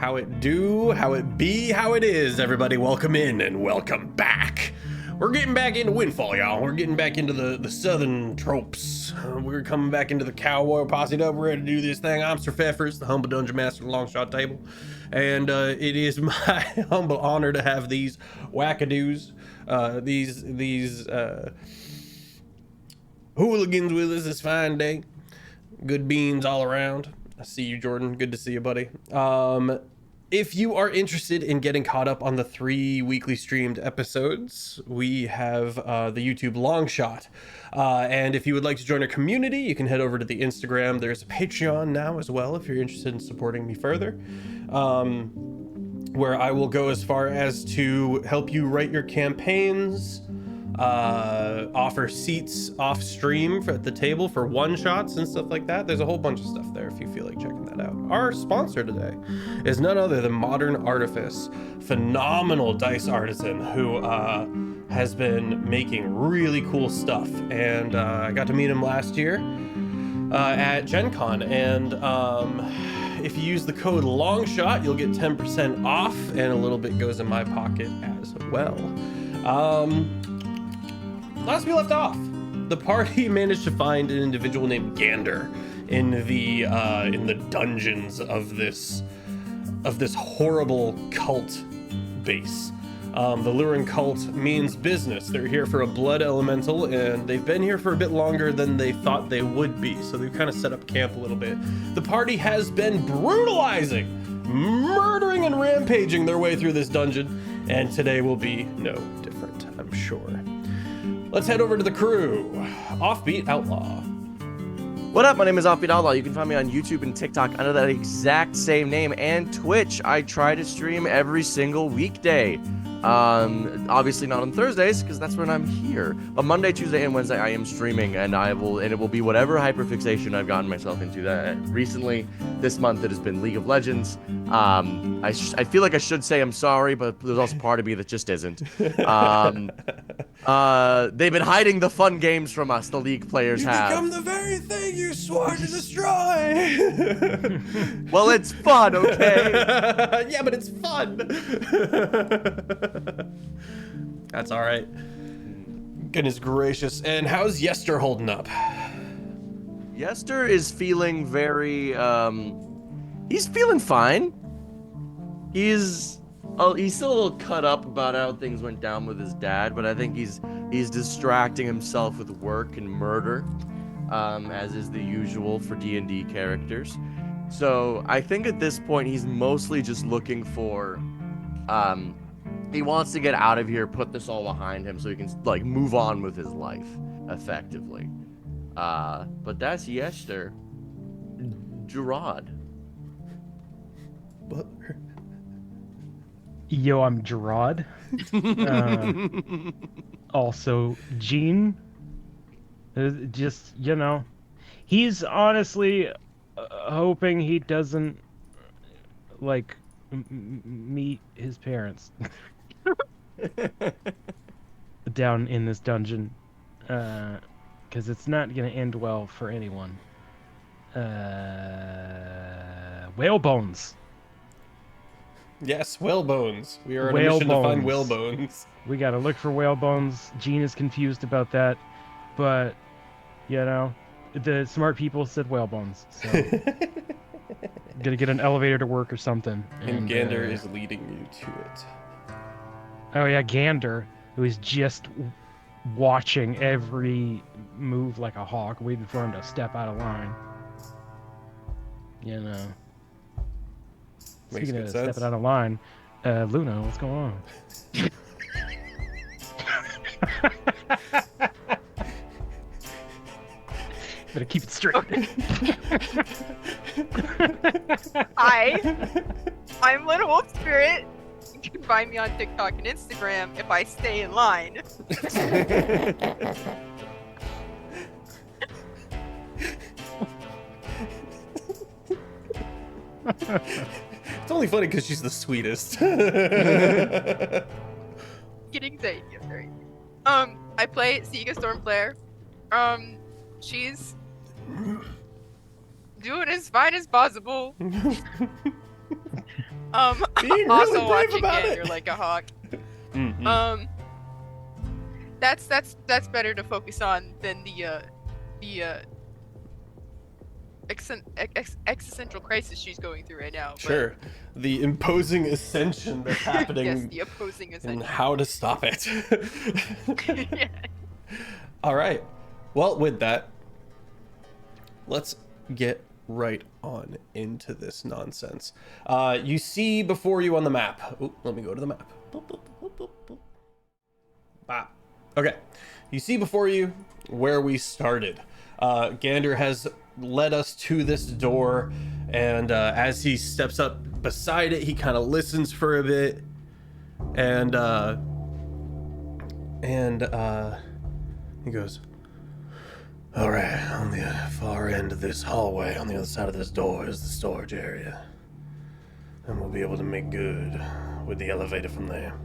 How it do, how it be, how it is, everybody. Welcome in and welcome back. We're getting back into Windfall, y'all. We're getting back into the southern tropes. We're coming back into the cowboy posse up, ready to do this thing. I'm SirFeffers, the humble dungeon master of the Longshot table. And it is my humble honor to have these wackadoos, these hooligans with us this fine day. Good beans all around. I see you, Jordan. Good to see you, buddy. If you are interested in getting caught up on the 3 weekly streamed episodes, we have the YouTube Longshot. And if you would like to join our community, you can head over to the Instagram. There's a Patreon now as well if you're interested in supporting me further, where I will go as far as to help you write your campaigns, offer seats off stream at the table for one-shots and stuff like that. There's a whole bunch of stuff there if you feel like checking that out. Our sponsor today is none other than Modern Artifice, phenomenal dice artisan who has been making really cool stuff, and I got to meet him last year at Gen Con, and if you use the code LONGSHOT, you'll get 10% off, and a little bit goes in my pocket as well. Last we left off, the party managed to find an individual named Gander in the dungeons of this horrible cult base. The Lurin cult means business. They're here for a blood elemental, and they've been here for a bit longer than they thought they would be, so they've kind of set up camp a little bit. The party has been brutalizing, murdering, and rampaging their way through this dungeon, and today will be no different, I'm sure. Let's head over to the crew. Offbeat, Outlaw. What up? My name is Offbeat Outlaw. You can find me on YouTube and TikTok under that exact same name, and Twitch. I try to stream every single weekday. Obviously not on Thursdays because that's when I'm here. But Monday, Tuesday, and Wednesday I am streaming, and it will be whatever hyperfixation I've gotten myself into. That recently, this month, it has been League of Legends. I feel like I should say I'm sorry, but there's also part of me that just isn't. They've been hiding the fun games from us. The League players have. You become the very thing you swore to destroy. Well, it's fun, okay? Yeah, but it's fun. That's all right. Goodness gracious. And how's Yester holding up? Yester is feeling very, he's feeling fine. He's still a little cut up about how things went down with his dad, but I think he's distracting himself with work and murder, as is the usual for D&D characters. So I think at this point he's mostly just looking for, he wants to get out of here, put this all behind him so he can like move on with his life effectively. But that's Yester. Gerard. What? Yo, I'm Gerard. Also, Gene. Just, he's honestly hoping he doesn't, like, meet his parents down in this dungeon, because it's not going to end well for anyone. Whalebones. Yes, whalebones. We are on a mission to find whalebones. We gotta look for whalebones. Gene is confused about that, but, the smart people said whalebones, so... Gonna get an elevator to work or something. And Gander is leading you to it. Oh yeah, Gander, who is just watching every move like a hawk, waiting for him to step out of line. Makes Speaking good of sense. stepping out of line, Luna, what's going on? Better keep it straight. Hi, I'm LunaWolfSpirit. You can find me on TikTok and Instagram if I stay in line. It's only funny because she's the sweetest. Kidding, thank you. Very cute. I play Siga Stormflare. She's doing as fine as possible. Being Also really brave watching about Gander it. like a hawk. Mm-mm. That's better to focus on than the existential crisis she's going through right now. But Sure. The imposing ascension that's happening yes, the opposing and ascension. how to stop it. Yeah. All right. Well, with that, let's get right on into this nonsense. You see before you on the map. Ooh, let me go to the map. Boop, boop, boop, boop, boop. Bop. Okay. You see before you where we started. Gander has led us to this door, and as he steps up beside it, he kind of listens for a bit, and he goes, all right, on the far end of this hallway, on the other side of this door, is the storage area, and we'll be able to make good with the elevator from there.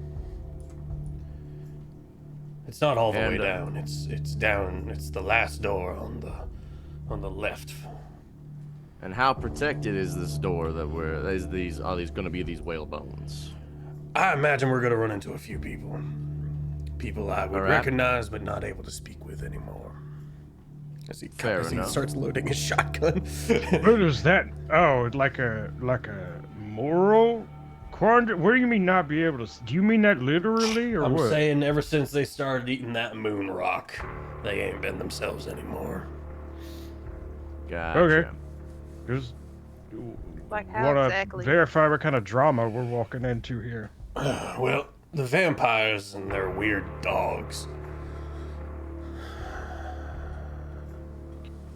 It's not all the way down. It's down. It's the last door on the left. And how protected is this door that are these going to be these whale bones? I imagine we're gonna run into a few people. People I would All right. recognize but not able to speak with anymore. As he enough. starts loading his shotgun. What is that? Oh, like a moral quandary? What do you mean not be able to? Do you mean that literally or I'm what? saying ever since they started eating that moon rock, they ain't been themselves anymore. Gotcha. Okay. Just Like how want to exactly? verify what kind of drama we're walking into here. Well, the vampires and their weird dogs.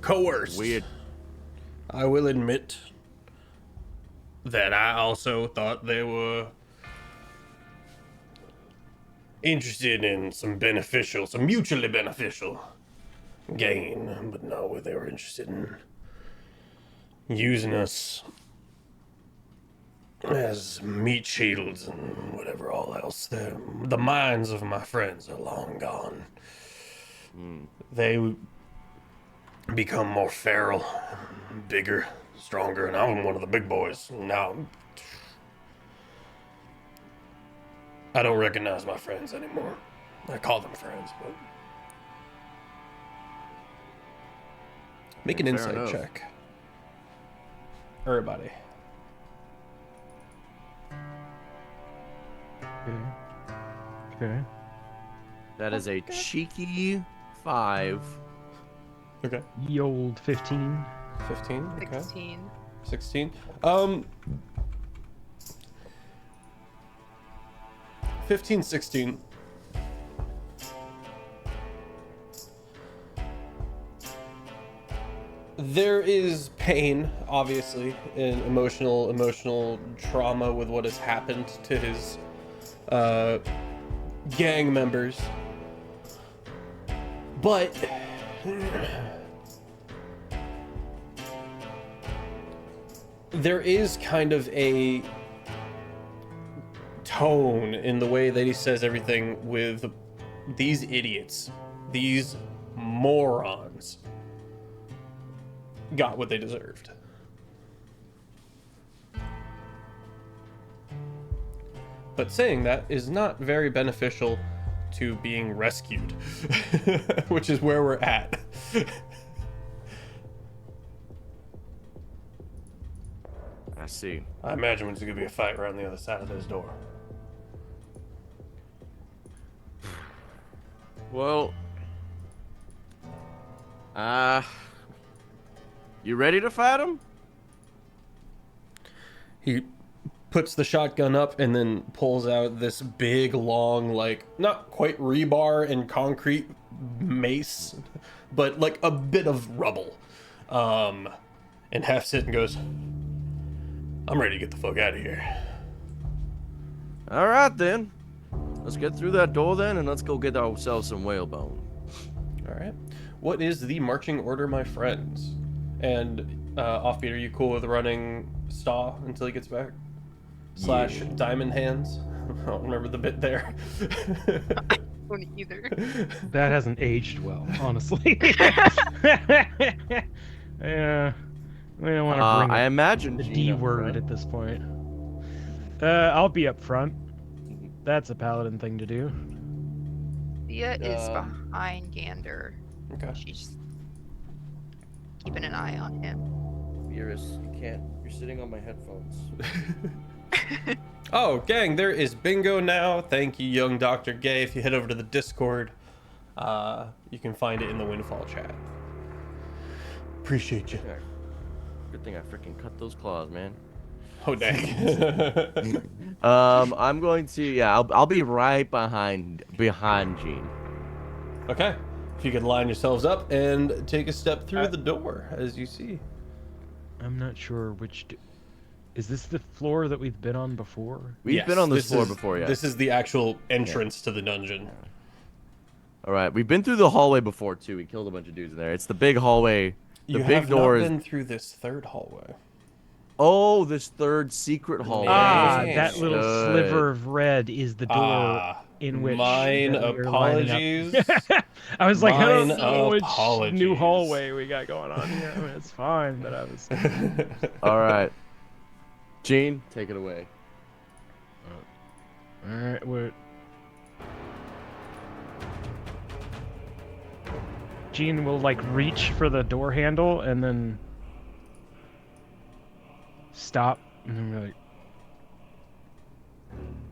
Coerced. Weird. I will admit that I also thought they were interested in some mutually beneficial gain, but no, they were interested in using us as meat shields and whatever all else. The minds of my friends are long gone. They become more feral, bigger, stronger, and I'm one of the big boys. Now, I don't recognize my friends anymore. I call them friends, but... Make an Fair insight enough. check. Everybody. Okay. That is a cheeky 5. Okay. Ye old 15. 15. Okay. 16. 16. 15, 16. There is pain, obviously, and emotional trauma with what has happened to his gang members. But there is kind of a tone in the way that he says everything with these idiots, these morons got what they deserved. But saying that is not very beneficial to being rescued, which is where we're at. I see. I imagine there's gonna be a fight around the other side of this door. Well, you ready to fight him? He puts the shotgun up and then pulls out this big, long, like, not quite rebar and concrete mace, but like a bit of rubble. And hefts it and goes, I'm ready to get the fuck out of here. All right, then. Let's get through that door, then, and let's go get ourselves some whalebone. All right. What is the marching order, my friends? And Offbeat, are you cool with running Staw until he gets back? Slash Diamond Hands? I don't remember the bit there. Don't either. That hasn't aged well, honestly. Yeah. We don't want to bring I imagine the Gina D up word front. at this point. I'll be up front. That's a paladin thing to do. Thea is behind Gander. Okay. She's keeping an eye on him. Beerus, you can't. You're sitting on my headphones. Oh, gang, there is bingo now. Thank you, young Dr. Gay. If you head over to the Discord, you can find it in the Windfall chat. Appreciate you. Good thing I freaking cut those claws, man. Oh, dang. I'm going to, yeah, I'll be right behind Gene. Okay. If you could line yourselves up and take a step through the door, as you see. I'm not sure which. Is this the floor that we've been on before? We've been on this floor before, yeah. This is the actual entrance to the dungeon. All right, we've been through the hallway before too. We killed a bunch of dudes in there. It's the big hallway. The You big have door not is. been through this third hallway. Oh, this third secret hallway. That little sliver of red is the door in which. Mine that we are lining apologies. up. I was like, I don't Mine know which apologies. new hallway we got going on here. I mean, it's fine, but I was. All right, Gene, take it away. All right, we're. Gene will like reach for the door handle and then stop and then be like,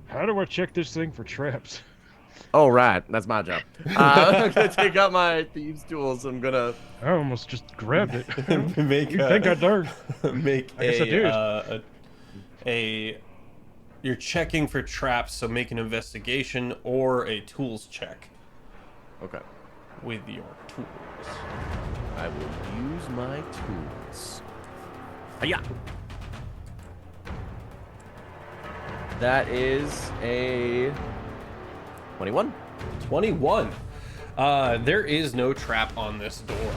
how do I check this thing for traps? Oh, right, that's my job. I'm gonna take out my thieves' tools. I'm gonna. I almost just grabbed it. Make You think I dare? make I guess I did. You're checking for traps, so make an investigation or a tools check Okay. with your tools. I will use my tools. Yeah. That is a 21. 21. There is no trap on this door.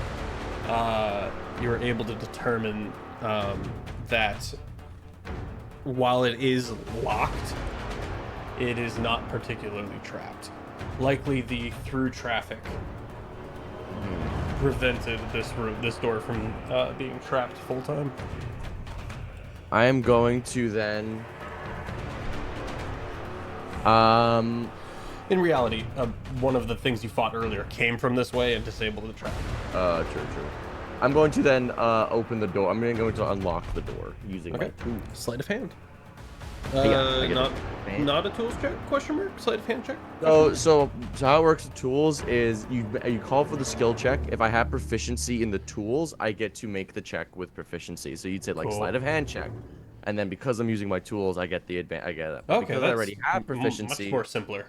You are able to determine that while it is locked, it is not particularly trapped. Likely the through traffic prevented this door from being trapped full time. I am going to then. In reality, one of the things you fought earlier came from this way and disabled the trap. True. I'm going to then open the door. I'm going to unlock the door using my tools. Sleight of hand. I get Not a tools check? Question mark? Sleight of hand check? So how it works with tools is you call for the skill check. If I have proficiency in the tools, I get to make the check with proficiency. So you'd say like sleight of hand check, and then because I'm using my tools, I get the advantage. I get it. Okay, because I already have proficiency. Much more simpler.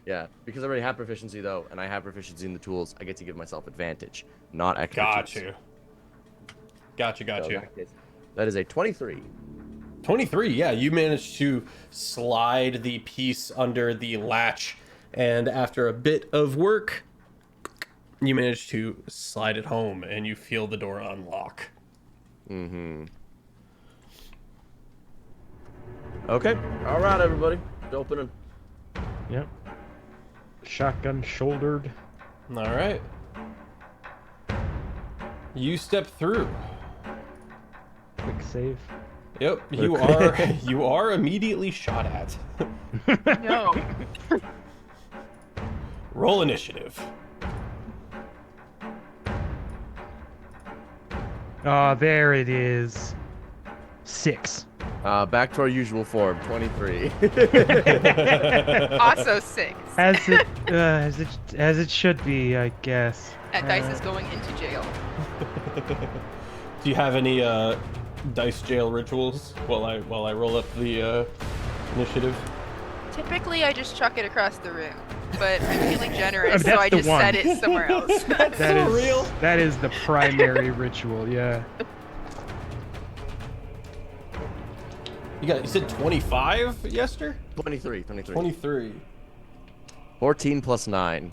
Yeah, because I already have proficiency though, and I have proficiency in the tools, I get to give myself advantage, not expertise. Got you. So that is a 23. 23, yeah, you managed to slide the piece under the latch, and after a bit of work, you managed to slide it home, and you feel the door unlock. Mm-hmm. Okay, all right, everybody, open it. Yep. Shotgun shouldered. All right. You step through. Quick save. Yep, you are immediately shot at. No. Roll initiative. There it is. 6. Back to our usual form, 23. Also 6. As it should be, I guess. That dice is going into jail. Do you have any dice jail rituals while I roll up the initiative? Typically, I just chuck it across the room, but I'm feeling generous, That's so I the just one. set it somewhere else. That's so real. That is the primary ritual, yeah. You said 25, Yester? 23. 23. 14 plus 9.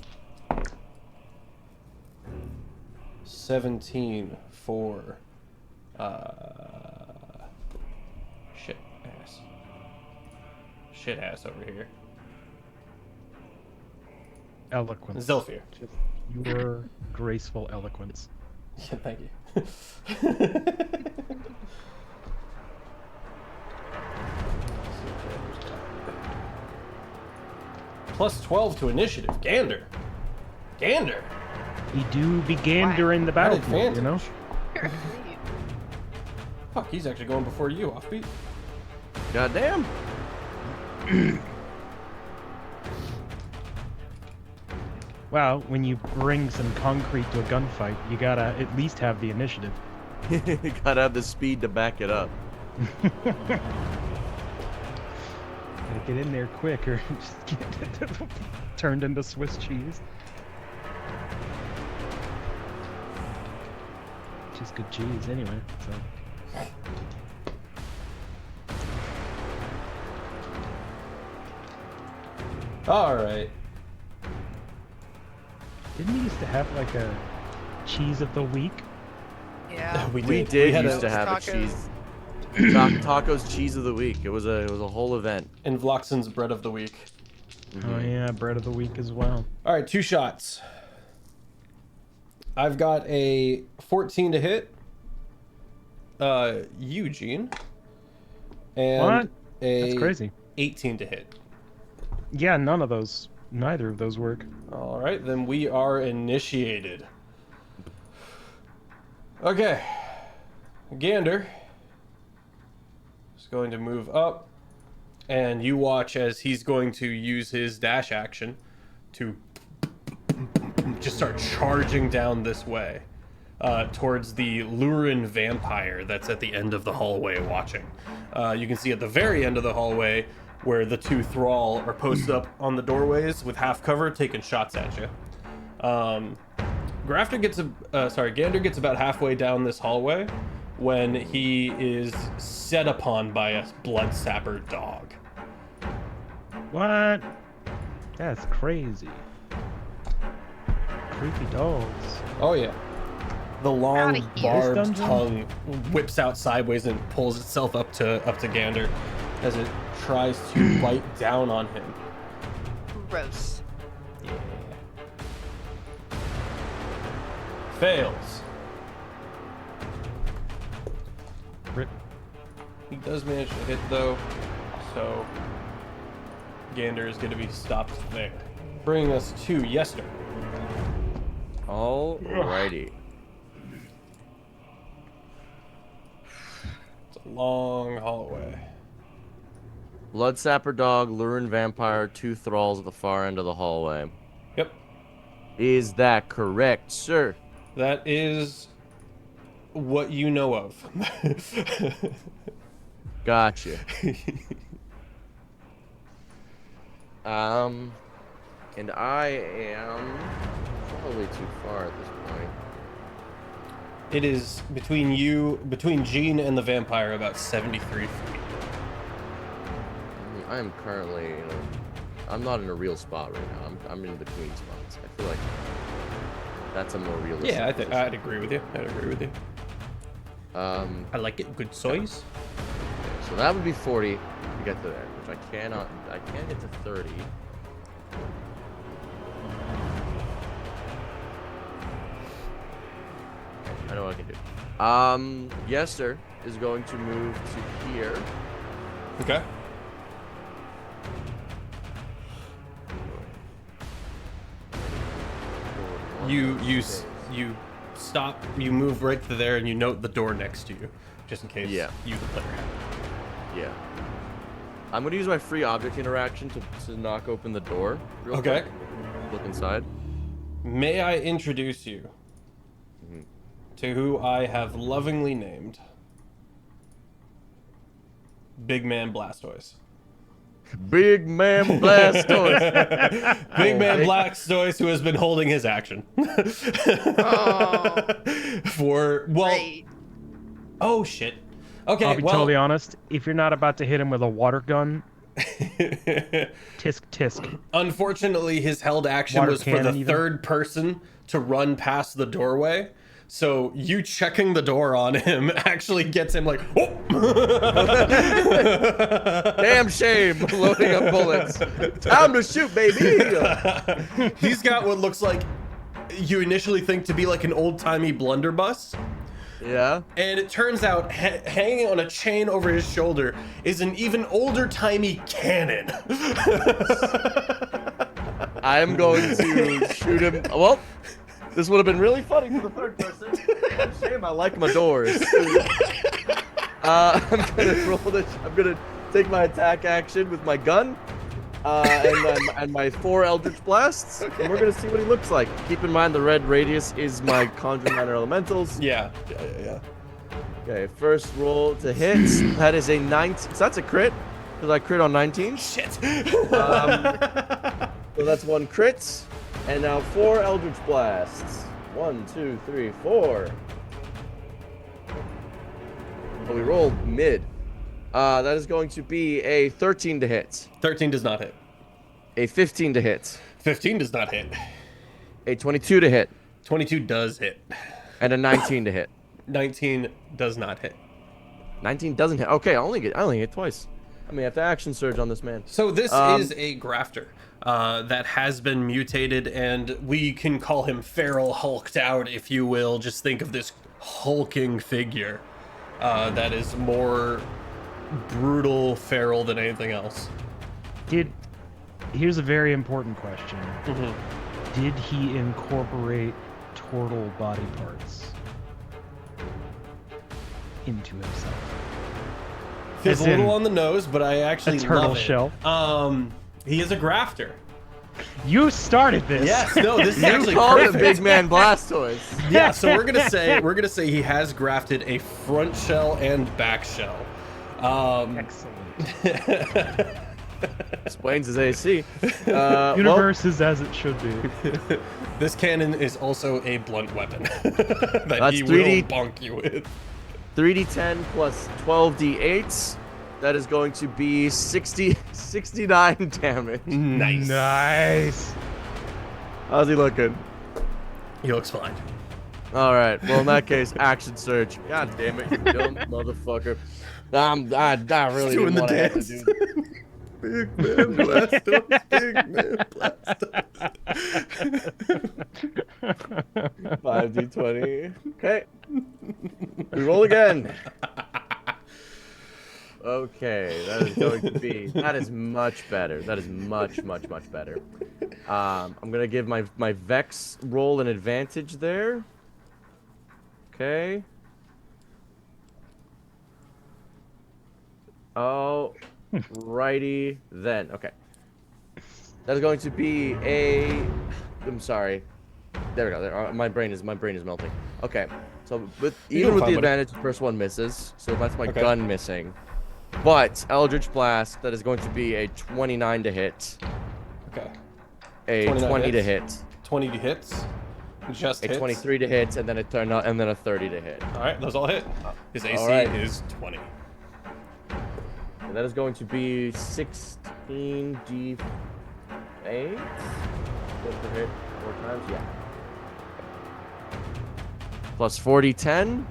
17 for shit ass over here. Eloquence. Zelfir. Just your graceful eloquence. Yeah, thank you. Plus 12 to initiative. Gander. Gander. He do be gandering the At battlefield, you know? advantage. Fuck, he's actually going before you, Offbeat. Goddamn. Well, when you bring some concrete to a gunfight, you gotta at least have the initiative. Gotta have the speed to back it up. Gotta get in there quick or just get turned into Swiss cheese. Just good cheese anyway, so. All right. Didn't we used to have like a cheese of the week? Yeah. We had used to have a Tacos. cheese. Tacos cheese of the week. It was a whole event. And Vloxen's bread of the week. Oh yeah, bread of the week as well. All right, 2 shots. I've got a 14 to hit. Eugene. And What? a That's crazy. 18 to hit. Yeah, neither of those work. All right, then we are initiated. Okay. Gander is going to move up, and you watch as he's going to use his dash action to just start charging down this way towards the Lurin vampire that's at the end of the hallway watching. You can see at the very end of the hallway where the 2 thrall are posted up on the doorways with half cover taking shots at you. Gander gets about halfway down this hallway when he is set upon by a blood sapper dog. What? That's crazy. Creepy dogs. Oh yeah. The long Outta here. barbed This dungeon? tongue whips out sideways and pulls itself up to Gander as it tries to bite down on him. Gross. Yeah. Fails. Rip. He does manage to hit though, so Gander is going to be stopped there. Bringing us to Yester. Alrighty. It's a long hallway. Blood sapper dog, Lurin vampire, 2 thralls at the far end of the hallway. Yep. Is that correct, sir? That is what you know of. Gotcha. And I am probably too far at this point. It is between Jean and the vampire, about 73 feet. I am currently, I'm not in a real spot right now. I'm in between spots. I feel like that's a more realistic. Yeah, position. I'd agree with you. I like it. Good size. So that would be 40 to get to there, which I can't get to 30. I know what I can do. Yester is going to move to here. Okay. You stop. You move right to there, and you note the door next to you, just in case. Yeah. You, the player, have it. Yeah. I'm gonna use my free object interaction to knock open the door. Real Okay. quick. Look inside. May I introduce you to who I have lovingly named Big Man Blastoise. Big Man Blastoise. Big Man Blastoise, who has been holding his action. Oh, great. Oh shit. Okay, I'll be totally honest. If you're not about to hit him with a water gun, tisk tisk. Unfortunately, his held action Water was for the cannon even? third person to run past the doorway. So you checking the door on him actually gets him like, oh! Damn shame. Loading up bullets. Time to shoot, baby. He's got what looks like you initially think to be like an old-timey blunderbuss. Yeah. And it turns out hanging on a chain over his shoulder is an even older-timey cannon. I am going to shoot him. Well, this would have been really funny for the third person. Shame I like my doors. I'm gonna roll this. I'm gonna take my attack action with my gun, and my 4 Eldritch Blasts, and we're gonna see what he looks like. Keep in mind the red radius is my Conjuring Minor Elementals. Yeah. Okay, first roll to hit. That is a 19. So that's a crit, because I crit on 19. Shit. So that's 1 crit, and now 4 Eldritch Blasts. 1, 2, 3, 4. Oh, we rolled mid. That is going to be a 13 to hit. 13 does not hit. A 15 to hit. 15 does not hit. A 22 to hit. 22 does hit. And a 19 to hit. 19 does not hit. 19 doesn't hit. Okay, I only hit twice. I may have to action surge on this man. So this is a grafter that has been mutated, and we can call him feral, hulked out, if you will. Just think of this hulking figure that is more brutal, feral than anything else. Here's a very important question. Mm-hmm. Did he incorporate turtle body parts into himself? Feels As a little in on the nose, but I actually a turtle love it. shell? He is a grafter. You started this. Yes, no, this is You actually called it perfect. Big Man Blastoise. Yeah, so we're gonna say he has grafted a front shell and back shell. Excellent. Explains his AC. Universe is as it should be. This cannon is also a blunt weapon that That's he 3D will bonk you with. 3d10 plus 12d8s. That is going to be 69 damage. Nice. Nice. How's he looking? He looks fine. All right. Well, in that case, action surge. God damn it, you dumb motherfucker. I really Doing didn't the want to have to dance. do this. Big man Blastoise, big man Blastoise. 5d20. Okay. We roll again. Okay, that is going to be. That is much better. That is much better. I'm gonna give my Vex roll an advantage there. Okay. Oh, righty then. Okay. That is going to be a. I'm sorry. There we go. There, my brain is melting. Okay. So even with the advantage, the first one misses. So that's my gun missing. But Eldritch Blast, that is going to be a 29 to hit. Okay. A 20 to hit. 20 to hits. Just a hits. 23 to hit, and then a 30 to hit. All right, those all hit. His AC is 20. And that is going to be 16 D8. Good to hit 4 times, yeah. Plus 40, 10.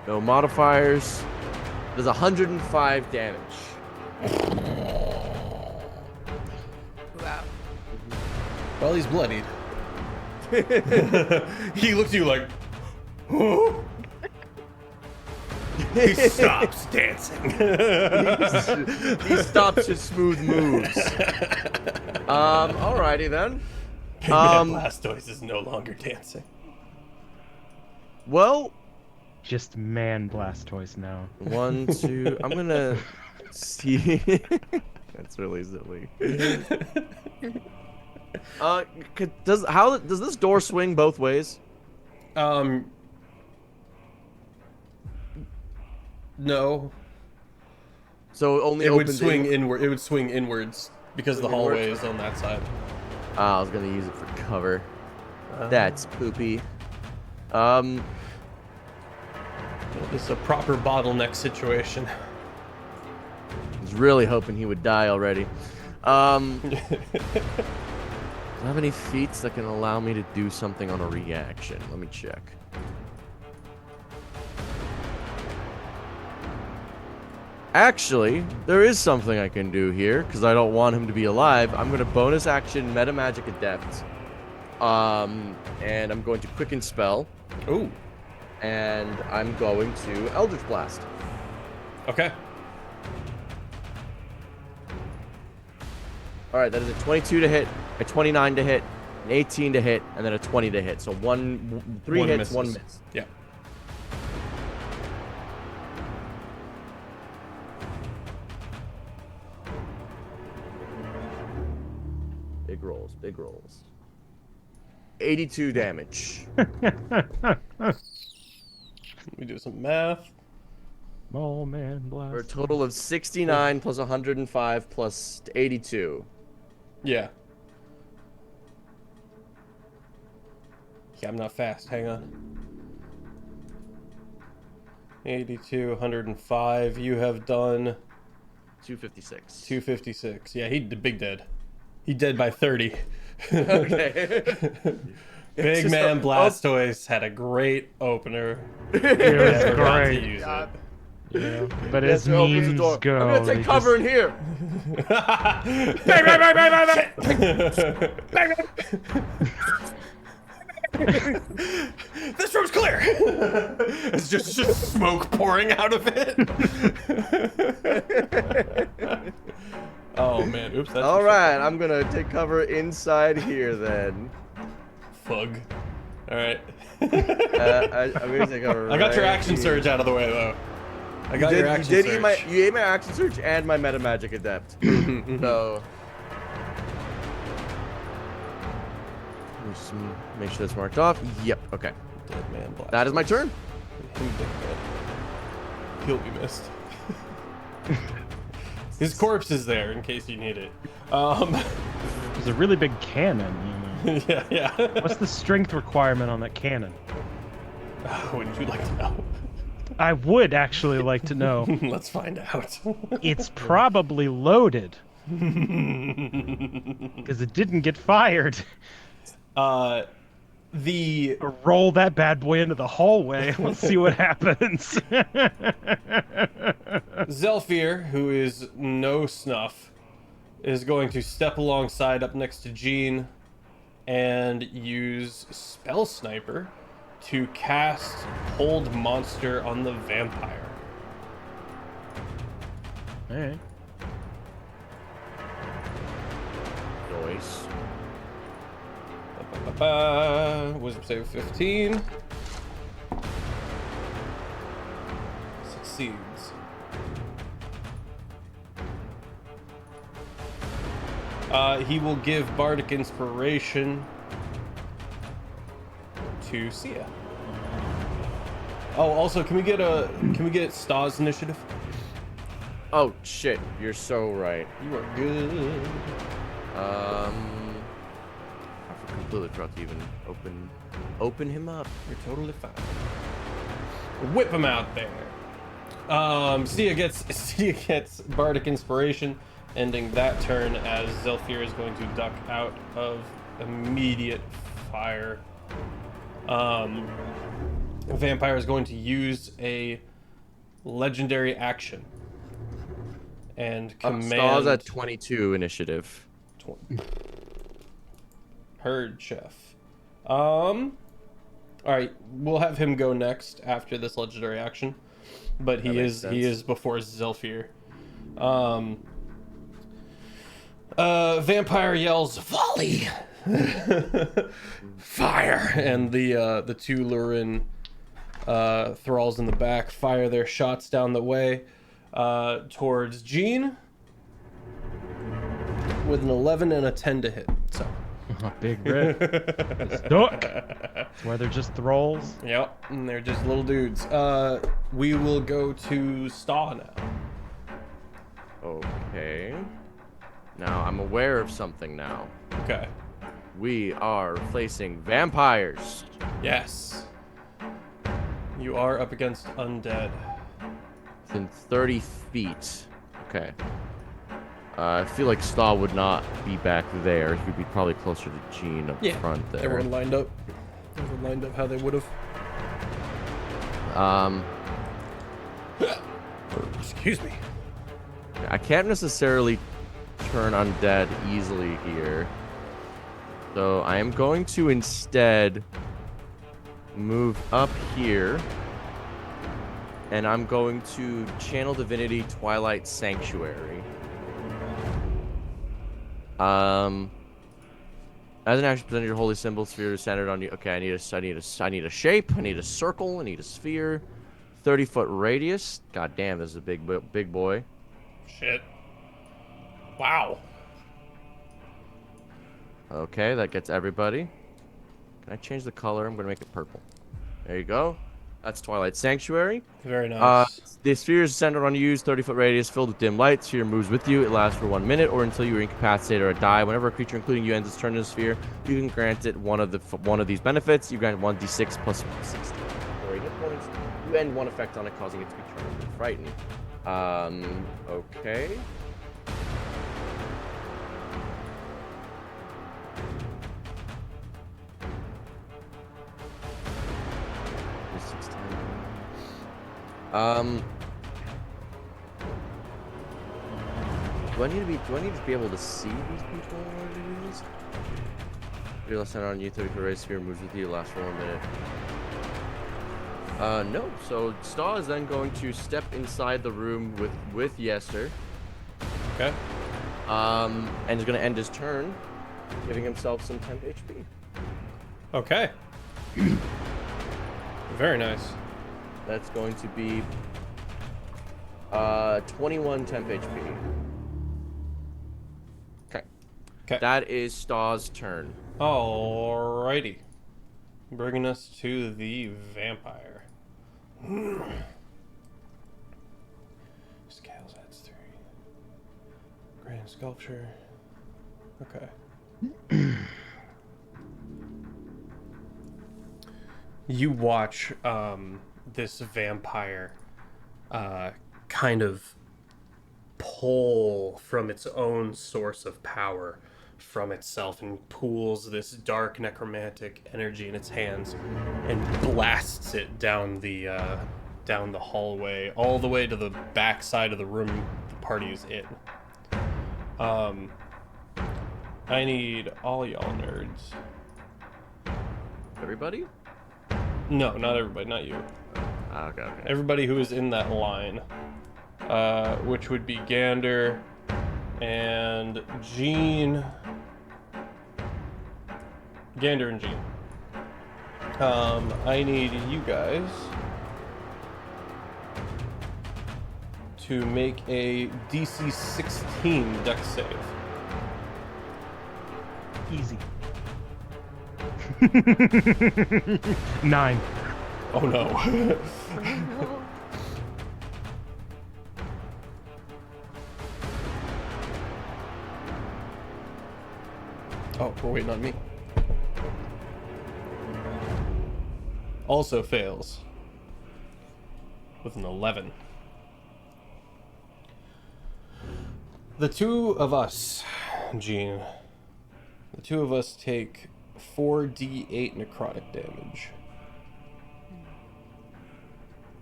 No modifiers. There's 105 damage. Wow. Well, he's bloodied. He looks at you like, oh. He stops dancing. He stops his smooth moves. Alrighty then. Big Man Blastoise is no longer dancing. Well, Just Man Blastoise now. 1, 2. I'm gonna see. That's really silly. Does this door swing both ways? No. So only It would opens swing inward. It would swing inwards because the hallway is on that side. I was gonna use it for cover. That's poopy. It's a proper bottleneck situation. I was really hoping he would die already. Do I have any feats that can allow me to do something on a reaction? Let me check. Actually, there is something I can do here, because I don't want him to be alive. I'm going to bonus action Meta Magic Adept. And I'm going to Quicken Spell. Ooh. And I'm going to Eldritch Blast. Okay. All right, that is a 22 to hit, a 29 to hit, an 18 to hit, and then a 20 to hit. So three hits, misses. 1 miss. Yeah. Big rolls, big rolls. 82 damage. Let me do some math. Oh man, blast. For a total of 69 plus 105 plus 82. Yeah. Yeah, I'm not fast. Hang on. 82, 105. You have done 256. 256. Yeah, he big dead. He dead by 30. Okay. Big Just Man a- Blastoise had a great opener. It was Never got to great. use it. Yeah, but Yes, as it opens the memes door. go, I'm gonna they take cover just- in here. This room's clear. It's just smoke pouring out of it. Oh man, oops. That's All right, I'm gonna take cover inside here then. Fug. All right. I'm gonna take cover. I got your right action here. surge out of the way though. I got You your did, action you did surge. eat you ate my action surge and my meta magic adept. So let me just make sure that's marked off. Yep. Okay. Dead Man Blastoise. That is my turn. Him big dead. He'll be missed. His corpse is there in case you need it. It's a really big cannon. You know. Yeah, yeah. What's the strength requirement on that cannon? Wouldn't you like to know? I would actually like to know. Let's find out. It's probably loaded. Because it didn't get fired. The Roll that bad boy into the hallway. Let's see what happens. Zelfir, who is no snuff, is going to step alongside up next to Jean and use Spell Sniper to cast Hold Monster on the vampire. Alright. Nice. Wisdom save 15. Succeeds. He will give Bardic Inspiration to Sia. Oh, also, can we get Sta's initiative? Oh shit! You're so right. You are good. I completely forgot to even open him up. You're totally fine. Whip him out there. Sia gets Bardic Inspiration, ending that turn as Zelfir is going to duck out of immediate fire. Vampire is going to use a legendary action and command. Sta's at 22 initiative. Herd chef. All right, we'll have him go next after this legendary action, but he is before Zelfir. Vampire yells volley, fire, and the two Lurin thralls in the back fire their shots down the way towards Jean with an 11 and a 10 to hit. So. Big rip. Stuck. That's why they're just thralls. Yep, and they're just little dudes. We will go to Sta now. Okay. Now I'm aware of something now. Okay. We are facing vampires. Yes. You are up against undead. Within 30 feet. Okay. I feel like Sta would not be back there. He would be probably closer to Jean up front there. Everyone lined up. Everyone lined up how they would have. Excuse me. I can't necessarily turn undead easily here. So I am going to instead move up here. And I'm going to channel Divinity Twilight Sanctuary. As an action, present your holy symbol sphere centered on you. Okay, I need a shape. I need a circle. I need a sphere. 30-foot radius. God damn, this is a big boy. Shit. Wow. Okay, that gets everybody. Can I change the color? I'm gonna make it purple. There you go. That's Twilight Sanctuary. Very nice. The sphere is centered on you. 30-foot radius filled with dim light. Sphere moves with you. It lasts for 1 minute or until you are incapacitated or die. Whenever a creature, including you, ends its turn in the sphere, you can grant it one of these benefits. You grant 1d6 plus 16 or 8 hit points. You end one effect on it, causing it to be charged and frightened. Okay. Do I need to be able to see these people when I do this? You're less center on you, 30 foot race sphere moves with you, lasts for 1 minute. No. So Staw is then going to step inside the room with Yester. Okay. And is gonna end his turn, giving himself some temp HP. Okay. Very nice. That's going to be 21 temp HP. Okay. That is Staw's turn. Alrighty. Bringing us to the vampire. Scales adds 3. Grand sculpture. Okay. You watch this vampire kind of pull from its own source of power from itself and pools this dark necromantic energy in its hands and blasts it down the hallway all the way to the back side of the room the party is in. I need all y'all nerds. Everybody? No, not everybody, not you. Okay. Everybody who is in that line, which would be Gander and Jean. Gander and Jean. I need you guys to make a DC 16 Dex save. Easy. 9. Oh no. Oh, we're waiting on me. Also fails with an 11. The two of us, Gene, the two of us take 4d8 necrotic damage.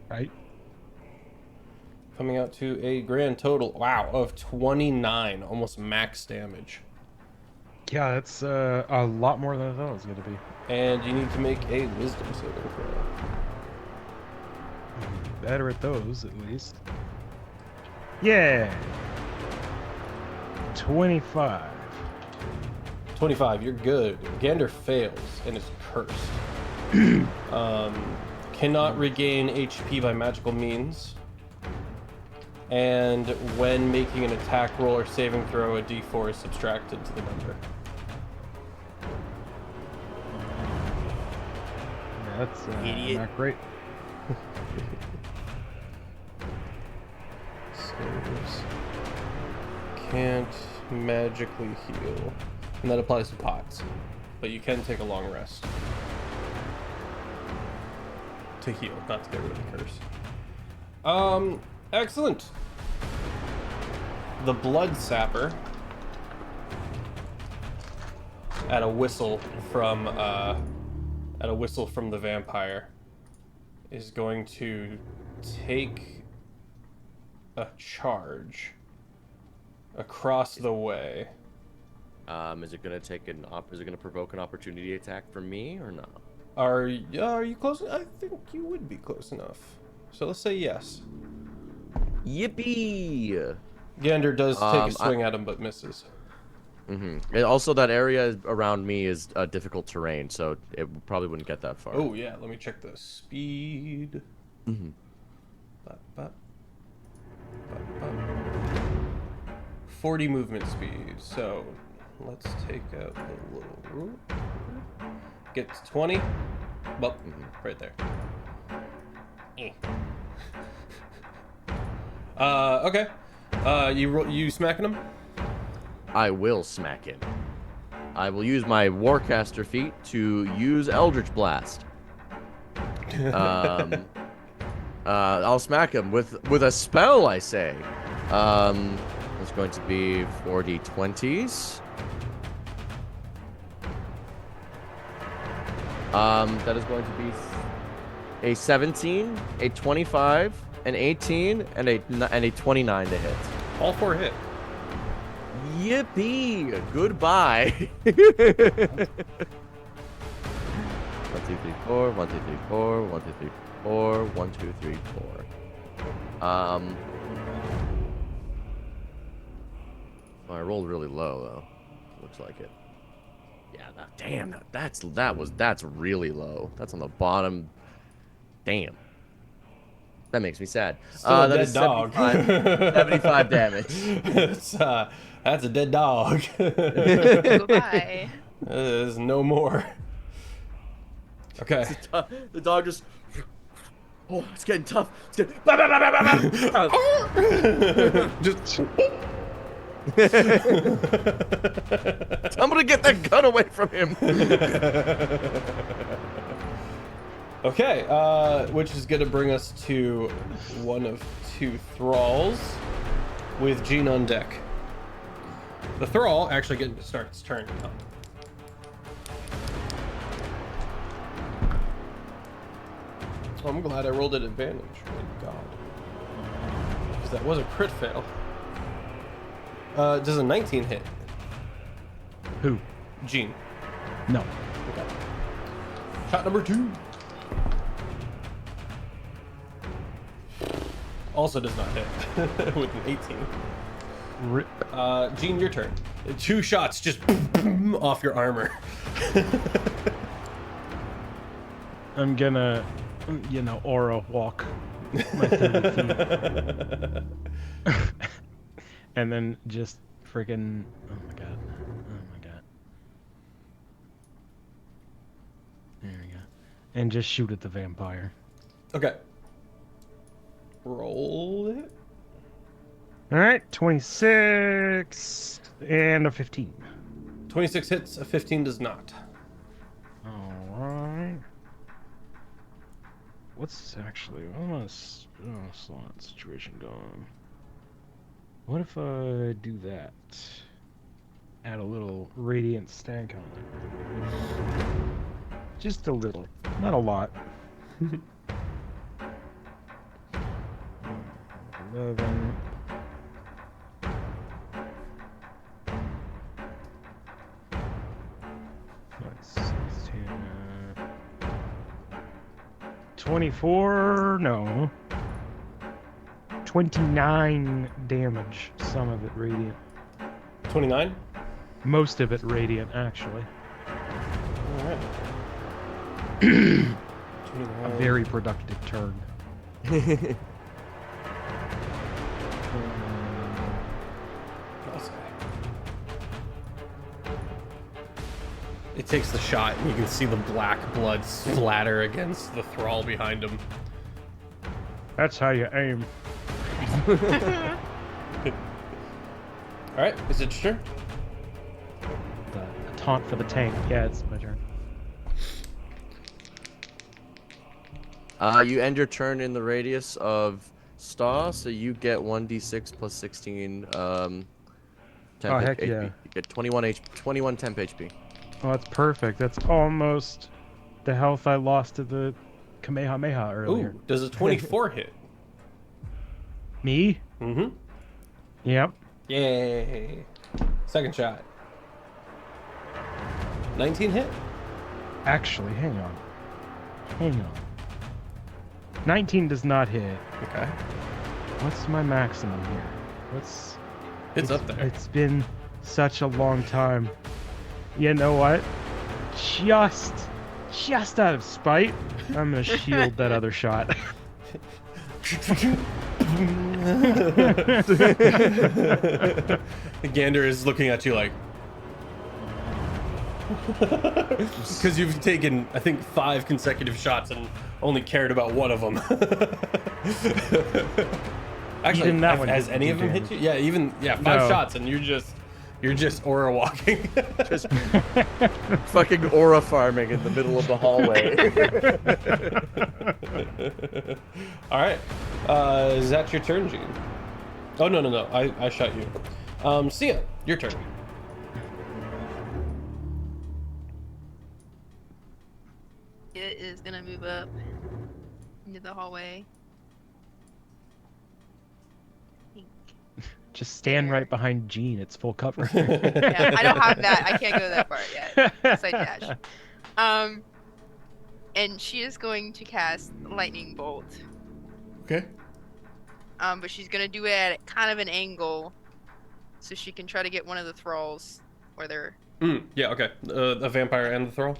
Right. Coming out to a grand total, wow, of 29, almost max damage. Yeah, that's a lot more than I thought it was going to be. And you need to make a wisdom saving throw. Better at those, at least. Yeah! 25. 25, you're good. Gander fails and is cursed. Cannot regain HP by magical means. And when making an attack roll or saving throw, a d4 is subtracted to the number. Yeah, that's Idiot. not great. Saves. Can't magically heal. And that applies to pots. But you can take a long rest. To heal, not to get rid of the curse. Excellent. The Blood Sapper, at a whistle from the vampire, is going to take a charge across the way. Is it gonna provoke an opportunity attack from me or not? Are you close? I think you would be close enough. So let's say yes. Yippee! Gander does take a swing at him, but misses. Mm-hmm. And also, that area around me is difficult terrain, so it probably wouldn't get that far. Oh yeah, let me check the speed. Mm-hmm. 40 movement speed. So let's take out the little rule. Get to 20. Well, right there. Okay. You smacking him? I will smack him. I will use my Warcaster feat to use Eldritch Blast. I'll smack him with a spell, I say. It's going to be 4d20s. That is going to be a 17, a 25, an 18, and a 29 to hit. All 4 hit. Yippee! Goodbye. 1, 2, 3, 4. 1, 2, 3, 4. 1, 2, 3, 4. 1, 2, 3, 4. Well, I rolled really low though. Looks like it. Yeah. Damn. That's really low. That's on the bottom. Damn. That makes me sad. Still a That dead is dog. 75 damage. That's a dead dog. Goodbye. There's no more. Okay. The dog just. Oh, it's getting tough. It's getting. Just. I'm gonna get that gun away from him. Okay, which is gonna bring us to one of 2 thralls with Jean on deck. The thrall actually getting to start its turn. I'm glad I rolled at advantage. Thank God. Because that was a crit fail. Does a 19 hit? Who? Jean. No. Okay. Shot number 2. Also does not hit with an 18. Rip. Jean, your turn. 2 shots just off your armor. I'm gonna, aura walk my 30 feet. And then just freaking, oh my god. There we go. And just shoot at the vampire. Okay. Roll it. Alright, 26 and a 15. 26 hits, a 15 does not. Alright. What's actually, slot situation going? What if I do that? Add a little radiant stank on it. Just a little, not a lot. 11. That's 16. 24? No. 29 damage. Some of it radiant. 29? Most of it radiant, actually. Alright. A very productive turn. It takes the shot, and you can see the black blood splatter against the thrall behind him. That's how you aim. Alright, is it your turn? A taunt for the tank. Yeah, it's my turn. You end your turn in the radius of Star, so you get 1d6 plus 16 temp heck HP. yeah. You get 21 temp HP. Oh, that's perfect. That's almost the health I lost to the Kamehameha earlier. Ooh, does a 24 hit? Me? Mm-hmm. Yep. Yay. Second shot. 19 hit? Actually, hang on. 19 does not hit. Okay. What's my maximum here? It's up there. It's been such a long time. You know what? Just out of spite, I'm gonna shield that other shot. Gander is looking at you like, because you've taken, I think, 5 consecutive shots and only cared about one of them. Actually, Even that one has didn't any do of them hit damage. you? Yeah, 5 No. shots and you're just aura walking. Just fucking aura farming in the middle of the hallway. All right, is that your turn, Gene? Oh no, I shot you. Sia, your turn. It is gonna move up into the hallway. Just stand right behind Jean. It's full cover. Yeah, I don't have that. I can't go that far yet. Yes, I dash. And she is going to cast Lightning Bolt. Okay. But she's gonna do it at kind of an angle, so she can try to get one of the thralls, or they're Yeah. Okay. The vampire and the thrall.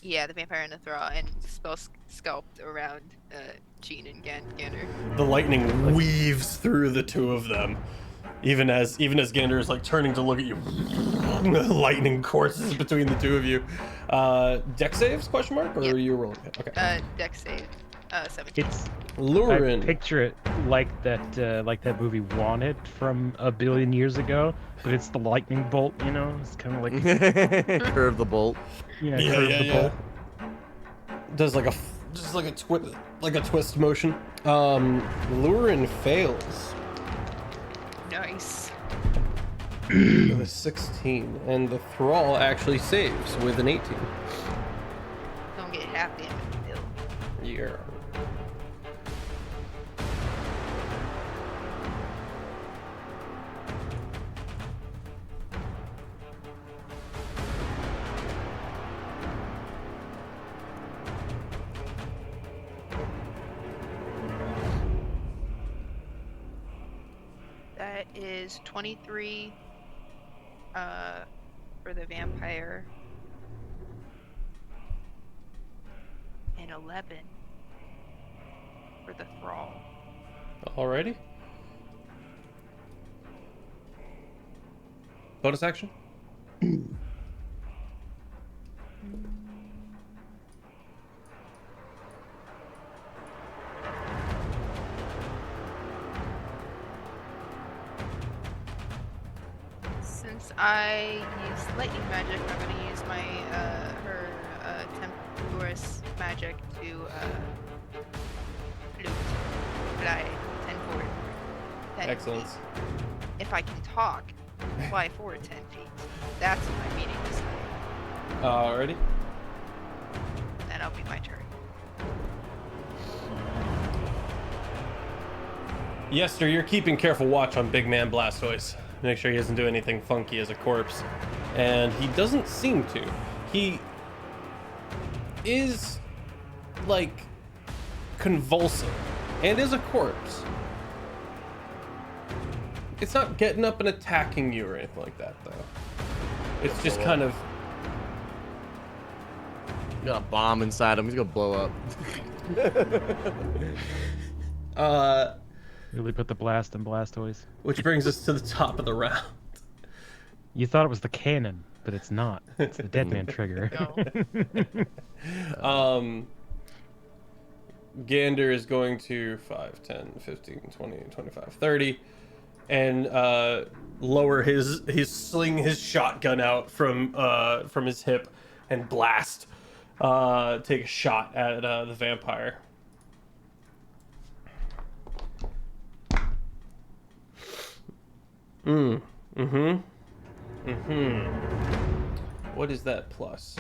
the vampire and the thrall, and spell sculpt around Jean and Gander. The lightning weaves through the two of them, even as Gander is like turning to look at you. Lightning courses between the two of you. Dex saves? Question mark? Or Yeah. are you rolling it? Okay. Dex save. 17. It's Lurin. I picture it like that movie Wanted from a billion years ago, but it's the lightning bolt. You know, it's kind of like Curve the bolt. curve Yeah. the bolt. Does like a twist motion. Lurin fails Nice. with a 16, and the thrall actually saves with an 18. Don't get half damage still. Yeah. That is 23 for the vampire. And 11 for the thrall. Alrighty. Bonus action? Since I used lightning magic, I'm gonna use my her temporous magic to fly 10 forward. 10 Excellent. feet. If I can talk, fly forward 10 feet. That's my meeting this time. Alrighty. And that'll be my turn. Yester, you're keeping careful watch on Big Man Blastoise. Make sure he doesn't do anything funky as a corpse. And he doesn't seem to. He is, like, convulsing and is a corpse. It's not getting up and attacking you or anything like that, though. It's just kind of... Got a bomb inside him. He's gonna blow up. Really put the blast in Blastoise. Which brings us to the top of the round. You thought it was the cannon, but it's not. It's the dead man trigger. No. Gander is going to 5, 10, 15, 20, 25, 30, and sling his shotgun out from his hip and blast. Take a shot at the vampire. What is that plus?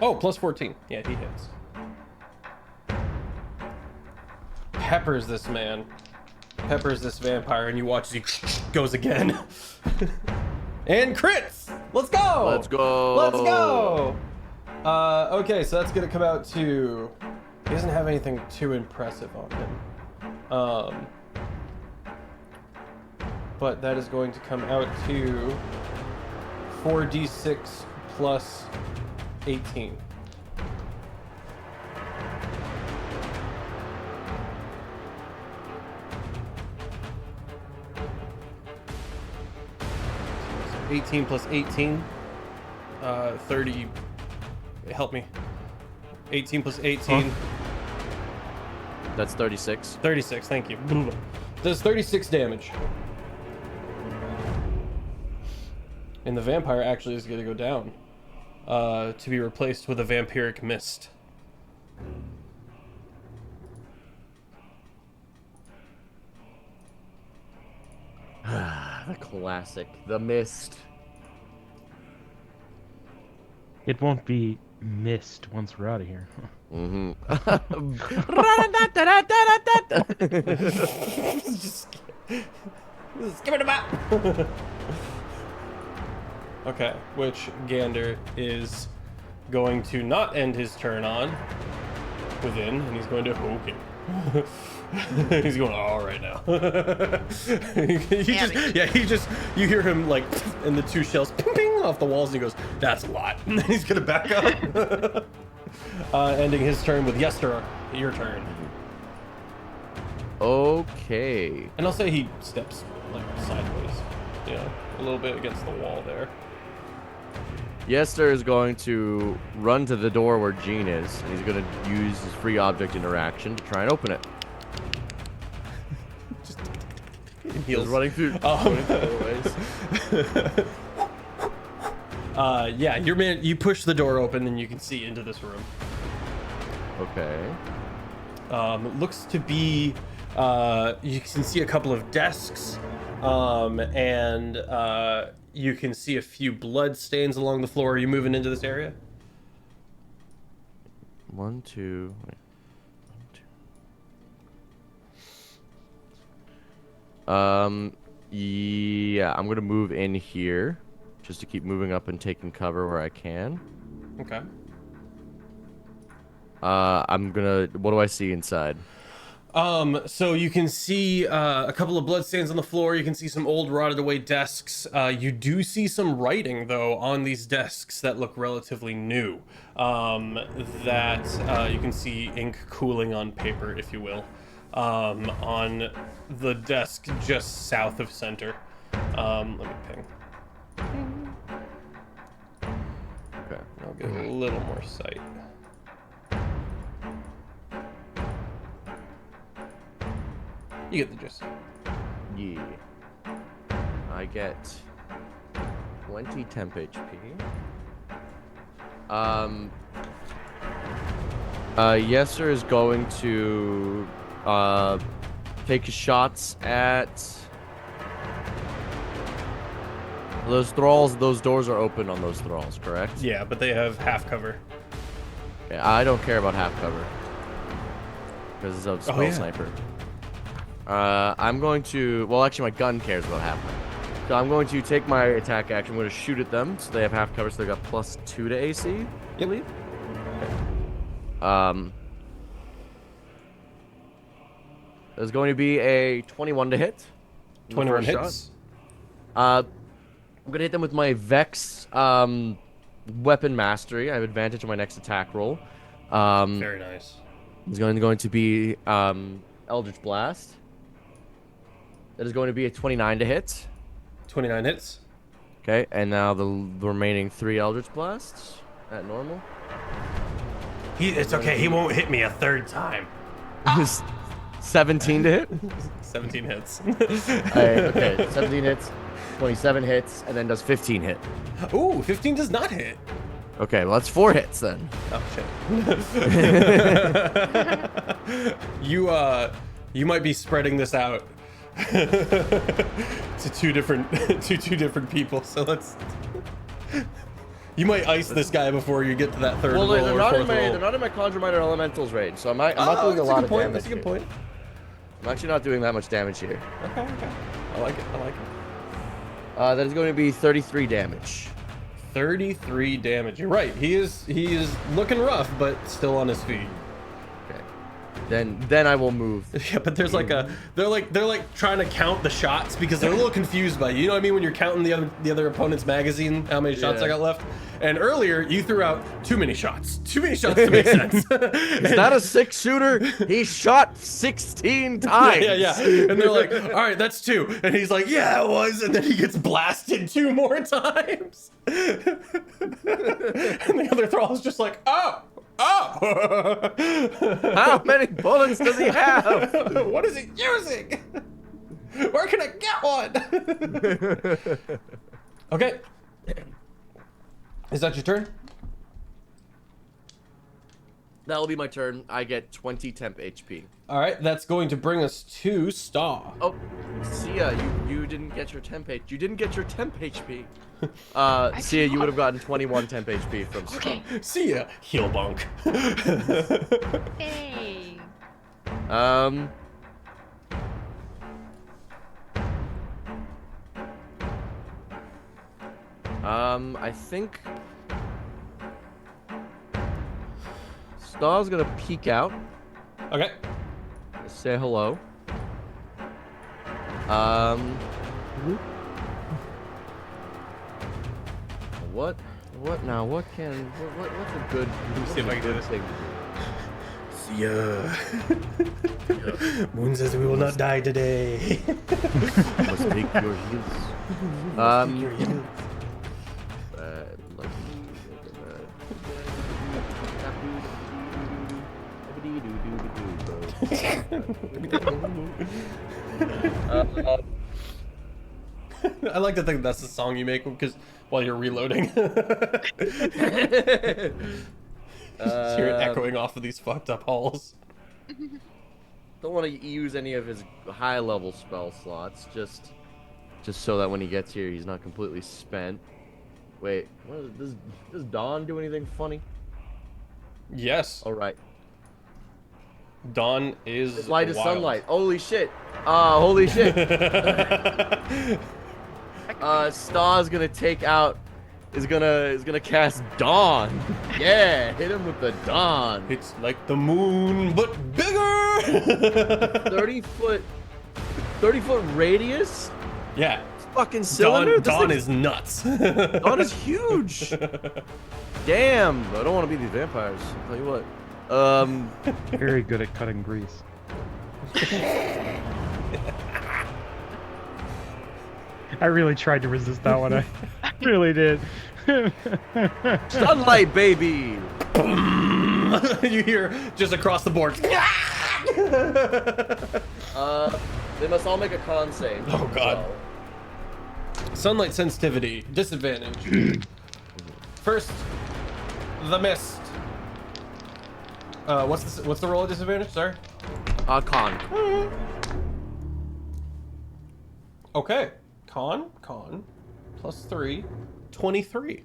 Oh, plus 14. Yeah, he hits. Peppers this man. Peppers this vampire, and you watch as he goes again. And crits! Let's go! Let's go! Let's go! Okay, so that's gonna come out to... He doesn't have anything too impressive on him. but that is going to come out to 4d6 plus 18. So 18 plus 18, 30. Help me. 18 plus 18. That's 36. 36, thank you. Does 36 damage. And the vampire actually is going to go down to be replaced with a vampiric mist. The classic, the mist. It won't be missed once we're out of here. Mm-hmm. Just give it a map. Okay, which Gander is going to not end his turn on within, and he's going to he's going all right now. You hear him like, and the two shells ping off the walls, and he goes, "That's a lot." And then he's gonna back up, ending his turn with Yester. Your turn. Okay. And I'll say he steps like sideways, a little bit against the wall there. Yester is going to run to the door where Jean is, and he's going to use his free object interaction to try and open it. He's running through doorways. Yeah, you push the door open and you can see into this room. Okay. It looks to be, you can see a couple of desks, and you can see a few blood stains along the floor. Are you moving into this area? One, two. Yeah, I'm gonna move in here, just to keep moving up and taking cover where I can. Okay. What do I see inside? So you can see a couple of bloodstains on the floor. You can see some old rotted away desks. You do see some writing though on these desks that look relatively new. That you can see ink cooling on paper, if you will, on the desk just south of center. Let me ping. Okay. I'll get a little more sight. You get the gist. Yeah. I get 20 temp HP. Yester is going to take shots at those thralls. Those doors are open on those thralls, correct? Yeah, but they have half cover. Yeah, I don't care about half cover because it's a spell sniper. I'm going to, well, actually my gun cares about half cover. So I'm going to take my attack action. I'm going to shoot at them so they have half cover, so they got +2 to AC, I believe. Okay. There's going to be a 21 to hit. 21 hits. I'm going to hit them with my Vex weapon mastery. I have advantage on my next attack roll. Very nice. It's going to be Eldritch Blast. That is going to be a 29 to hit. 29 hits. Okay, and now the remaining 3 Eldritch Blasts at normal. It's okay, he won't hit me a third time. 17 to hit. 17 hits. Okay, 17 hits, 27 hits, and then does 15 hit. Ooh, 15 does not hit. Okay, well that's 4 hits then. Oh shit. You might be spreading this out to two different people. So let's. You might ice this guy before you get to that third roll or fourth roll. They're not in my Conjure Minor Elementals range, so I'm not doing a lot of damage. That's a good point. I'm actually not doing that much damage here. Okay. I like it. That is going to be 33 damage. 33 damage. You're right. He is looking rough, but still on his feet. Okay. Then I will move. Yeah, but there's like they're like trying to count the shots because they're a little confused by you know what I mean when you're counting the other opponent's magazine, how many shots I got left. And earlier you threw out too many shots to make sense. He's not a 6-shooter. He shot 16 times. Yeah. And they're like, all right, that's 2. And he's like, yeah, it was. And then he gets blasted 2 more times. And the other thrall is just like, oh. How many bullets does he have? What is he using? Where can I get one? Okay. Is that your turn? That'll be my turn. I get 20 temp HP. All right, that's going to bring us to Star. Oh, Sia, you didn't get your temp HP. You didn't get your temp HP. Sia, you would have gotten 21 temp HP from Star. Okay. See ya, heel bonk. Hey. I think Star's gonna peek out, Okay. say hello. What now? What's a good? see if I can do this. thing to do? See ya. Moon says we will not die today. Must take your heals. I like to think that's the song you make because while you're reloading. Just hear it echoing off of these fucked up halls. Don't want to use any of his high-level spell slots, just so that when he gets here, he's not completely spent. Wait, does Dawn do anything funny? Yes. All right. Dawn is Light is wild. sunlight. Holy shit. Holy shit. Star's gonna take out. Is gonna cast Dawn. Yeah, hit him with the Dawn. It's like the moon, but bigger. 30-foot radius. Yeah. Fucking cylinder. Dawn is nuts. Dawn is huge. Damn, I don't want to be these vampires. I'll tell you what. Very good at cutting grease. I really tried to resist that one. I really did. Sunlight, baby. You hear just across the board. They must all make a con save. Oh god. Sunlight sensitivity disadvantage. First, the mist. What's the roll of disadvantage, sir? Con. Okay. Con plus 3, 23.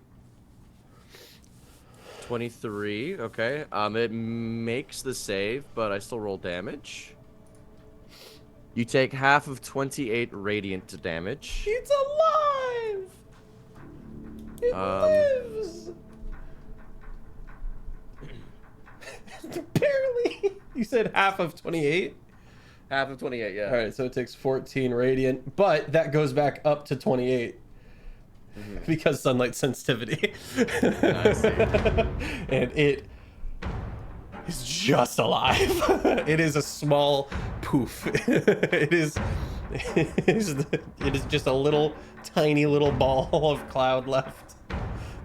23. Okay. It makes the save, but I still roll damage. You take half of 28 radiant damage. It's alive. It lives. Barely. You said half of 28? Half of 28, yeah. All right, so it takes 14 radiant, but that goes back up to 28 because sunlight sensitivity. I see. And it is just alive. It is a small poof. It is just a little tiny little ball of cloud left.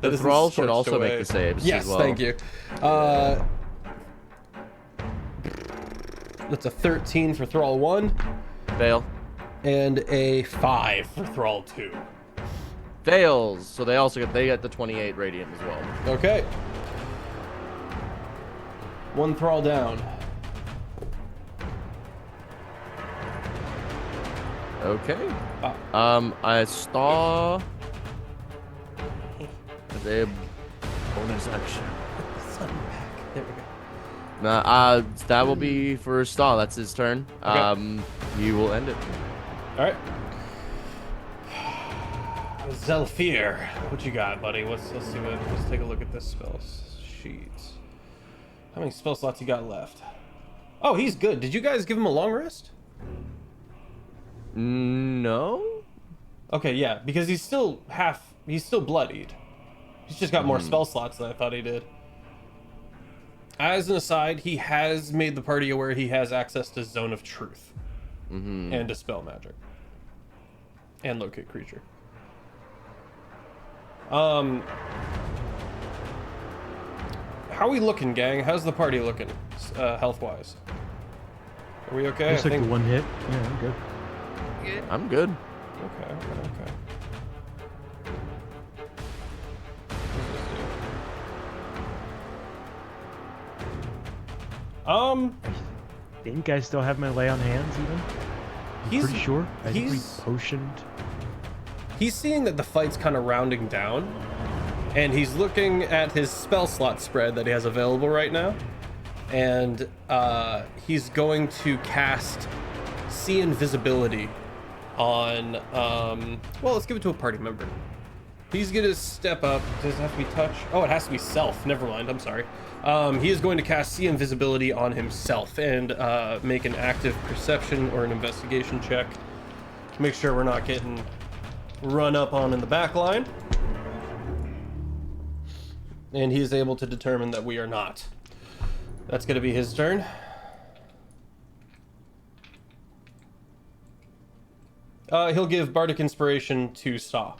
The thrall should also make the saves yes, as well. Thank you. That's a 13 for Thrall 1. Fail. And a 5 for Thrall 2. Fails. So they get the 28 radiant as well. Okay. 1 Thrall down. Okay. I saw the bonus action. There we go. That will be for Star. That's his turn. Okay. You will end it. All right. Zelfir, what you got, buddy? Let's take a look at this spell sheet. How many spell slots you got left? Oh, he's good. Did you guys give him a long rest? No. Okay, yeah, because he's still bloodied. He's just got more spell slots than I thought he did. As an aside, he has made the party aware he has access to Zone of Truth. And Dispel Magic. And Locate Creature. How are we looking, gang? How's the party looking, health-wise? Are we okay? Looks like the one hit. Yeah, I'm good. Good. I'm good. Okay. I think I still have my lay on hands even. I'm pretty sure. I think we potioned. He's seeing that the fight's kind of rounding down, and he's looking at his spell slot spread that he has available right now, and he's going to cast See Invisibility on, well, let's give it to a party member. He's gonna step up. Does it have to be touch? Oh, it has to be self. Never mind, I'm sorry. He is going to cast See Invisibility on himself and make an active perception or an investigation check. Make sure we're not getting run up on in the back line. And he is able to determine that we are not. That's gonna be his turn. He'll give Bardic Inspiration to Saw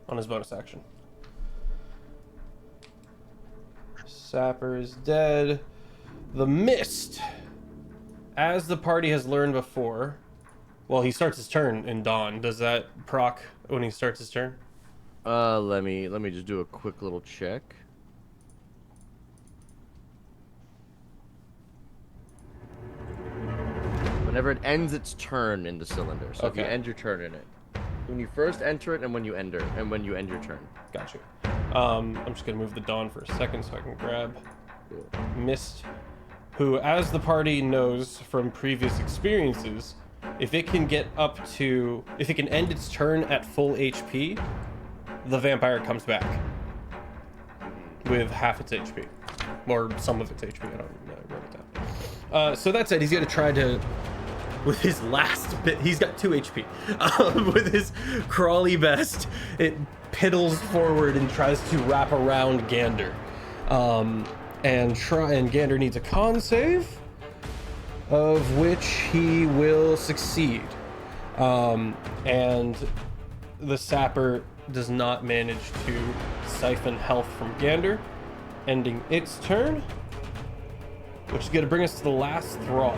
on his bonus action. Sapper is dead. The Mist. As the party has learned before, well, he starts his turn in Dawn. Does that proc when he starts his turn? Let me just do a quick little check. Whenever it ends its turn in the cylinder. So if you Okay. end your turn in it. When you first enter it and when you end your turn. Gotcha. I'm just gonna move the Dawn for a second so I can grab Mist, who, as the party knows from previous experiences, if it can end its turn at full HP, the vampire comes back with half its HP, or some of its HP. I don't know. I wrote it down. So that said, he's gonna try to, with his last bit, he's got 2 HP. With his crawly best, it piddles forward and tries to wrap around Gander. And Gander needs a con save, of which he will succeed. And the Sapper does not manage to siphon health from Gander, ending its turn, which is going to bring us to the last Thrall.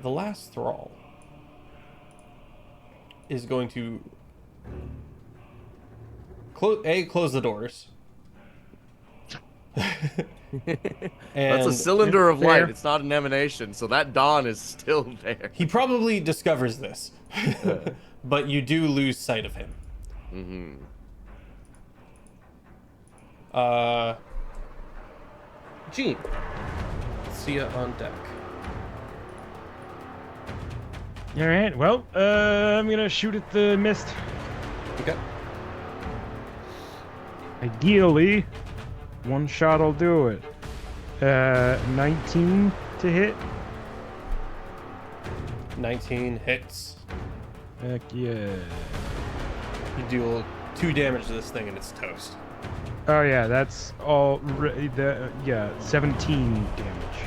The last Thrall is going to close the doors. That's a cylinder of light. It's not an emanation, so that Dawn is still there. He probably discovers this, but you do lose sight of him. Gene, see ya on deck. All right. Well, I'm gonna shoot at the Mist. Okay. Ideally, one shot will do it. 19 to hit. 19 hits. Heck yeah. You deal 2 damage to this thing and it's toast. Oh yeah, that's all. Yeah, 17 damage.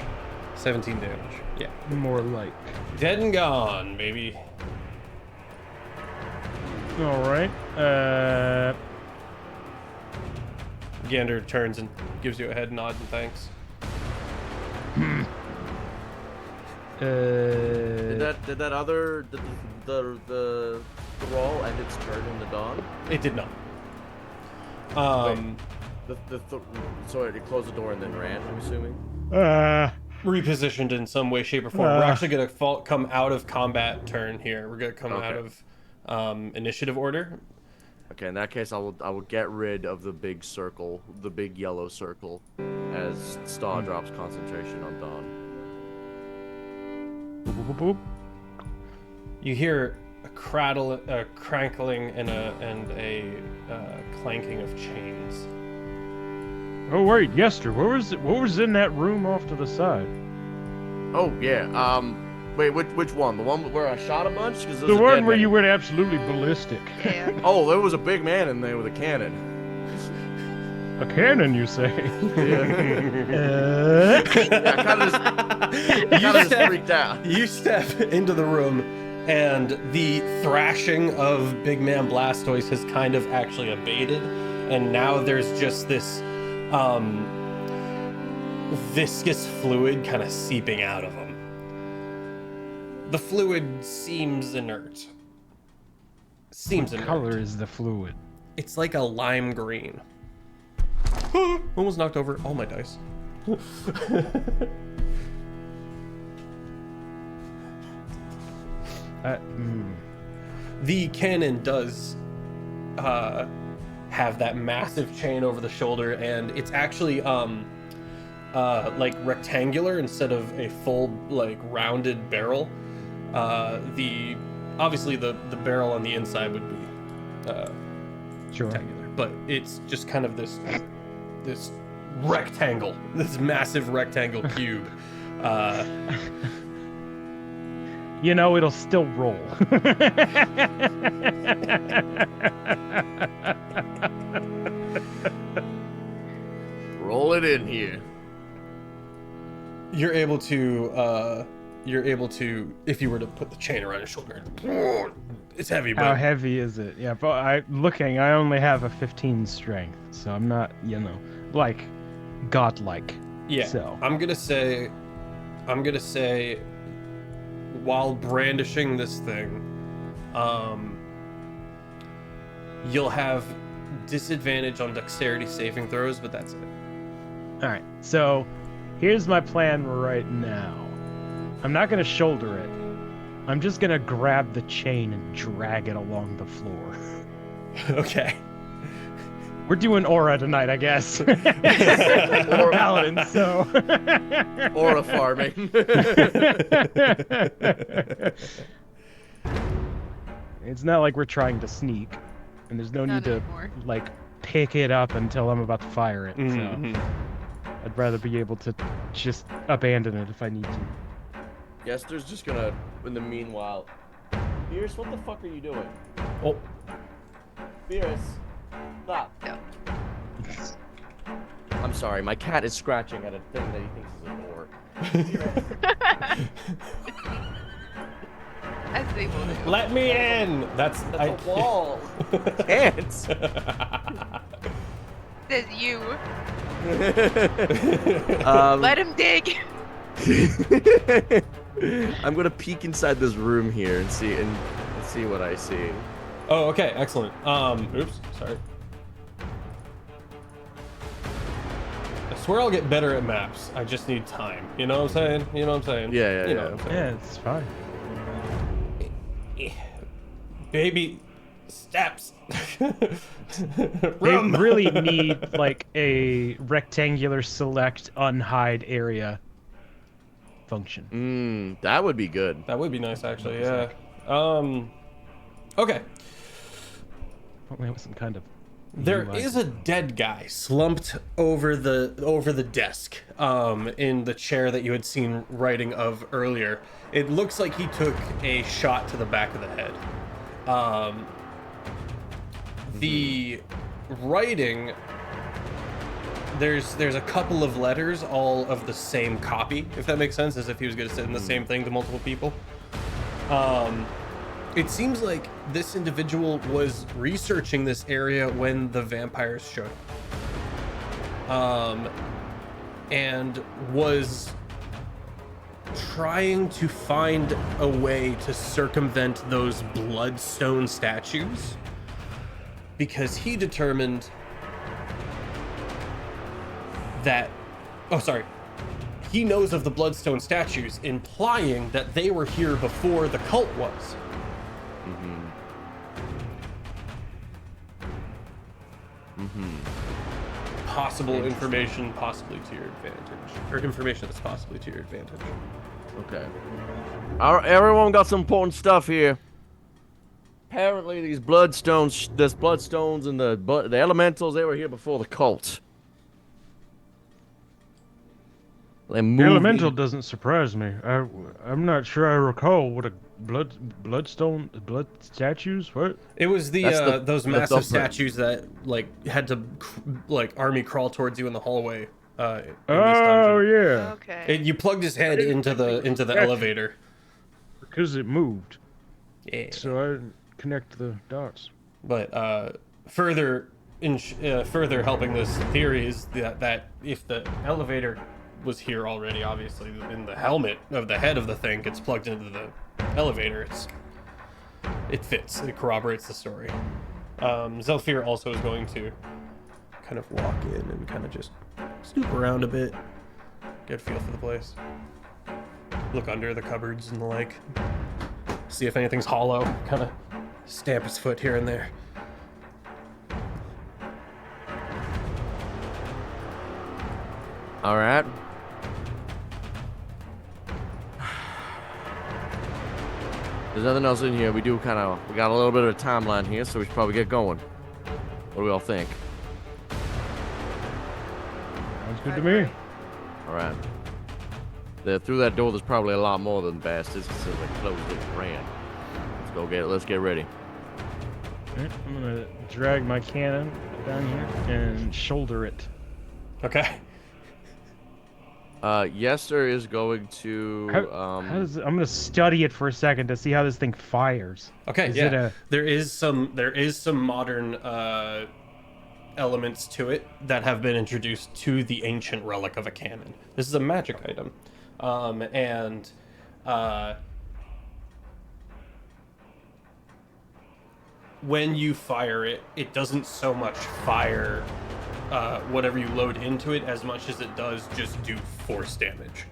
17 damage. Yeah. More like. Dead and gone, baby. All right. Gander turns and gives you a head nod and thanks. Did that other the Thrall end its turn in the Dawn? It did not. Sorry, it closed the door and then ran, I'm assuming. Repositioned in some way, shape, or form. We're actually gonna come out of combat turn here. We're gonna come out of initiative order. Okay, in that case, I will get rid of the big circle, the big yellow circle, as Star drops concentration on Dawn. Boop, boop, boop. You hear a crackling, and a clanking of chains Oh wait, Yester, what was in that room off to the side? Oh yeah. Wait, which one? The one where I shot a bunch? The one where you went absolutely ballistic. Yeah. Oh, there was a big man in there with a cannon. A cannon, you say? Yeah, I kind of just freaked out. You step into the room, and the thrashing of Big Man Blastoise has kind of actually abated, and now there's just this viscous fluid kind of seeping out of him. The fluid seems inert. What color is the fluid? It's like a lime green. Almost knocked over all my dice. The cannon does have that massive chain over the shoulder, and it's actually like rectangular instead of a full like rounded barrel. Obviously the barrel on the inside would be Sure. rectangular, but it's just kind of this rectangle, this massive rectangle cube. You know, it'll still roll. Roll it in here. You're able to, if you were to put the chain around your shoulder, it's heavy, but How heavy is it? Yeah, but I only have a 15 strength, so I'm not, like, godlike. yeah. So. I'm gonna say, while brandishing this thing, you'll have disadvantage on dexterity saving throws, but that's it. All right, so here's my plan right now. I'm not gonna shoulder it. I'm just gonna grab the chain and drag it along the floor. Okay. We're doing aura tonight, I guess. Or paladin, so. Aura farming. It's not like we're trying to sneak, and there's no Not need to anymore. like pick it up until I'm about to fire it. Mhm. So I'd rather be able to just abandon it if I need to. Yester's just gonna, in the meanwhile. Fierce, what the fuck are you doing? Oh, Fierce, stop. No. I'm sorry, my cat is scratching at a thing that he thinks is a door. As they will do. let me in. That's A wall. Can't. Says you. Um, Let him dig. I'm gonna peek inside this room here and see what I see. Oh, okay, excellent. Oops, sorry. I swear I'll get better at maps. I just need time. You know what I'm saying? You know what I'm saying? Yeah, You know yeah. what I'm saying? Yeah, it's fine. Baby steps. They really need like a rectangular select unhide area function. That would be good. That would be nice, actually. Yeah. Okay. Probably have some kind of. There UI. is a dead guy slumped over the desk, in the chair that you had seen writing of earlier. It looks like he took a shot to the back of the head. The writing, there's a couple of letters, all of the same copy, if that makes sense, as if he was going to send the same thing to multiple people. It seems like this individual was researching this area when the vampires showed up. And was trying to find a way to circumvent those bloodstone statues, because he determined that, he knows of the bloodstone statues, implying that they were here before the cult was. Possible information possibly to your advantage, or information that's possibly to your advantage. Okay. Everyone got some important stuff here. Apparently, these bloodstones and the elementals, they were here before the cult. They The move elemental in- doesn't surprise me. I'm not sure I recall what a blood statues. What? It was That's the- those the massive thumbprint. statues that like had to like army crawl towards you in the hallway. In this Oh dungeon. yeah, Okay. You plugged his head didn't into think it was the statue. elevator. because it moved. Yeah. So I didn't connect the dots. But further further helping this theory is that if the elevator was here already, obviously in the helmet of the head of the thing gets plugged into the elevator, it fits. It corroborates the story. Zelfir also is going to kind of walk in and kind of just snoop around a bit, get a feel for the place, look under the cupboards and the like, see if anything's hollow, kind of stamp his foot here and there. All right. There's nothing else in here. We got a little bit of a timeline here, so we should probably get going. What do we all think? Sounds good to me. All right. Through that door, there's probably a lot more than bastards, because they closed it and ran. Let's get ready. Alright, I'm gonna drag my cannon down here and shoulder it. Okay. Yester is going to How does I'm gonna study it for a second to see how this thing fires. Okay, Is yeah. it a- There is some modern elements to it that have been introduced to the ancient relic of a cannon. This is a magic item. When you fire it, it doesn't so much fire whatever you load into it as much as it does just do force damage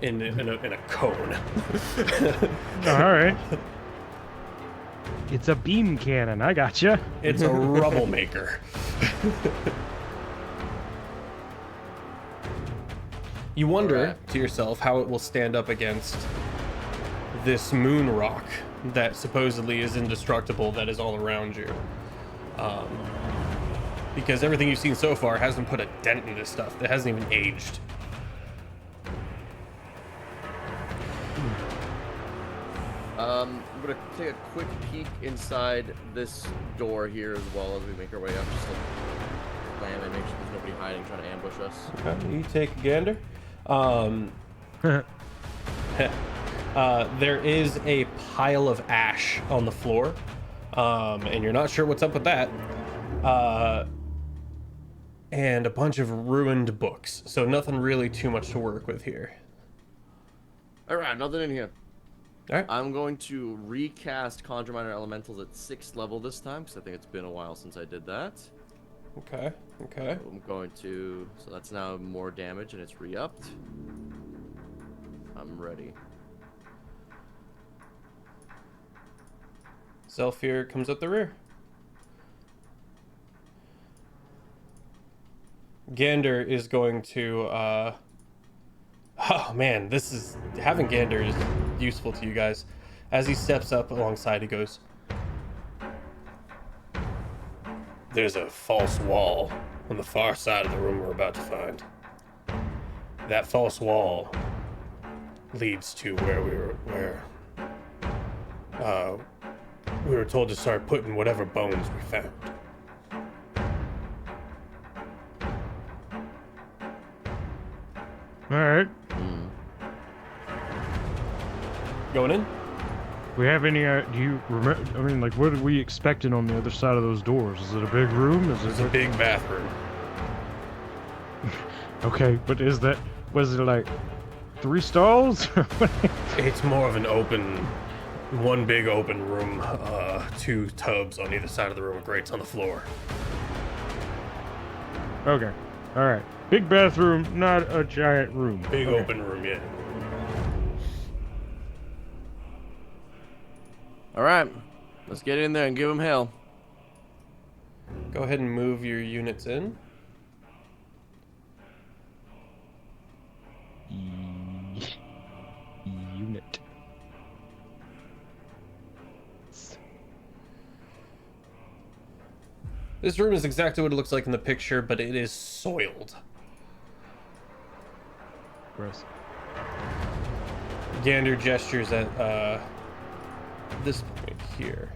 in a cone. Alright. It's a beam cannon, I gotcha. It's a rubble maker. You wonder to yourself how it will stand up against this moon rock that supposedly is indestructible, that is all around you. Because everything you've seen so far hasn't put a dent in this stuff. It hasn't even aged. I'm gonna take a quick peek inside this door here as well as we make our way up. Just to slam and make sure there's nobody hiding, trying to ambush us. Okay, you take a gander. There is a pile of ash on the floor, and you're not sure what's up with that. And a bunch of ruined books, so nothing really too much to work with here. All right, nothing in here. All right. I'm going to recast Conjure Minor Elementals at 6th level this time, because I think it's been a while since I did that. Okay. Okay. I'm going to... So that's now more damage, and it's re-upped. I'm ready. Zelfir comes up the rear. Gander is going to, oh man, having Gander is useful to you guys. As he steps up alongside, he goes, "There's a false wall on the far side of the room we're about to find. That false wall leads to where we were told to start putting whatever bones we found. Alright. Going in? We have any do you remember, I mean, like, what are we expecting on the other side of those doors? Is it a big room? It's a big bathroom. Okay, but was it like 3 stalls? It's more of one big open room, 2 tubs on either side of the room with grates on the floor. Okay. Alright. Big bathroom, not a giant room. Big Okay. open room, yeah. All right, let's get in there and give him hell. Go ahead and move your units in. Unit. This room is exactly what it looks like in the picture, but it is soiled. Gross. Gander gestures at this point here.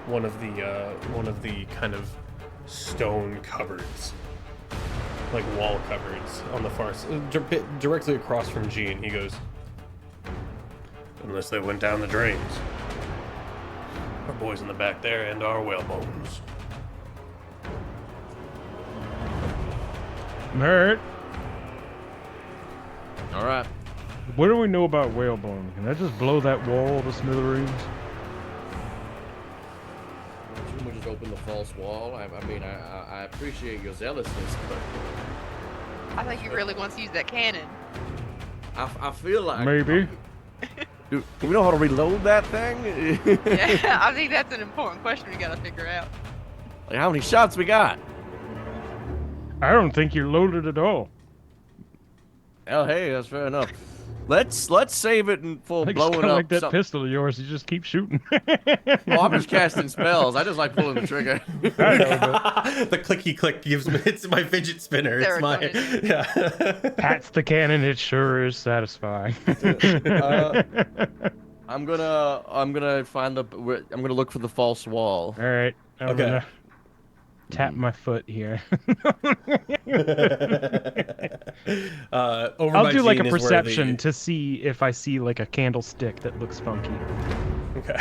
One of the kind of stone cupboards, like wall cupboards on the far side, directly across from Gene. He goes, "Unless they went down the drains. Our boys in the back there and our whalebones." I'm hurt. All right. What do we know about whalebone? Can I just blow that wall to smithereens? We just open the false wall. I mean, I appreciate your zealousness, but I think he really wants to use that cannon. I feel like Maybe. Do we know how to reload that thing? Yeah, I think that's an important question we gotta figure out. Like, how many shots we got? I don't think you're loaded at all. Oh, hey, that's fair enough. Let's save it for It's blowing kind up. of like that something. pistol of yours. You just keep shooting. Oh, I'm just casting spells. I just like pulling the trigger. I know, but The clicky click gives me, it's my fidget spinner. It's my, Serotonin. yeah. that's the cannon. It sure is satisfying. I'm gonna find the. I'm gonna look for the false wall. All right. I'm Okay. gonna tap my foot here. Over I'll by do like a Gene is where perception the- to see if I see like a candlestick that looks funky. Okay.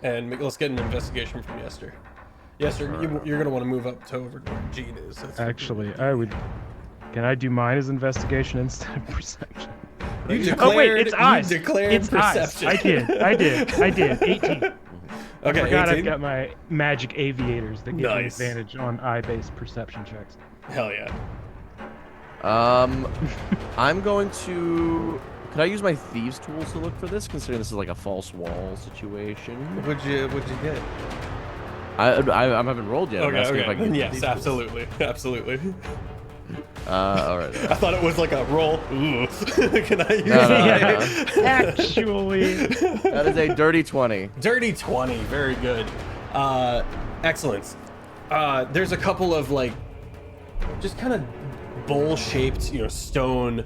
And let's get an investigation from Yester. Yester, you're gonna want to move up to over where Gene is. That's Actually, I would. Can I do mine as investigation instead of perception? you declared, Oh wait, it's eyes. You declared It's perception. eyes. I did. 18. I Okay, forgot 18. I've got my magic aviators that give me Nice. advantage on eye-based perception checks. Hell yeah. I'm going to. Could I use my thieves' tools to look for this? Considering this is like a false wall situation. What'd you get? I haven't rolled yet. I'm Okay, asking if I can okay. use Yes, thieves' tools. absolutely, absolutely. All right. I thought it was like a roll. Ooh. Can I use No, that? no. Actually, That is a dirty 20. Dirty 20, very good. Excellent. There's a couple of like, just kind of bowl-shaped, stone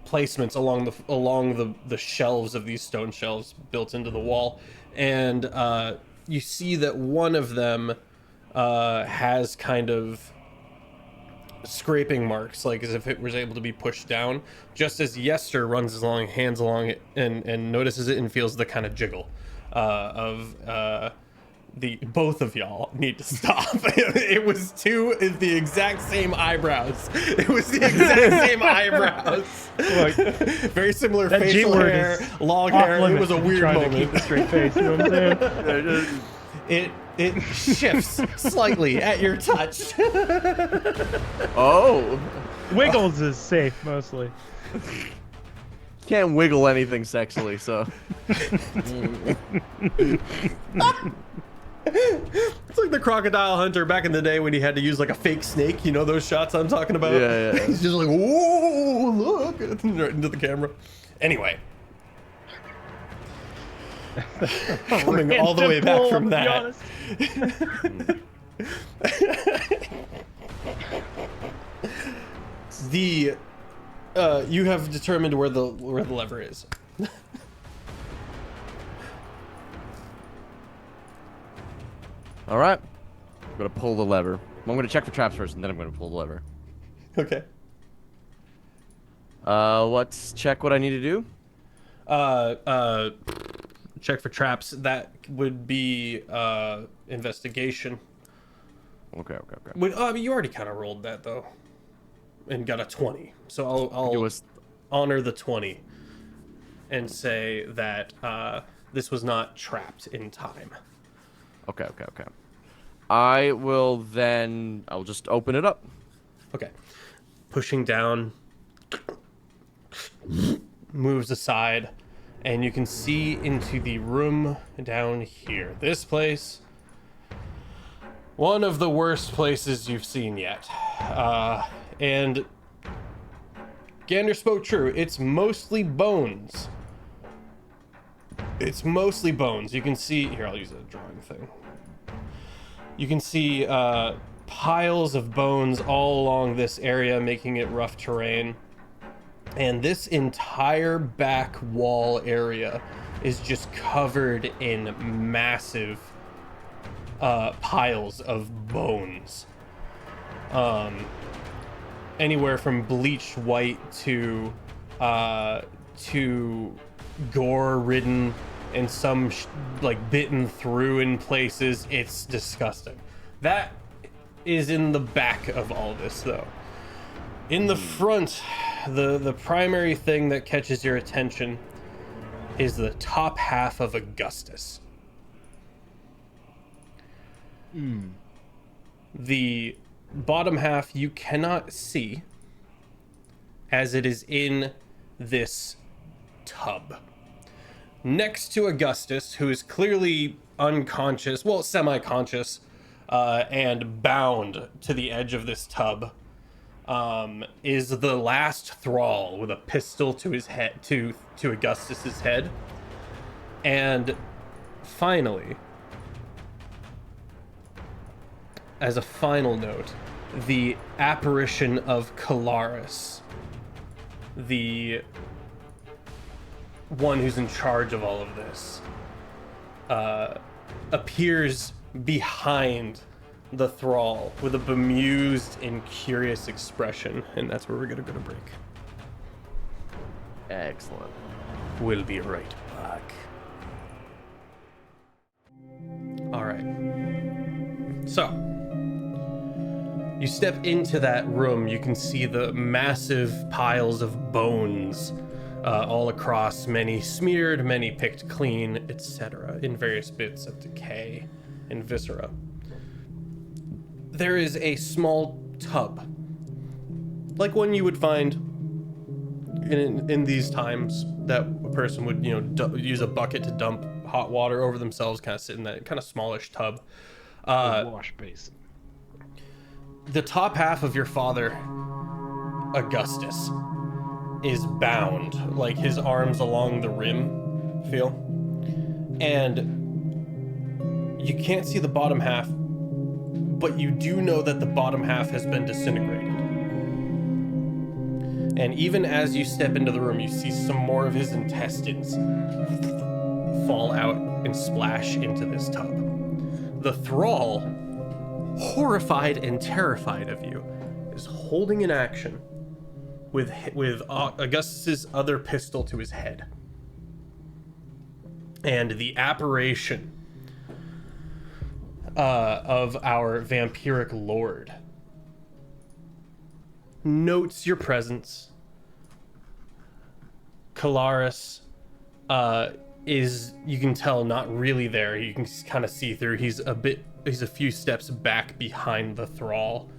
placements along the shelves of these stone shelves built into the wall, and you see that one of them has kind of scraping marks, like as if it was able to be pushed down, just as Yester runs hands along it and notices it and feels the kind of jiggle of the both of y'all need to stop. It was the exact same eyebrows. It was the exact same eyebrows. Look, Very similar that G facial word hair, is long off hair. It limits was a if you're weird trying to moment. keep a straight face. You know what I'm saying? It shifts slightly at your touch. Oh, Wiggles is safe mostly. can't wiggle anything sexually, so. It's like the crocodile hunter back in the day when he had to use like a fake snake. You know those shots I'm talking about? Yeah. He's just like, whoa, look, right into the camera. Anyway. Coming all the way back from that. You have determined where the lever is. All right. I'm gonna pull the lever. I'm gonna check for traps first, and then I'm gonna pull the lever. Okay. Let's check what I need to do. Check for traps. That would be investigation. Okay. You already kind of rolled that though, and got a 20. So I'll It was honor the 20 and say that this was not trapped in time. okay. I'll just open it up. Okay. Pushing down, moves aside, and you can see into the room down here. This place, one of the worst places you've seen yet. And Gander spoke true. It's mostly bones. It's mostly bones. You can see here. I'll use a drawing thing. You can see piles of bones all along this area, making it rough terrain. And this entire back wall area is just covered in massive piles of bones. Anywhere from bleached white to gore-ridden, and some like bitten through in places. It's disgusting. That is in the back of all this, though. In the front, the primary thing that catches your attention is the top half of Augustus. The bottom half you cannot see, as it is in this tub. Next to Augustus, who is clearly unconscious, well, semi-conscious, and bound to the edge of this tub, is the last thrall with a pistol to his head, to Augustus's head. And finally, as a final note, the apparition of Calaris, the one who's in charge of all of this, appears behind the thrall with a bemused and curious expression, and that's where we're gonna go to break. Excellent. We'll be right back. All right. So, you step into that room, you can see the massive piles of bones all across, many smeared, many picked clean, etc., in various bits of decay and viscera. There is a small tub, like one you would find in these times, that a person would, use a bucket to dump hot water over themselves, kind of sit in that kind of smallish tub. Wash basin. The top half of your father, Augustus, is bound, like his arms along the rim, feel? And you can't see the bottom half, but you do know that the bottom half has been disintegrated. And even as you step into the room, you see some more of his intestines fall out and splash into this tub. The thrall, horrified and terrified of you, is holding an action with Augustus's other pistol to his head. And the apparition of our vampiric lord notes your presence. Calaris is, you can tell, not really there. You can kind of see through. He's a few steps back behind the thrall.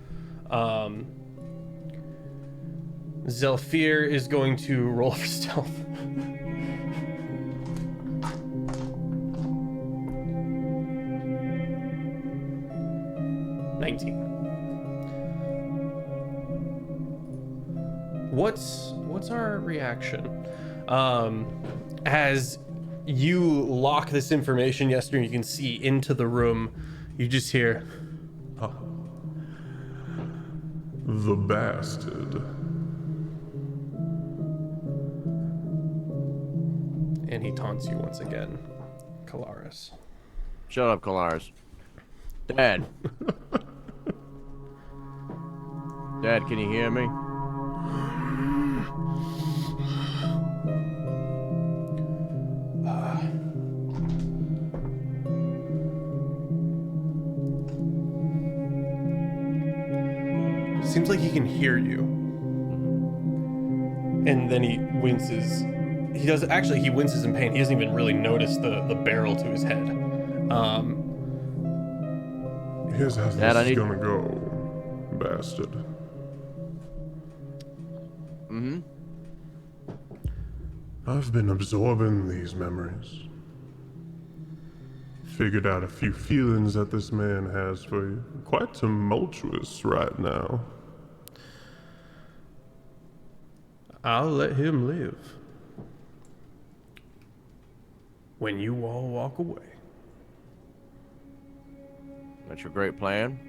Zelfir is going to roll for stealth. What's our reaction? As you lock this information yesterday, you can see into the room, you just hear, "Oh, the bastard." And he taunts you once again, Calaris. Shut up, Calaris. Dad. Dad, can you hear me? Seems like he can hear you. And then he winces. He winces in pain. He doesn't even really notice the barrel to his head. Here's how Dad, this is gonna go, bastard. Mm-hmm. I've been absorbing these memories. Figured out a few feelings that this man has for you. Quite tumultuous right now. I'll let him live. when you all walk away. That's your great plan?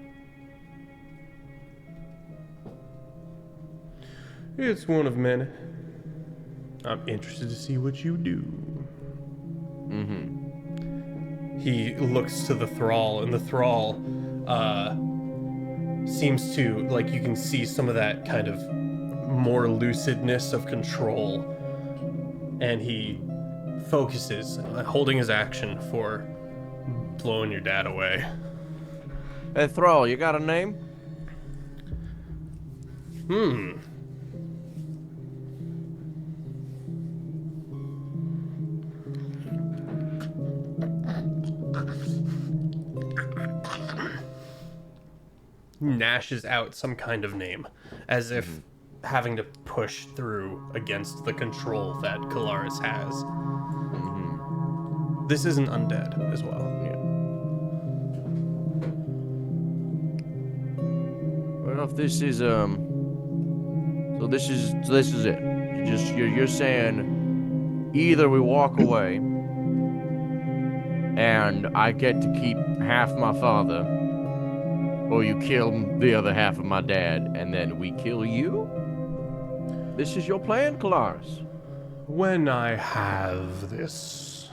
It's one of many. I'm interested to see what you do. Mm-hmm. He looks to the thrall, and the thrall seems to, like, you can see some of that kind of more lucidness of control. And he focuses, holding his action for blowing your dad away. Hey, Thrall, you got a name? Gnashes out some kind of name, as if having to push through against the control that Kalaris has. Mm-hmm. This isn't undead as well. Yeah. Well, if this is so this is it. You're saying either we walk away and I get to keep half my father, or you kill the other half of my dad and then we kill you? This is your plan, Kalaris? When I have this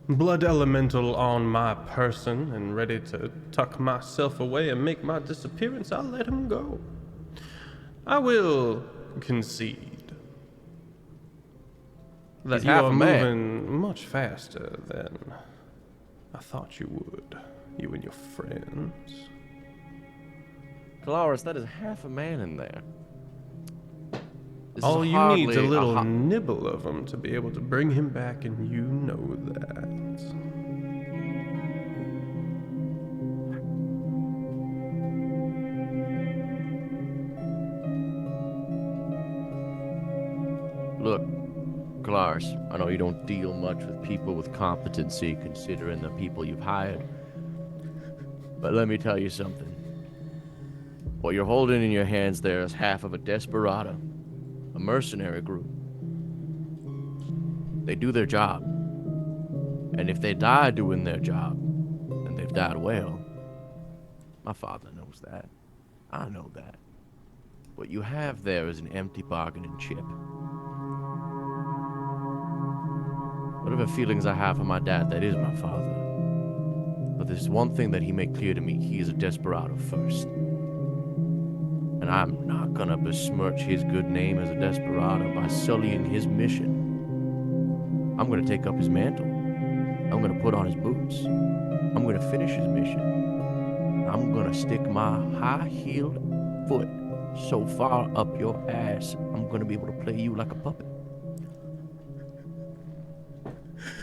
blood elemental on my person and ready to tuck myself away and make my disappearance, I'll let him go. I will concede that He's you half are a man. moving much faster than I thought you would, you and your friends. Kalaris, that is half a man in there. This All is you need is a hardly little nibble of him to be able to bring him back, and you know that. Look, Kalaris, I know you don't deal much with people with competency considering the people you've hired. But let me tell you something. What you're holding in your hands there is half of a desperado, a mercenary group. They do their job. And if they die doing their job, then they've died well. My father knows that. I know that. What you have there is an empty bargaining chip. Whatever feelings I have for my dad, that is my father. But there's one thing that he made clear to me. He is a desperado first. And I'm not gonna besmirch his good name as a desperado by sullying his mission. I'm gonna take up his mantle. I'm gonna put on his boots. I'm gonna finish his mission. I'm gonna stick my high-heeled foot so far up your ass, I'm gonna be able to play you like a puppet.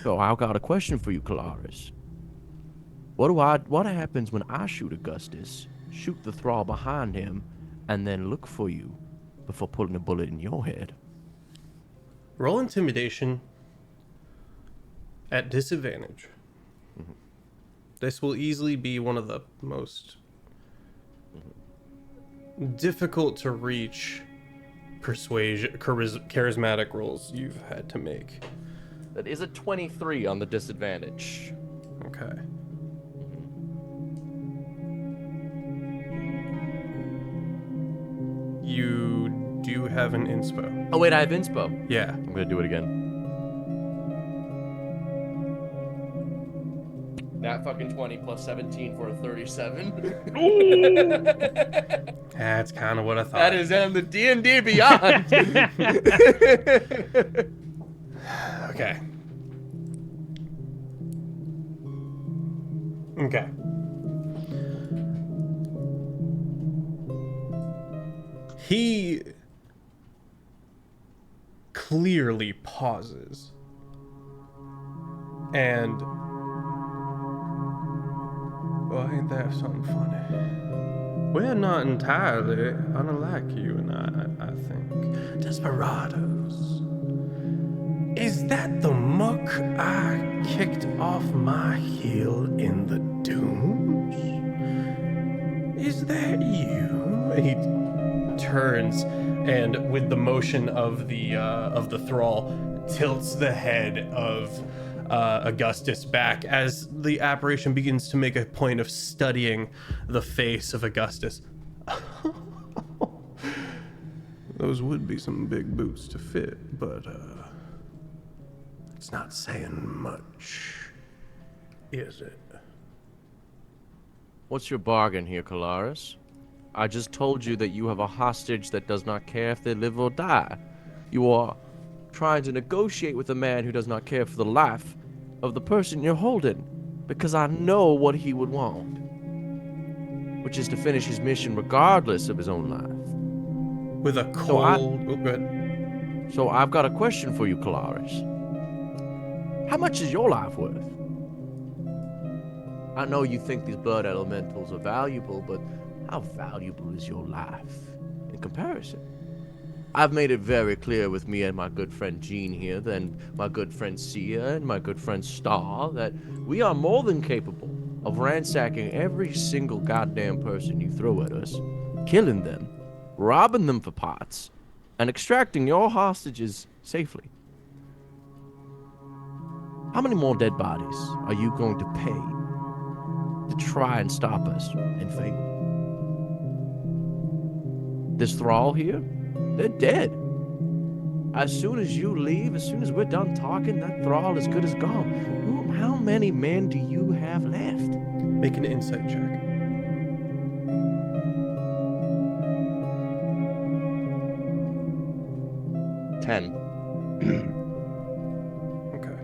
So I got a question for you, Kalaris. What happens when I shoot Augustus, shoot the thrall behind him, and then look for you before pulling a bullet in your head? Roll intimidation at disadvantage. This will easily be one of the most difficult to reach charismatic rolls you've had to make. That is a 23 on the disadvantage. Okay. You do have an inspo. Oh wait, I have inspo. Yeah. I'm gonna do it again. That fucking 20 plus 17 for a 37. That's kind of what I thought. That is on the D&D Beyond. Okay. Okay. He clearly pauses. And well, ain't that something funny? We're not entirely unlike you and I think. Desperados. Is that the muck I kicked off my heel in the dunes? Is that you? He turns and with the motion of the thrall tilts the head of Augustus back as the apparition begins to make a point of studying the face of Augustus. Those would be some big boots to fit, but it's not saying much, is it? What's your bargain here, Calaris? I just told you that you have a hostage that does not care if they live or die. You are trying to negotiate with a man who does not care for the life of the person you're holding, because I know what he would want, which is to finish his mission regardless of his own life. With a cold... go ahead. So I've got a question for you, Calaris. How much is your life worth? I know you think these blood elementals are valuable, but how valuable is your life in comparison? I've made it very clear with me and my good friend Jean here, then my good friend Sia and my good friend Star, that we are more than capable of ransacking every single goddamn person you throw at us, killing them, robbing them for parts, and extracting your hostages safely. How many more dead bodies are you going to pay to try and stop us and fail? This thrall here, they're dead. As soon as you leave, as soon as we're done talking, that thrall is good as gone. How many men do you have left? Make an insight check. Okay.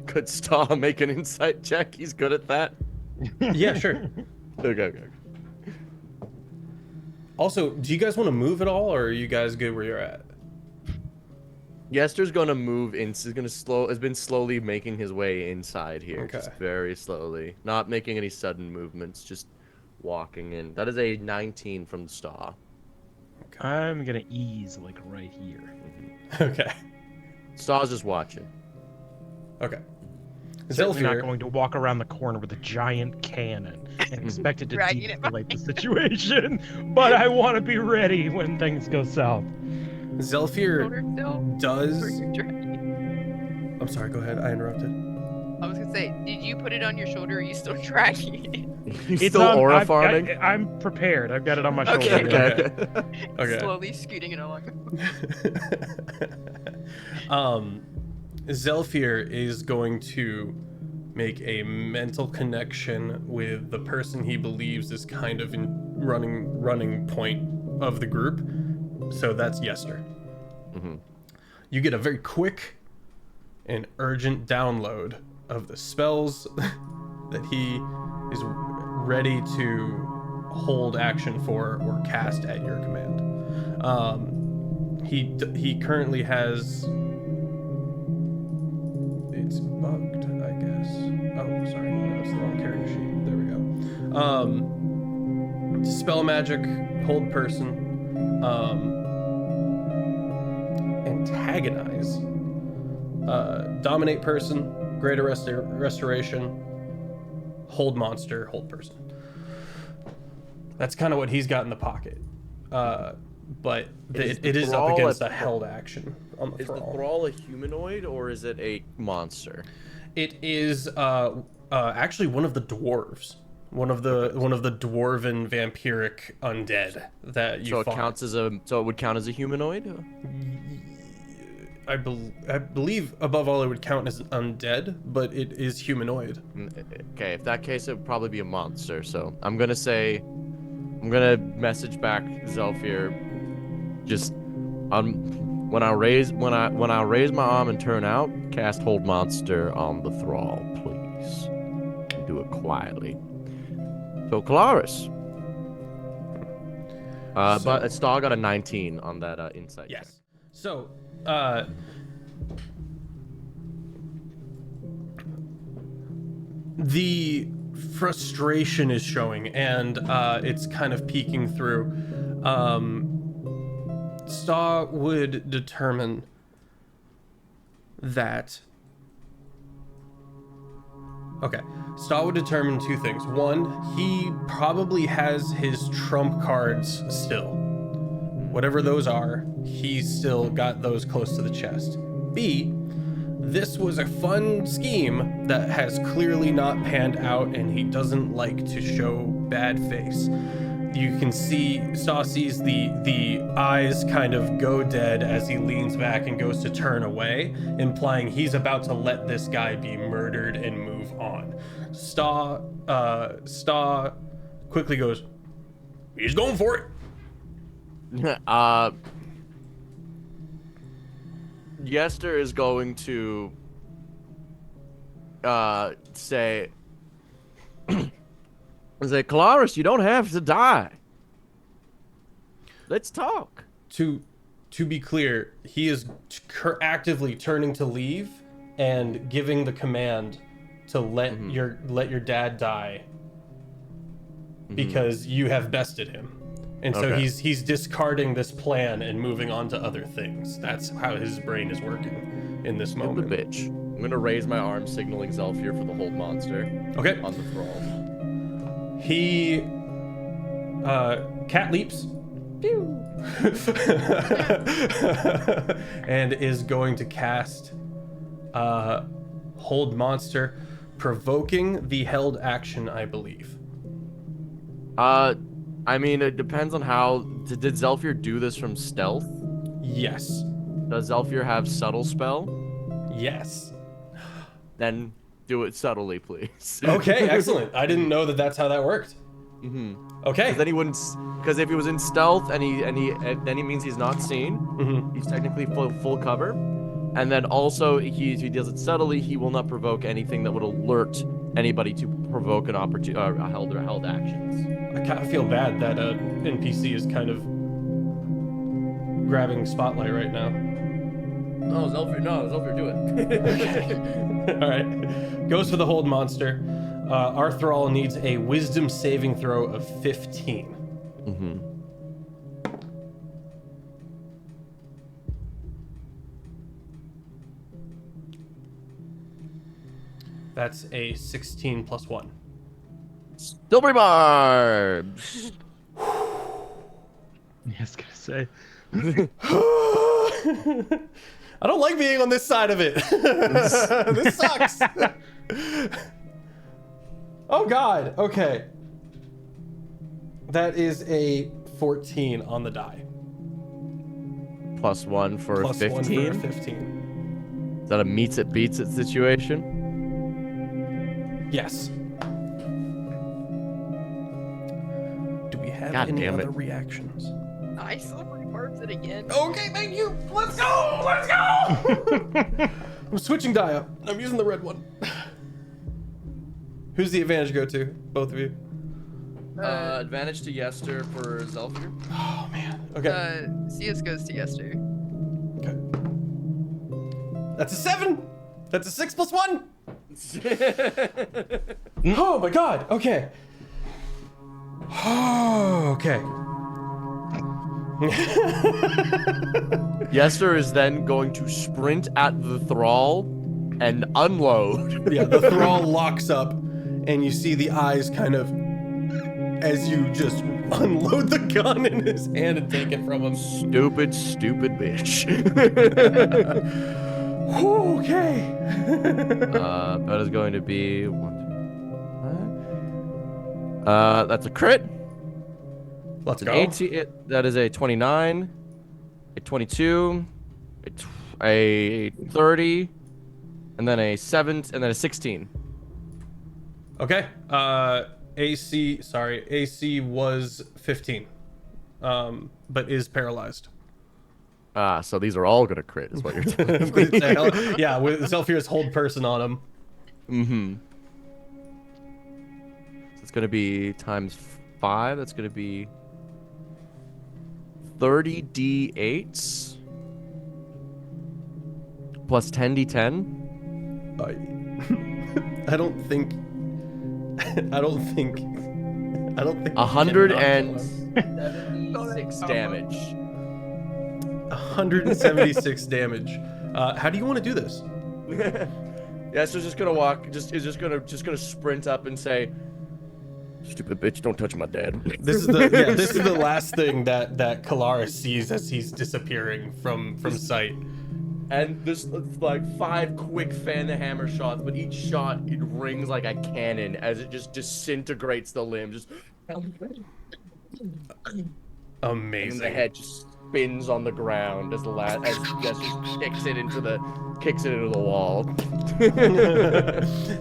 Could Star make an insight check? He's good at that. Yeah, sure. Okay. Also, do you guys want to move at all, or are you guys good where you're at? Yester's gonna move in. He's has been slowly making his way inside here. Okay. Just very slowly. Not making any sudden movements, just walking in. That is a 19 from Star. I'm gonna ease like right here. Okay. Star's just watching. Okay. Certainly not Zelfir, going to walk around the corner with a giant cannon and expect it to Dragging it de-escalate the situation, but I want to be ready when things go south. Zelfir Shoulder still? does... Or you're dragging I'm sorry, go ahead. I interrupted. it? I was gonna say, did you put it on your shoulder or are you still dragging it? He's still aura farming. I'm prepared. I've got it on my shoulder. Okay. Okay. Slowly scooting it along. Zelfir is going to make a mental connection with the person he believes is kind of in running point of the group. So that's Yester. Mm-hmm. You get a very quick and urgent download of the spells that he is ready to hold action for or cast at your command. He currently has... It's bugged, I guess. Oh, sorry, that's the wrong character sheet. There we go. Spell magic, hold person, antagonize, dominate person, greater restoration, hold monster, hold person. That's kind of what he's got in the pocket. But it is up against a held action on the Is the thrall. thrall a humanoid or is it a monster? It is actually one of the dwarves, one of the dwarven vampiric undead that you. So fought. it would count as a humanoid? I believe above all it would count as an undead, but it is humanoid. Okay, if that case, it would probably be a monster. So I'm gonna message back Zelfir. Just when I raise my arm and turn out, cast hold monster on the thrall, please. And do it quietly. So Calaris. But Star got a 19 on that insight. Yes. check. So, the frustration is showing, and it's kind of peeking through. Star would determine that... Okay, Star would determine two things. One, he probably has his trump cards still. Whatever those are, he's still got those close to the chest. B, this was a fun scheme that has clearly not panned out, and he doesn't like to show bad face. You can see Saw sees the eyes kind of go dead as he leans back and goes to turn away, implying he's about to let this guy be murdered and move on. Staw quickly goes, he's going for it. Yester is going to say, Calaris, you don't have to die. Let's talk. To be clear, he is actively turning to leave and giving the command to let your dad die because you have bested him. And so Okay. he's discarding this plan and moving on to other things. That's how his brain is working in this moment. The bitch. I'm gonna raise my arm, signaling Zelfir for the hold monster Okay. on the thrall. He cat leaps. Pew. And is going to cast hold monster, provoking the held action, I believe. I mean, it depends on how. Did Zelfir do this from stealth? Yes. Does Zelfir have subtle spell? Yes. Then do it subtly, please. Okay, excellent. I didn't know that that's how that worked. Okay. Because then he wouldn't. Because if he was in stealth and then he means he's not seen. He's technically full cover. And then also, if he does it subtly, he will not provoke anything that would alert anybody to provoke an held actions. I kind of feel bad that NPC is kind of grabbing spotlight right now. No, Zelfir, do it. All right. Goes for the hold monster. Our thrall needs a wisdom saving throw of 15. That's a 16 plus 1. Silvery barbs. Yeah, I was gonna say. I don't like being on this side of it. This sucks. Oh god. Okay. That is a 14 on the die. +1 for Plus 15. 1 for 15. Is that a meets it beats it situation? Yes. Do we have God any damn it. other reactions? I silvery barbs it again. Okay, thank you. Let's go. Let's go. I'm switching die up. I'm using the red one. Who's the advantage go to? Both of you. Advantage to Yester for Zelfir. Oh man. Okay. CS goes to Yester. Okay. That's a 7. That's a 6 plus 1. Oh my god. Okay. Okay. Yester is then going to sprint at the thrall and unload. Yeah, the thrall locks up, and you see the eyes kind of as you just unload the gun in his hand and take it from him. Stupid bitch. Okay. That is going to be 1, 2, 5. That's a crit. Let's An go. 18, that is a 29, a 22, a 30, and then a 7, and then a 16. Okay. AC was 15. But is paralyzed. So these are all gonna crit, is what you're telling me. Yeah, with Zelfir's hold person on him. So it's gonna be times 5. That's gonna be 30 d8s plus 10 d10. I don't think. 176 damage. 176 damage. How do you want to do this? Yeah, so just gonna walk. Is just gonna sprint up and say, "Stupid bitch, don't touch my dad." This is the last thing that Kalaris sees as he's disappearing from sight. And there's like 5 quick fan hammer shots, but each shot it rings like a cannon as it just disintegrates the limb. Just Amazing. and the head just spins on the ground as as just kicks it into the wall.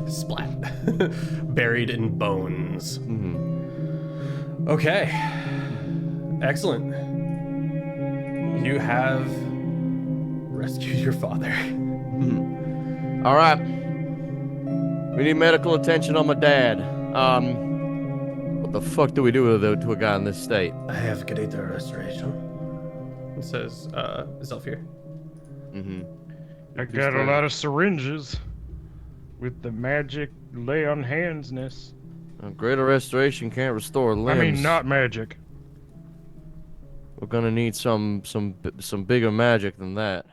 Splat. Buried in bones. Mm-hmm. Okay. Excellent. You have rescued your father. All right. We need medical attention on my dad. What the fuck do we do to a guy in this state? I have greater restoration. It says, Zelf here. Mm-hmm. I got a lot of syringes with the magic lay on handsness. Greater restoration can't restore limbs. I mean, not magic. We're gonna need some bigger magic than that.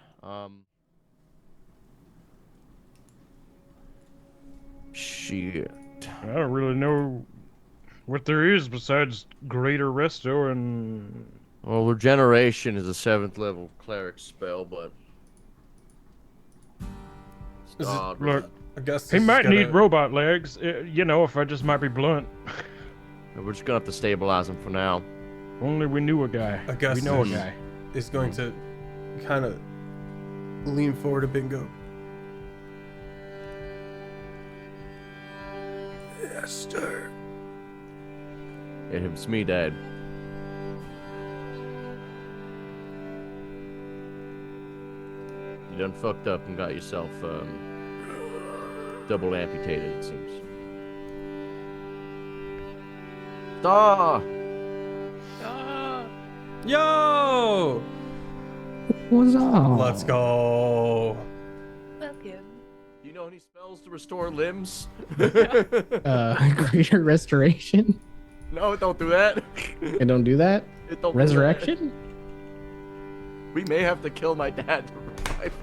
Shit. I don't really know what there is besides greater resto and... Well, regeneration is a 7th level cleric spell, but Look, I guess he this might is need gonna- robot legs, you know, if I just might be blunt. we're just gonna have to stabilize him for now. Only we knew a guy. Augustus We know a guy. is going to kind of lean forward a bit and go, Esther. It's me, Dad. You done fucked up and got yourself double amputated, it seems. Ah! Yo! What's up? Let's go. Welcome. You know any spells to restore limbs? Greater restoration. No, don't do that. And don't do that. It don't do that. Resurrection. We may have to kill my dad to revive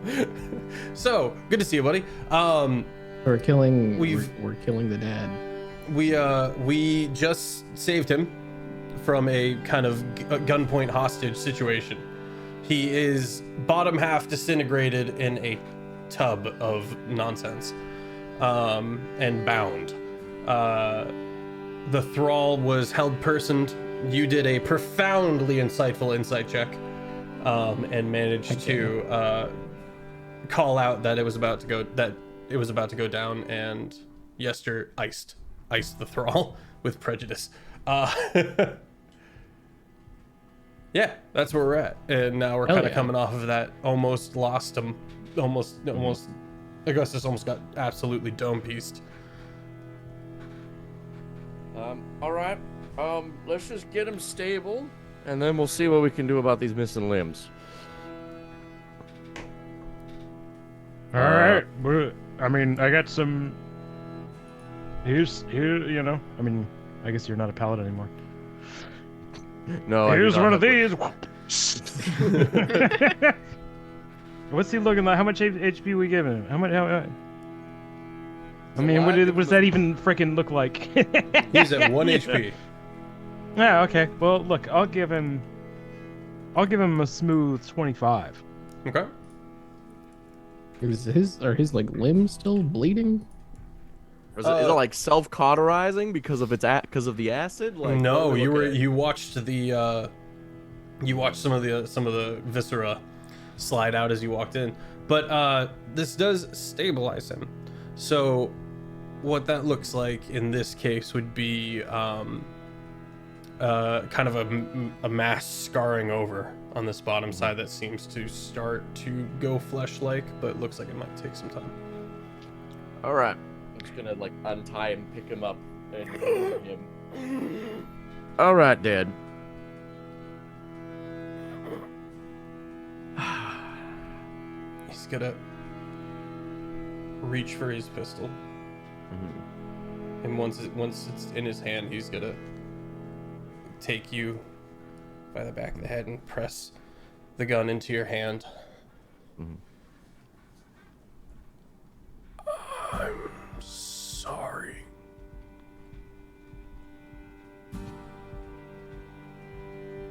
him. So, good to see you, buddy. We're killing. We've- We're killing the dad. We just saved him from a kind of gunpoint hostage situation. He is bottom half disintegrated in a tub of nonsense, and bound. The thrall was held personed. You did a profoundly insightful insight check, and managed to call out that it was about to go down, and Yester iced the thrall with prejudice. Yeah, that's where we're at, and now we're Hell kind of yeah. coming off of that. Almost lost him. Almost. Augustus almost got absolutely dome pieced. All right. Let's just get him stable, and then we'll see what we can do about these missing limbs. All right, but I mean, I got some. Here, you know. I mean, I guess you're not a paladin anymore. No, I do Here's not one of have- these. What's he looking like? How much HP we giving him? How much? I mean, what does that even freaking look like? He's at 1 HP. Yeah. Okay. Well, look, I'll give him a smooth 25. Okay. Is his like limbs still bleeding? Is it like self-cauterizing because of the acid? Like, No, what are we you looking at? you watched some of the viscera slide out as you walked in, but this does stabilize him. So what that looks like in this case would be kind of a mass scarring over on this bottom side that seems to start to go flesh-like, but looks like it might take some time. All right. I'm just gonna like untie him, pick him up, and move him. All right, Dad. He's gonna reach for his pistol, and once it's in his hand, he's gonna take you by the back of the head and press the gun into your hand. I'm sorry.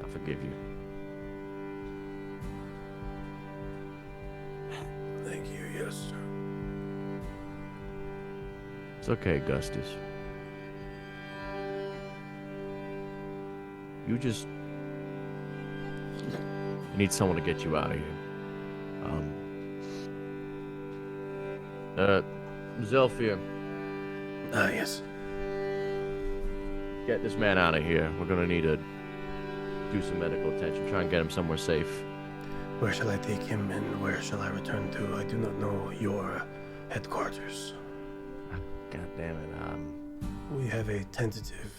I forgive you. It's okay, Gustus. You just need someone to get you out of here. Zelfir, Yes. get this man out of here. We're gonna need to do some medical attention. Try and get him somewhere safe. Where shall I take him and where shall I return to? I do not know your headquarters. God damn it. We have a tentative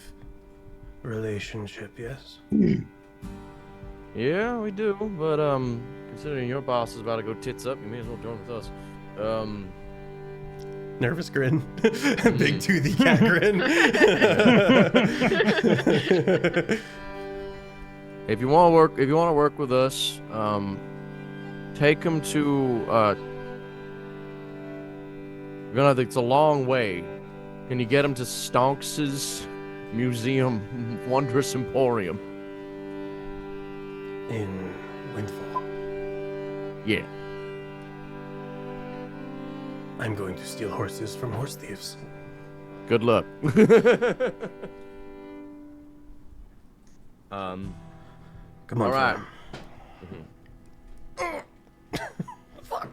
relationship, yes? Yeah, we do, but considering your boss is about to go tits up, you may as well join with us. Nervous grin. Big toothy cat grin. If you want to work with us, take him to it's a long way. Can you get him to Stonks's Museum Wondrous Emporium? In Windfall. Yeah. I'm going to steal horses from horse thieves. Good luck. Come on, All right. Fuck.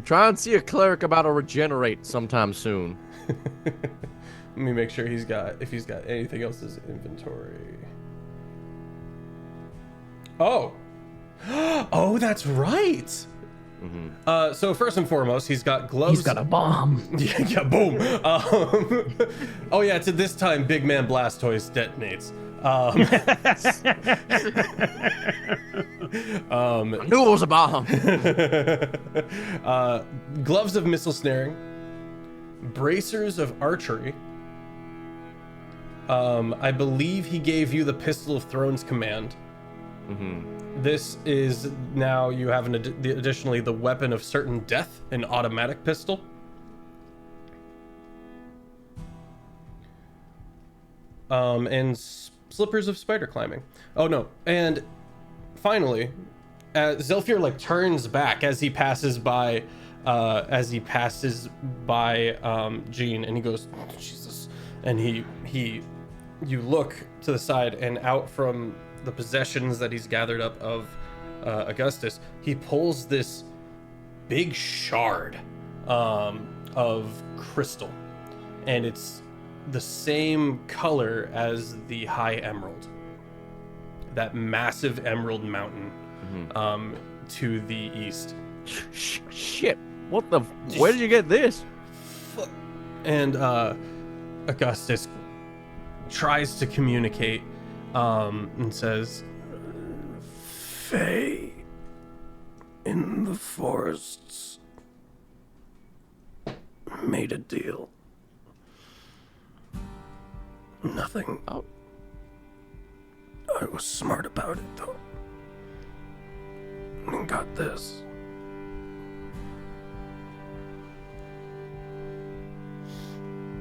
Try and see a cleric about to regenerate sometime soon. Let me make sure if he's got anything else in his inventory. Oh. Oh, that's right. So first and foremost, he's got gloves. He's got a bomb. Yeah, boom. Oh yeah, to this time, Big Man Blastoise detonates. I knew it was a bomb. Gloves of missile snaring, bracers of archery. I believe he gave you the Pistol of Thrones command. This is now you have additionally the weapon of certain death, an automatic pistol. And slippers of spider climbing. Oh no, and finally, Zelfir like turns back as he passes by Jean, and he goes, Jesus, and you look to the side, and out from the possessions that he's gathered up of Augustus, he pulls this big shard of crystal, and it's the same color as the High Emerald, that massive emerald mountain to the east. Shit, what the? Where did you get this? And Augustus tries to communicate and says, Fae in the forests made a deal. Nothing. Oh. I was smart about it, though. And got this.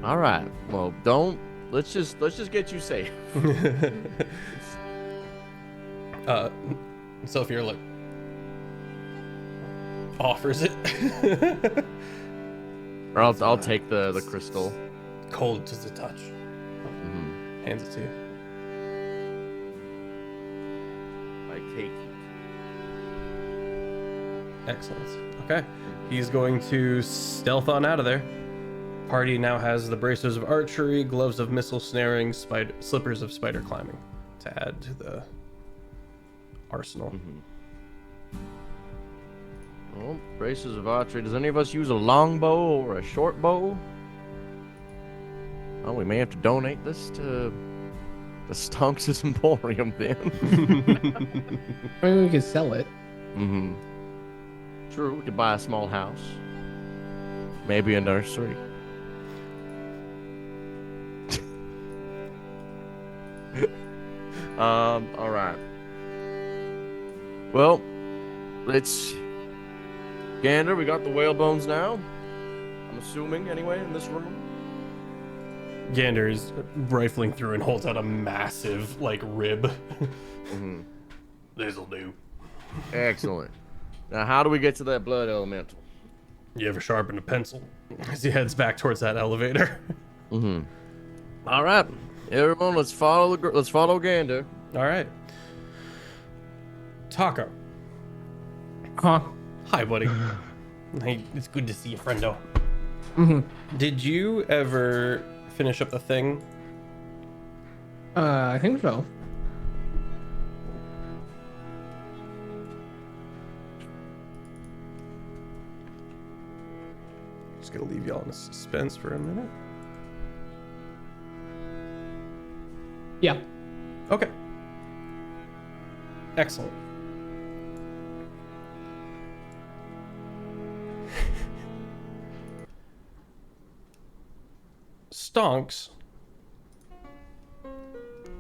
All right. Well, let's just get you safe. Sophia like offers it. Or I'll take the crystal. Cold to the touch. Hands it to you. I take it. Excellent. Okay. He's going to stealth on out of there. Party now has the bracers of archery, gloves of missile snaring, slippers of spider climbing to add to the arsenal. Well, braces of archery. Does any of us use a longbow or a short bow? Well, we may have to donate this to the Stonks' Emporium then. I mean, we could sell it. True, we could buy a small house. Maybe a nursery. Alright. Well, let's... Gander, we got the whale bones now. I'm assuming, anyway, in this room. Gander is rifling through and holds out a massive, like, rib. This'll do. Excellent. Now, how do we get to that blood elemental? You ever sharpen a pencil? As he heads back towards that elevator. All right, everyone, let's follow Gander. All right. Taco. Huh? Hi, buddy. Hey, it's good to see you, friendo. Mm-hmm. Did you ever finish up the thing? I think so. Just gonna leave y'all in suspense for a minute. Yeah. Okay. Excellent. Stonks.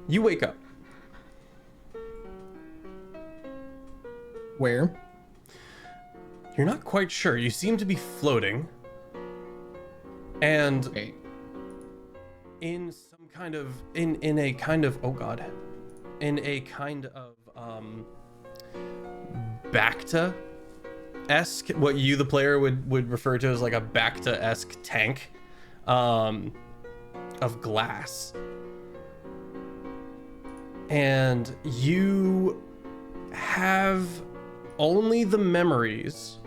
You wake up. Where? You're not quite sure. You seem to be floating. And Okay. in some kind of in a kind of oh god. In a kind of Bacta-esque, what you the player would refer to as like a Bacta-esque tank of glass. And you have only the memories.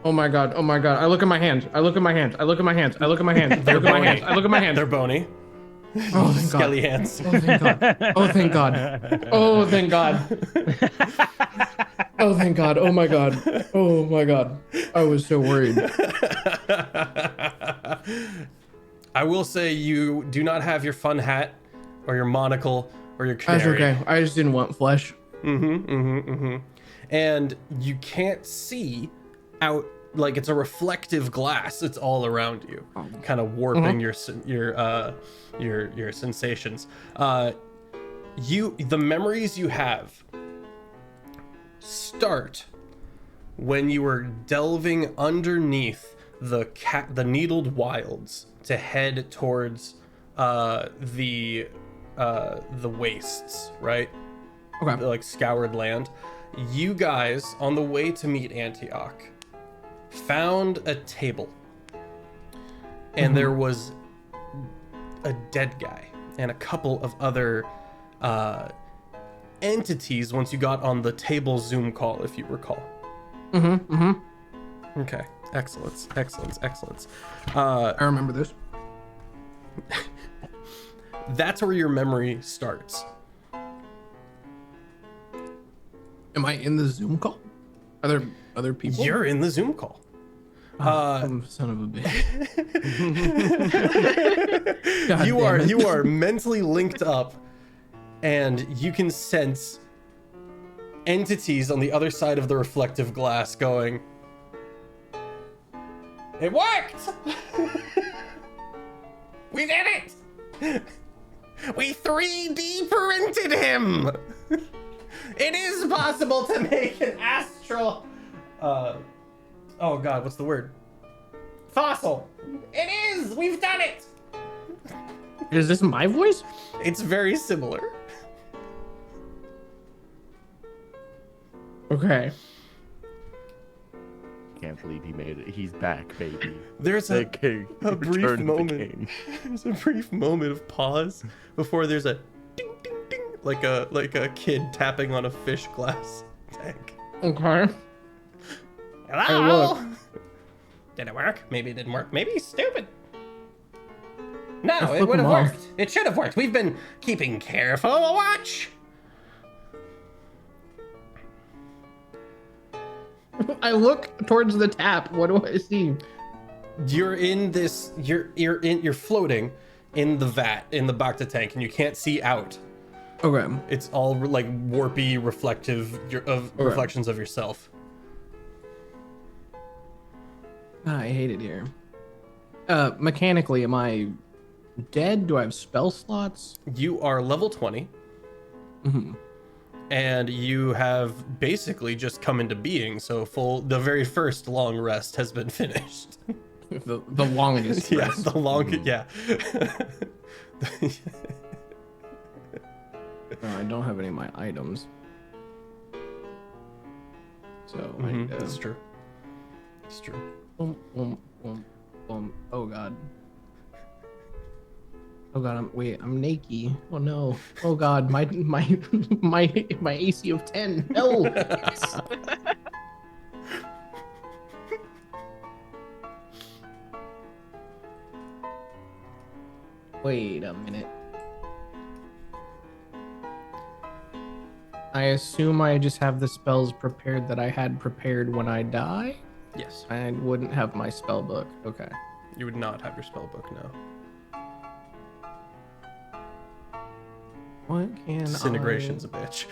Oh my god. Oh my god. I look at my hands. I look at my hands. I look at my hands. I look at my hands. I look at my hands. I look at my hands. They're bony. Oh, thank God. Skelly hands. Oh, thank God. Oh, thank God. Oh, thank God. Oh, thank God. Oh, my God. Oh, my God. I was so worried. I will say you do not have your fun hat or your monocle or your canary. That's okay. I just didn't want flesh. And you can't see out, like it's a reflective glass. It's all around you, kind of warping your sensations. The memories you have start when you were delving underneath the needled wilds to head towards the wastes, right? Okay. The, like, scoured land. You guys, on the way to meet Antioch, found a table, and there was a dead guy and a couple of other entities once you got on the table Zoom call, if you recall. Okay, excellence. I remember this. That's where your memory starts. Am I in the Zoom call? Are there other people? You're in the Zoom call. Son of a bitch. God You damn it. you are mentally linked up, and you can sense entities on the other side of the reflective glass going, "It worked! We did it! We 3D printed him! It is possible to make an astral... oh god, what's the word? Fossil! It is! We've done it! Is this my voice? It's very similar. Okay. Can't believe he made it. He's back, baby. There's The a king. brief Return of the moment. king. There's a brief moment of pause before there's a ding ding ding, like a kid tapping on a fish glass tank. Okay. Hello? Did it work? Maybe it didn't work. Maybe he's stupid. No, Just it flip would have him off. worked. It should have worked. We've been keeping careful watch. I look towards the tap. What do I see? You're in this. You're floating in the vat in the Bacta tank, and you can't see out. Okay. It's all like warpy, reflective reflections of yourself. I hate it here. Mechanically, am I dead? Do I have spell slots? You are level 20. And you have basically just come into being, so the very first long rest has been finished. The longest. Yeah, rest. the longest, yeah. No, I don't have any of my items. So That's true. It's true. Oh god. Oh god, I'm naked. Oh no. Oh god, my AC of 10. No. Wait a minute. I assume I just have the spells prepared that I had prepared when I die? Yes. I wouldn't have my spell book. Okay. You would not have your spell book, no. What can Disintegration's a bitch.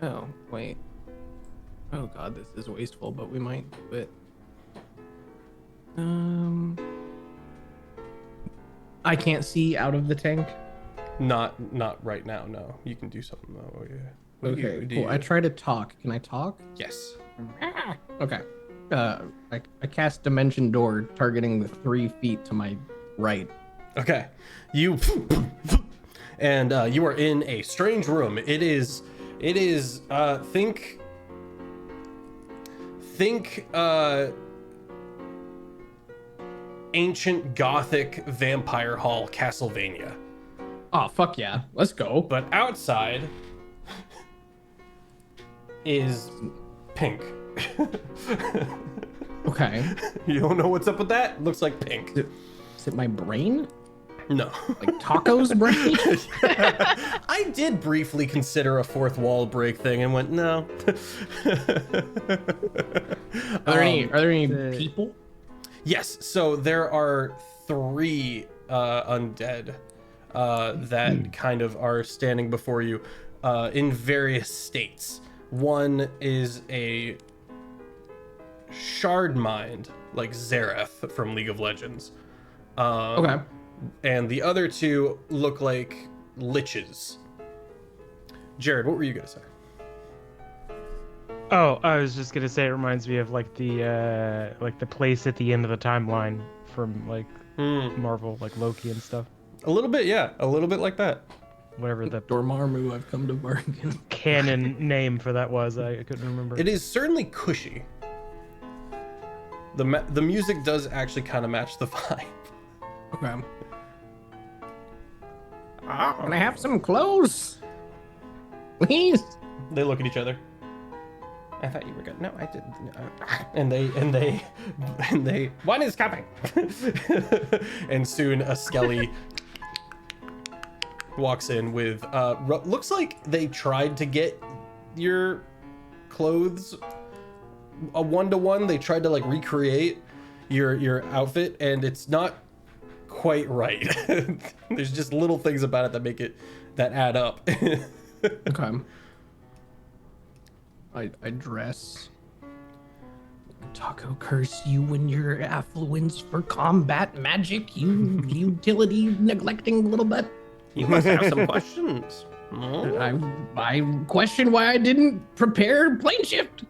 Oh, wait. Oh god, this is wasteful, but we might do it. I can't see out of the tank. Not right now, no. You can do something though. Yeah. What do you- Okay, what do cool. you- I try to talk. Can I talk? Yes. Okay. I cast Dimension Door, targeting the 3 feet to my right. Okay. You and you are in a strange room. It is think ancient Gothic vampire hall Castlevania. Oh, fuck yeah. Let's go. But outside is pink. Okay. You don't know what's up with that? Looks like pink. Is it my brain? No. Like Taco's brain? I did briefly consider a fourth wall break thing and went, no. Are there any people? Yes, so there are 3 undead that kind of are standing before you in various states. One is a shard mind, like Zareth from League of Legends. Okay. And the other 2 look like liches. Jared, what were you gonna say? Oh, I was just gonna say it reminds me of like the place at the end of the timeline from like Marvel, like Loki and stuff. A little bit, yeah. A little bit like that. Whatever the Dormammu, I've come to bargain. canon name for that was, I couldn't remember. It is certainly cushy. The music does actually kind of match the vibe. Okay. Can I have some clothes? Please. They look at each other. I thought you were good. No, I didn't. And they. One is coming. And soon a Skelly walks in with. Looks like they tried to get your clothes a 1-to-1. They tried to like recreate your outfit, and it's not quite right. There's just little things about it that make it that add up. Okay. I dress. Taco, curse you and your affluence for combat magic, you utility neglecting little butt. You must have some questions. I question why I didn't prepare plane shift.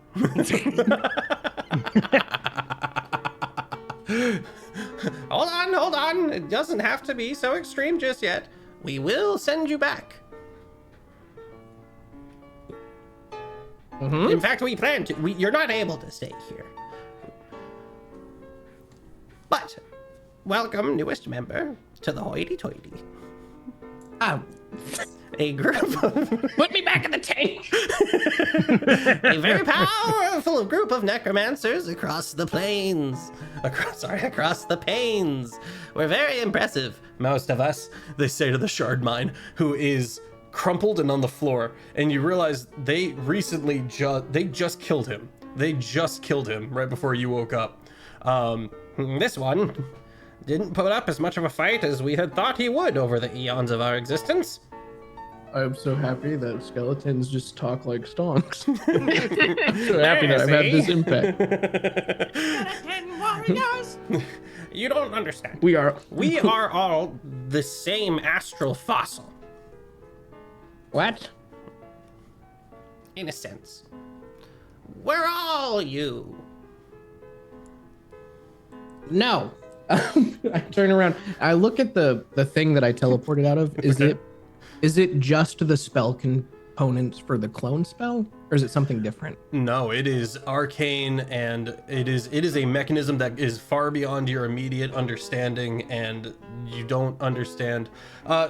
Hold on. It doesn't have to be so extreme just yet. We will send you back. Mm-hmm. In fact, we plan to. You're not able to stay here. But, welcome, newest member, to the hoity-toity. A group of... Put me back in the tank. A very powerful group of necromancers across the plains. Across the panes. We're very impressive, most of us, they say to the shard mine, who is crumpled and on the floor. And you realize they recently just killed him. They just killed him right before you woke up. This one didn't put up as much of a fight as we had thought he would over the eons of our existence. I'm so happy that skeletons just talk like stonks. I'm so happy that I've had this impact. Skeleton warriors! You don't understand. We are all the same astral fossil. What? In a sense. We're all you. No. I turn around. I look at the thing that I teleported out of. Is it just the spell components for the clone spell, or is it something different? No, it is arcane, and it is a mechanism that is far beyond your immediate understanding, and you don't understand.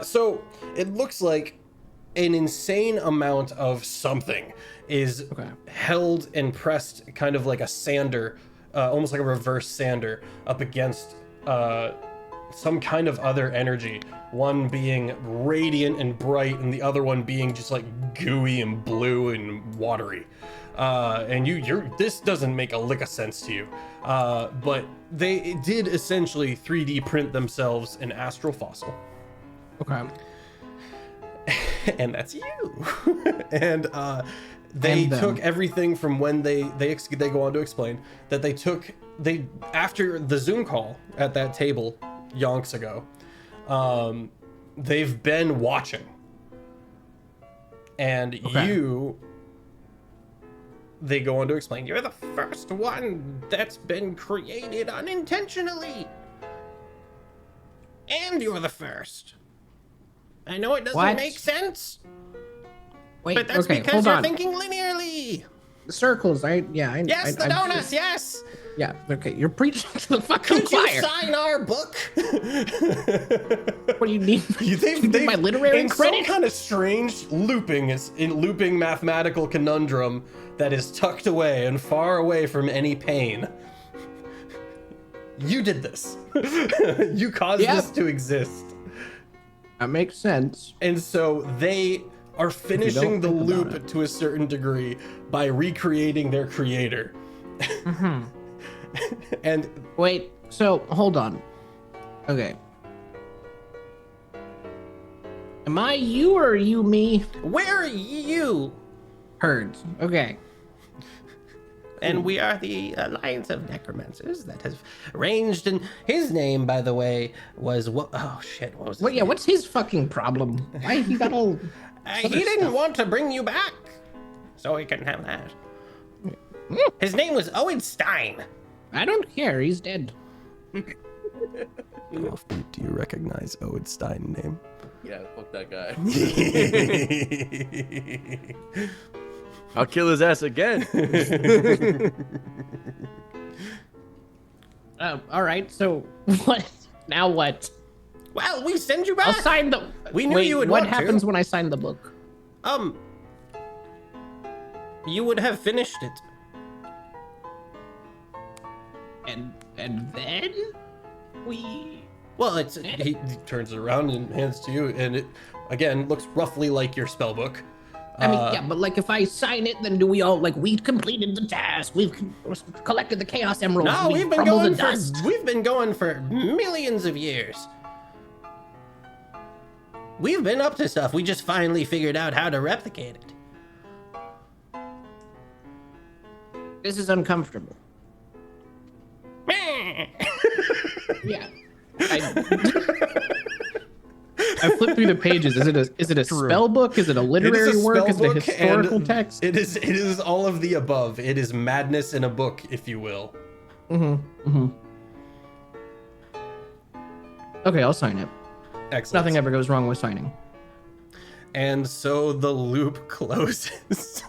So it looks like an insane amount of something is held and pressed, kind of like a sander, almost like a reverse sander, up against some kind of other energy. One being radiant and bright, and the other one being just like gooey and blue and watery. And this doesn't make a lick of sense to you. But they did essentially 3D print themselves an astral fossil. Okay. And that's you. And they took everything from when they go on to explain that they after the Zoom call at that table yonks ago, they've been watching, and they go on to explain, you're the first one that's been created unintentionally, and you're the first. I know it doesn't make sense. Wait, but that's because you're thinking linearly. The circles, Yes, the donuts, yes. Yeah, okay, you're preaching to the fucking Could choir. you sign our book? What do you need? They've my literary credit? Some kind of strange looping mathematical conundrum that is tucked away and far away from any pain. You did this. You caused this to exist. That makes sense. And so they are finishing the loop to a certain degree by recreating their creator. Mm-hmm. And wait, so hold on. Okay. Am I you or are you me? Where are you? Herds. Okay. And we are the Alliance of Necromancers that has ranged, and his name, by the way, was what? Oh shit! What was? Well, yeah. What's his fucking problem? Why he got all? He didn't want to bring you back, so he couldn't have that. His name was Owen Stein. I don't care. He's dead. Offbeat, do you recognize Owen Stein name? Yeah, fuck that guy. I'll kill his ass again. All right. So what? Now what? Well, we send you back. I'll sign the. We knew you would What want to. happens when I sign the book? You would have finished it. And then we. Well, he turns it around and hands it to you, and it again looks roughly like your spell book. I mean, yeah, but like if I sign it, then do we all like we completed the task? We've collected the Chaos Emeralds. No, we've been going for millions of years. We've been up to stuff. We just finally figured out how to replicate it. This is uncomfortable. Yeah. I flipped through the pages. Is it a spell book? Is it a literary work? Is it a historical text? It is all of the above. It is madness in a book, if you will. Okay, I'll sign it. Excellent. Nothing ever goes wrong with signing. And so the loop closes.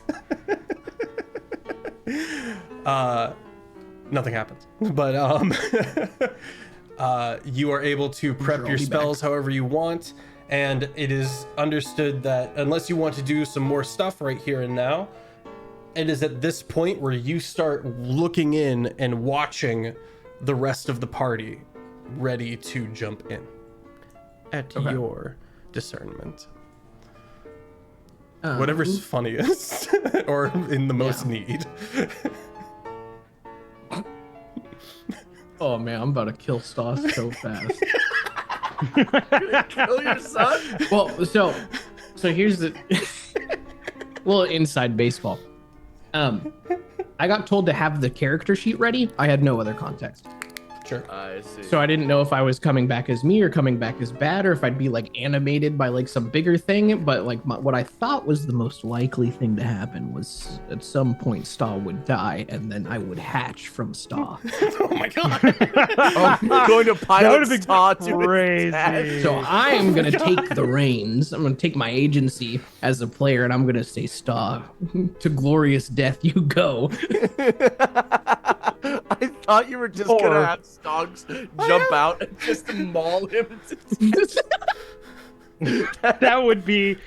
Nothing happens. But you are able to prep your spells however you want, and it is understood that unless you want to do some more stuff right here and now, it is at this point where you start looking in and watching the rest of the party ready to jump in at your discernment. Whatever's funniest or in the most need. Oh man, I'm about to kill Stoss so fast. Kill your son? Well, so here's the inside baseball. I got told to have the character sheet ready. I had no other context. Sure. I see. So I didn't know if I was coming back as me or coming back as bad, or if I'd be like animated by like some bigger thing. But like what I thought was the most likely thing to happen was at some point Staw would die, and then I would hatch from Staw. Oh my god. I'm going to That pilot would've been Staw to crazy. its death. So I am gonna take the reins. I'm gonna take my agency as a player, and I'm gonna say, Staw, to glorious death you go. I thought you were just gonna have Stonks jump out and just maul him. That would be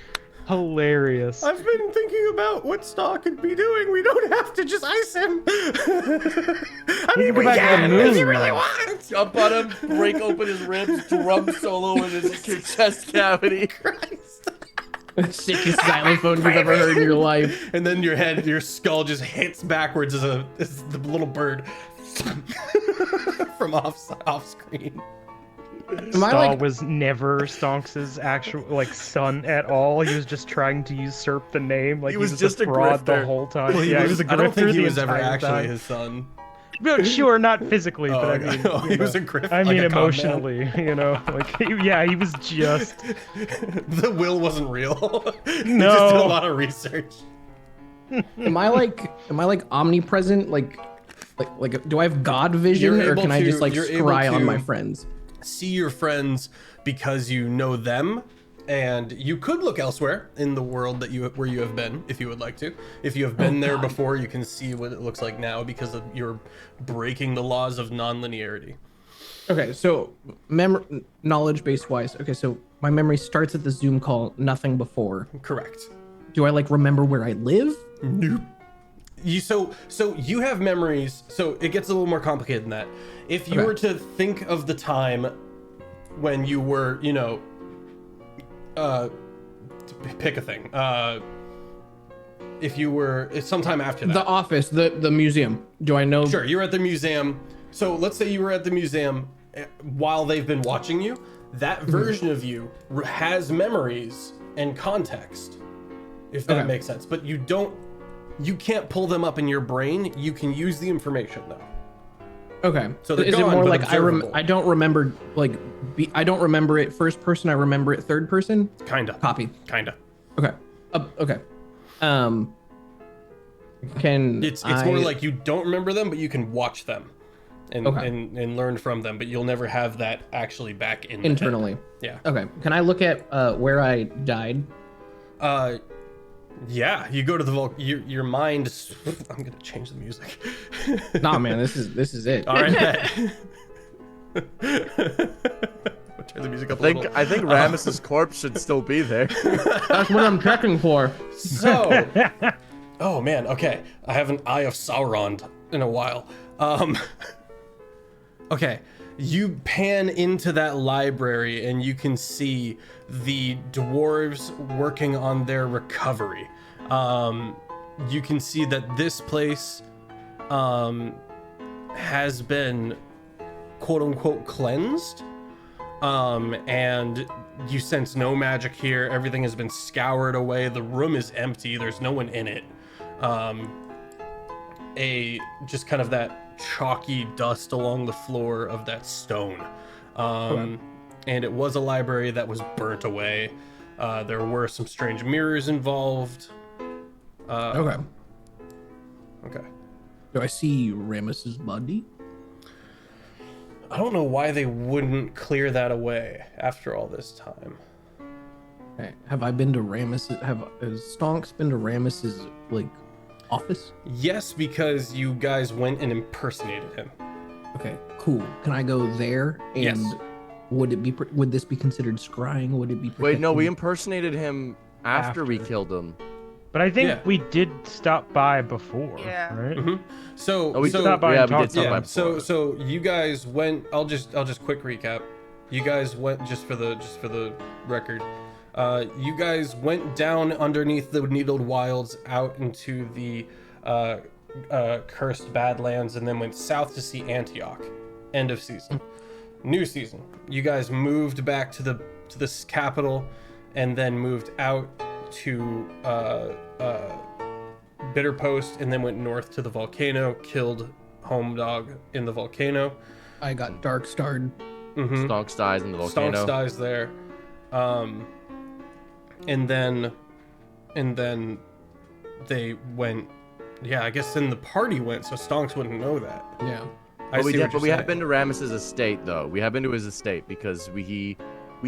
hilarious. I've been thinking about what Staw could be doing. We don't have to just ice him. I mean, go we back to the can if you moon. really want. Jump on him, break open his ribs, drum solo in his chest cavity. Christ. Sickest xylophone you've ever heard in your life. And then your skull just hits backwards as the little bird from off screen. Am I Staw like was never Stonks' actual like son at all. He was just trying to usurp the name. Like He was just a fraud the grifter. whole time. Well, he was a grifter I don't think he the was ever entire actually time. his son. Well, sure, not physically, Oh, but I okay. mean, Oh, you he know. was a grift. I like mean, a con man. emotionally, you know, like he was just The will wasn't real. He just did a No. lot of research. am I like omnipresent? Like do I have God vision, You're or able can I to- just like you're able scry on to- my friends? See your friends because you know them, and you could look elsewhere in the world where you have been if you would like to. If you have been there before, you can see what it looks like now because you're breaking the laws of non-linearity. Okay, so knowledge base wise. Okay, so my memory starts at the Zoom call, nothing before. Correct. Do I like remember where I live? Nope. So you have memories. So it gets a little more complicated than that. If you Okay. were to think of the time when you were, pick a thing. It's sometime after that. The office, the museum. Do I know? Sure, you're at the museum. So let's say you were at the museum while they've been watching you. That version of you has memories and context, if that Okay. makes sense. But you can't pull them up in your brain. You can use the information though. Okay. So they're is gone, it more but like observable. I don't remember I don't remember it first person. I remember it third person. Kinda. Copy. Kinda. Okay. Okay. Can It's more like you don't remember them, but you can watch them and Okay. and learn from them, but you'll never have that actually back in the head. internally? Yeah. Okay. Can I look at where I died? Yeah, you go to the your mind. I'm gonna change the music. Nah, man, this is it. All right, bet. Turn the music up a little. I think Rames's corpse should still be there. That's what I'm checking for. So, oh man, okay. I haven't Eye of Sauron in a while. Okay, you pan into that library and you can see the dwarves working on their recovery. You can see that this place has been quote unquote cleansed. And you sense no magic here. Everything has been scoured away. The room is empty. There's no one in it. Just kind of that chalky dust along the floor of that stone. And it was a library that was burnt away. There were some strange mirrors involved. Okay. Okay. Do I see Rames's body? I don't know why they wouldn't clear that away after all this time. Okay. Have I been to Rames's? Has Stonks been to Rames's office? Yes, because you guys went and impersonated him. Okay. Cool. Can I go there? And Yes. would this be considered scrying? Would it be? Wait, no, we protecting- impersonated him after we After. killed him. But I think Yeah. we did stop by before, Yeah. right? Mm-hmm. So, Oh, we so stopped by yeah, and we did talked stop to by him. before. So you guys went. I'll just quick recap. You guys went just for the record. You guys went down underneath the Needled Wilds out into the cursed Badlands, and then went south to see Antioch. End of season. New season. You guys moved back to this capital, and then moved out to Bitter Post, and then went north to the volcano. Killed Home Dog in the volcano. I got dark starred. Mm-hmm. Stonks dies in the volcano. Stonks dies there. And then they went. Yeah, I guess then the party went, so Stonks wouldn't know that. Yeah. I see what you're we have saying. been to Rames's estate though. We have been to his estate because we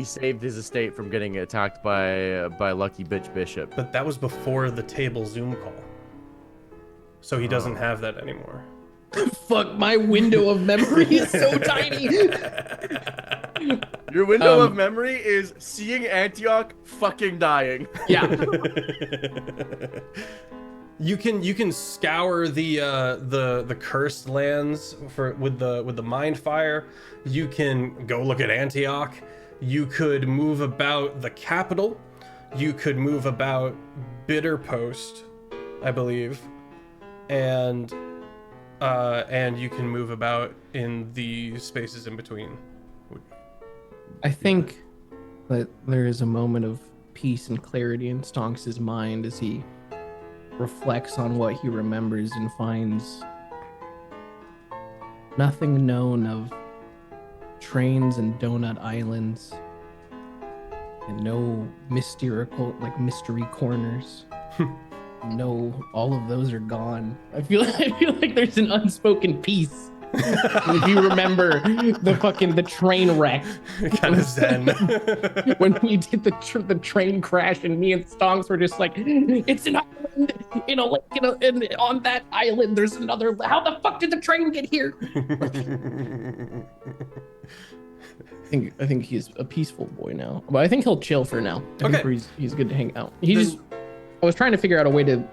saved his estate from getting attacked by Lucky Bitch Bishop. But that was before the table Zoom call. So he doesn't have that anymore. Fuck, my window of memory is so tiny. Your window of memory is seeing Antioch fucking dying. Yeah. You can scour the cursed lands with the mind fire. You can go look at Antioch. You could move about the capital. You could move about Bitter Post, I believe, and you can move about in the spaces in between. I think that there is a moment of peace and clarity in Stonks' mind as he reflects on what he remembers and finds nothing known of trains and donut islands and no mystery corners. No, all of those are gone. I feel like there's an unspoken peace. If you remember the train wreck, Kind of zen. when we did the train crash, and me and Stonks were just like, it's an island in a lake, and on that island there's another. How the fuck did the train get here? I think he's a peaceful boy now, but I think he'll chill for now. I think he's good to hang out. I was trying to figure out a way to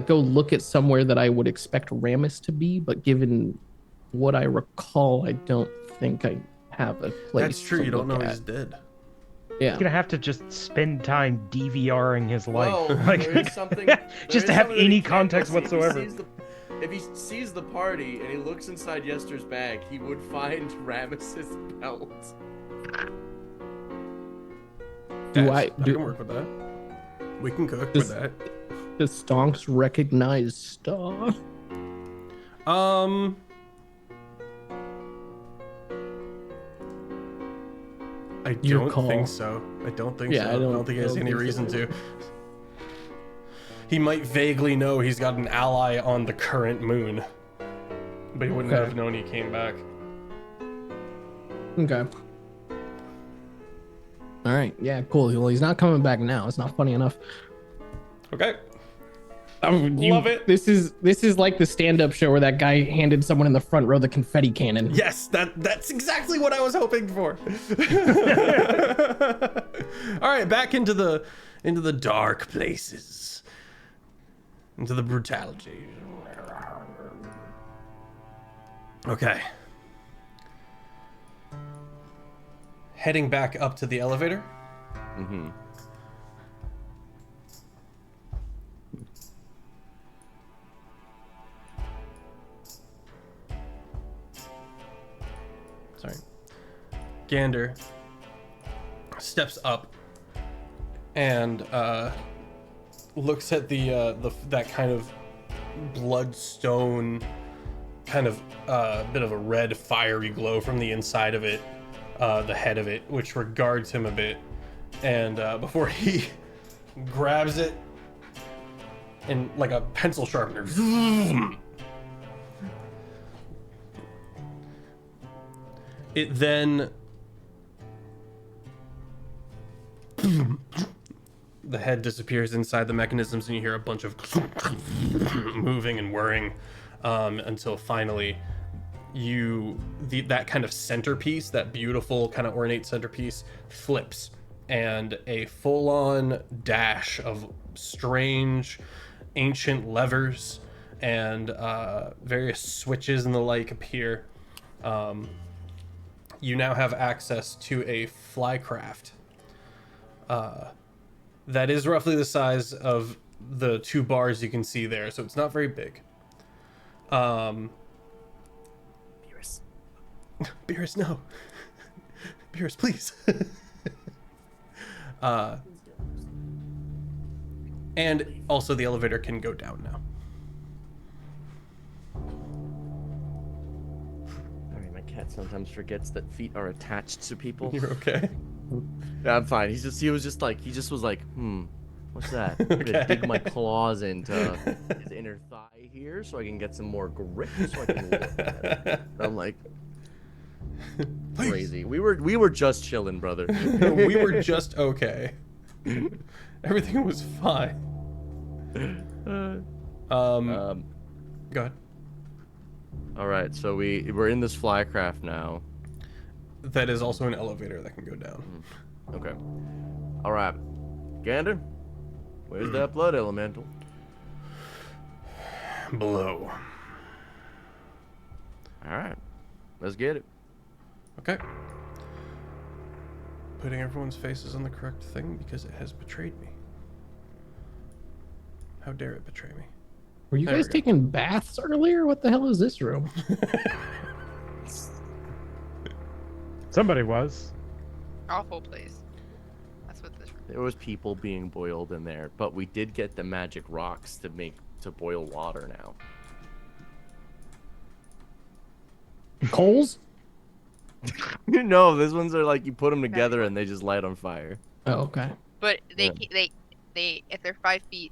go look at somewhere that I would expect Ramus to be, but given what I recall, I don't think I have a place. That's true. You don't know he's dead. Yeah. He's gonna have to just spend time DVRing his life, Whoa, like there is something, just to have any context whatsoever. If he sees the party and he looks inside Yester's bag, he would find Rames's belt. I can work with that. We can cook with that. Does Stonks recognize Star? I don't think so. I don't think so. I don't think he has any reason to. He might vaguely know he's got an ally on the current moon, but he wouldn't have known he came back. Okay. All right. Yeah. Cool. Well, he's not coming back now. It's not funny enough. Okay. Love it. This is like the stand-up show where that guy handed someone in the front row the confetti cannon. Yes, that's exactly what I was hoping for. All right, back into the dark places, into the brutality. Okay. Heading back up to the elevator. Mm-hmm. Sorry. Gander steps up and looks at that kind of bloodstone, kind of bit of a red fiery glow from the inside of it, the head of it, which regards him a bit, and before he grabs it and like a pencil sharpener. It then the head disappears inside the mechanisms, and you hear a bunch of moving and whirring until finally that kind of centerpiece, that beautiful kind of ornate centerpiece, flips, and a full-on dash of strange ancient levers and various switches and the like appear. You now have access to a flycraft that is roughly the size of the two bars you can see there, so it's not very big. Beerus, no. Beerus, please. And also the elevator can go down now. Alright, my cat cat sometimes forgets that feet are attached to people. You're okay. Yeah, I'm fine. He just was like, what's that? I'm gonna dig my claws into his inner thigh here so I can get some more grip so I can look at it. I'm like, crazy. We were just chilling, brother. We were just okay. Everything was fine. Go ahead. All right, so we're in this flycraft now. That is also an elevator that can go down. Okay. All right, Gander, where's that blood elemental? Below. All right, let's get it. Okay. Putting everyone's faces on the correct thing because it has betrayed me. How dare it betray me? Were you There we guys go. taking baths earlier? What the hell is this room? Somebody was. Awful place. That's what this. There was people being boiled in there, but we did get the magic rocks to boil water now. Coals? No, these ones are like you put them together and they just light on fire. Oh, okay. But Yeah. they if they're 5 feet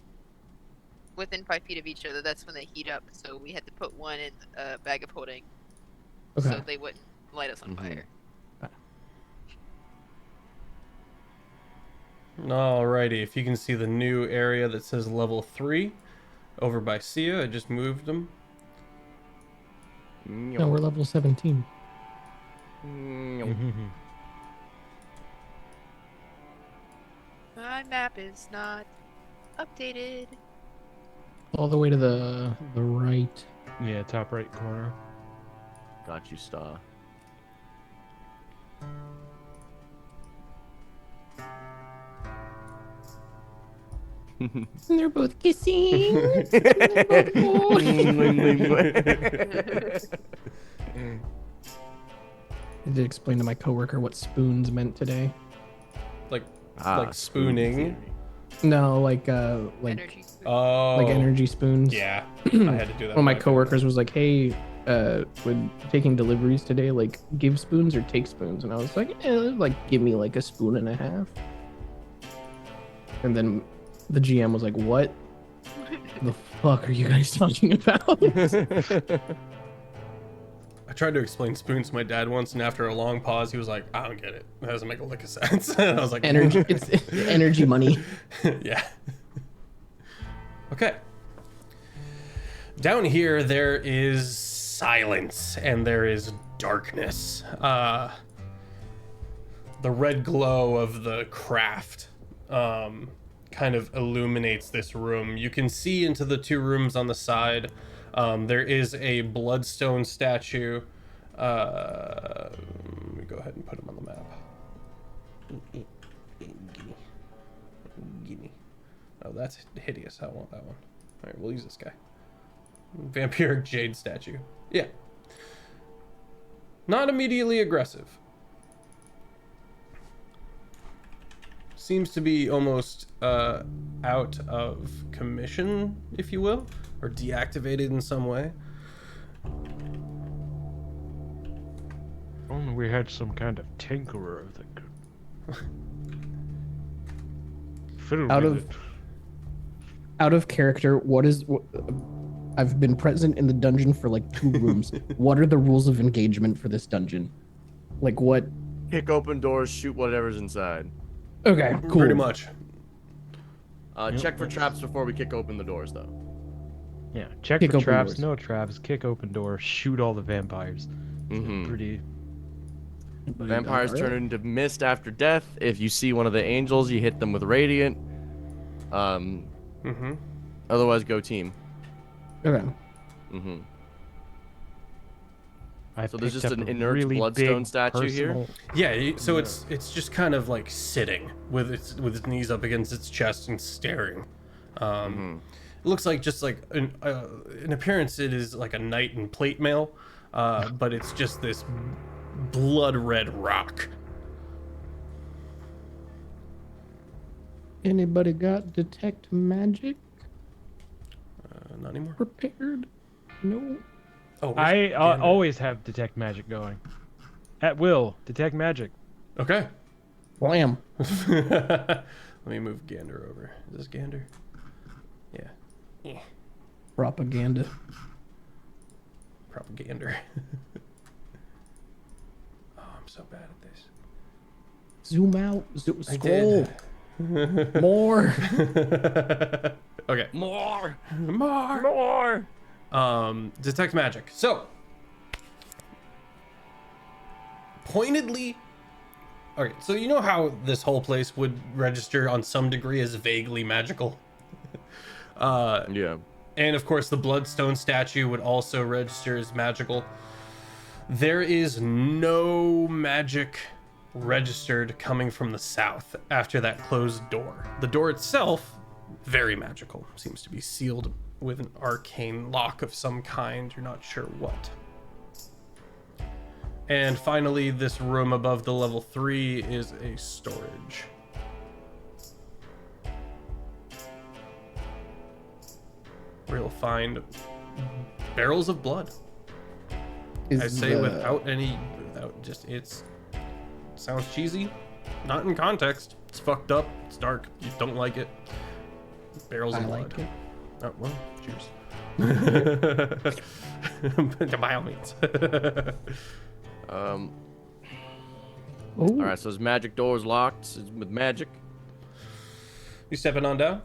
within 5 feet of each other, that's when they heat up. So we had to put one in a bag of holding, Okay. so they wouldn't light us on Mhm. fire. Alrighty, if you can see the new area that says level 3 over by Sia, I just moved them. No, we're level 17. My map is not updated. All the way to the right. Yeah, top right corner. Got you, Star. And they're both kissing. I did explain to my coworker what spoons meant today. Like spooning. No, like Energy. Spoon. Oh. like energy spoons. Yeah, I had to do that. One of my with coworkers was like, "Hey, when taking deliveries today, like give spoons or take spoons?" And I was like, like give me like a spoon and a half." And then the GM was like, "What the fuck are you guys talking about?" I tried to explain spoons to my dad once, and after a long pause, he was like, "I don't get it. That doesn't make a lick of sense." And I was like, Energy, it's energy money. Yeah. Okay. Down here, there is silence and there is darkness. The red glow of the craft kind of illuminates this room. You can see into the 2 rooms on the side. There is a bloodstone statue. Let me go ahead and put him on the map. Gimme. Oh, that's hideous. I want that one. All right, we'll use this guy. Vampiric Jade statue. Yeah. Not immediately aggressive. Seems to be almost out of commission, if you will, or deactivated in some way. Only we had some kind of tinkerer that could fiddle Out with of- it. Out of character, I've been present in the dungeon for like 2 rooms. What are the rules of engagement for this dungeon? Like what? Kick open doors, shoot whatever's inside. Okay, cool. Pretty much. Check for traps before we kick open the doors, though. Yeah, check Kick for open traps, doors. no traps, kick open door, shoot all the vampires. Mm-hmm. Pretty. Vampires turn into mist after death. If you see one of the angels, you hit them with radiant. Mm-hmm. Otherwise, go team. Okay. Mm-hmm. I So there's picked just up an a inert really bloodstone big statue here? personal- Yeah, so it's just kind of like sitting with its knees up against its chest and staring. It looks like just like in appearance, it is like a knight in plate mail, but it's just this blood red rock. Anybody got detect magic Not anymore. prepared? No. Oh, I Gander. always have detect magic going. At will, detect magic. Okay. Wham. Let me move Gander over. Is this Gander? Yeah. Propaganda. Propagander. Oh, I'm so bad at this. Zoom out. I Scroll. did. More. Okay. More. Detect magic. So, pointedly. Okay, so you know how this whole place would register on some degree as vaguely magical? Yeah. And of course, the Bloodstone statue would also register as magical. There is no magic registered coming from the south after that closed door. The door itself, very magical. Seems to be sealed with an arcane lock of some kind. You're not sure what. And finally, this room above the level 3 is a storage. Where you'll find barrels of blood. I say without just, sounds cheesy, not in context. It's fucked up, it's dark, you don't like it. Barrels of blood. Like it. Oh, well, cheers. By all means. Ooh. All right, so his magic door is locked. It's with magic. You stepping on down?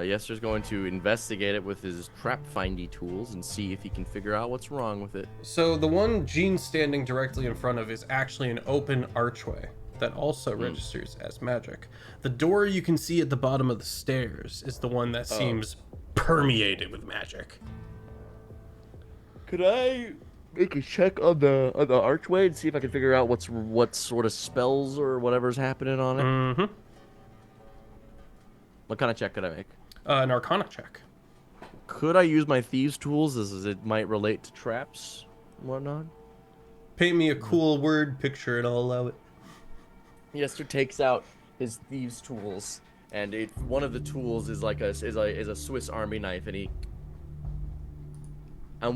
Yester's going to investigate it with his trap-findy tools and see if he can figure out what's wrong with it. So the one Gene's standing directly in front of is actually an open archway that also registers as magic. The door you can see at the bottom of the stairs is the one that seems permeated with magic. Could I make a check on the archway and see if I can figure out what sort of spells or whatever's happening on it? Mm-hmm. What kind of check could I make? An Arcana check. Could I use my thieves' tools as it might relate to traps and whatnot? Paint me a cool word picture and I'll allow it. Yester takes out his thieves' tools, and one of the tools is like a Swiss Army knife, and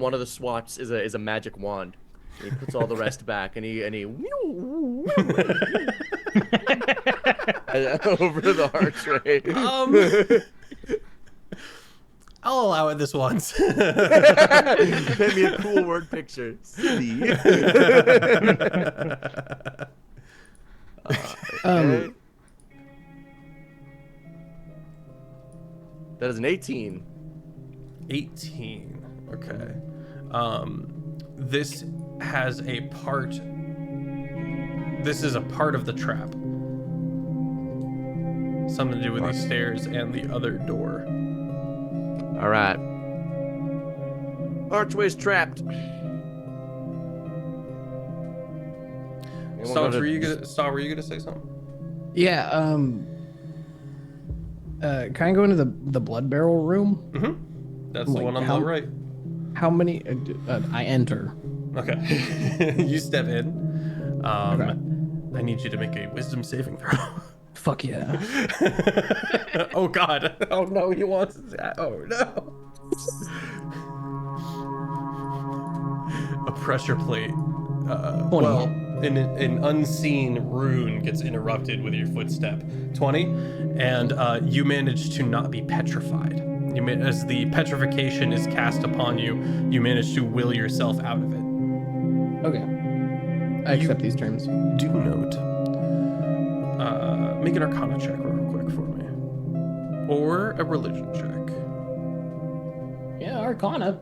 one of the swats is a magic wand. And he puts all the rest back, and he over the archway. I'll allow it this once. Paint me a cool word picture. Silly. Okay. That is an 18. 18. Okay. This has a part. This is a part of the trap. Something to do with these stairs and the other door. All right. Archway's trapped. Stav, were you gonna say something? Yeah. Can I go into the blood barrel room? Mm-hmm. That's the Like, one on how- the right. How many? I enter. Okay. You step in. Okay. I need you to make a wisdom saving throw. Fuck yeah. Oh God. Oh no, he wants that. Oh no. A pressure plate. Well, an unseen rune gets interrupted with your footstep. 20, and you manage to not be petrified. As the petrification is cast upon you, you manage to will yourself out of it. Okay. I accept these terms. Do note. Make an Arcana check real quick for me, or a religion check. Yeah, Arcana.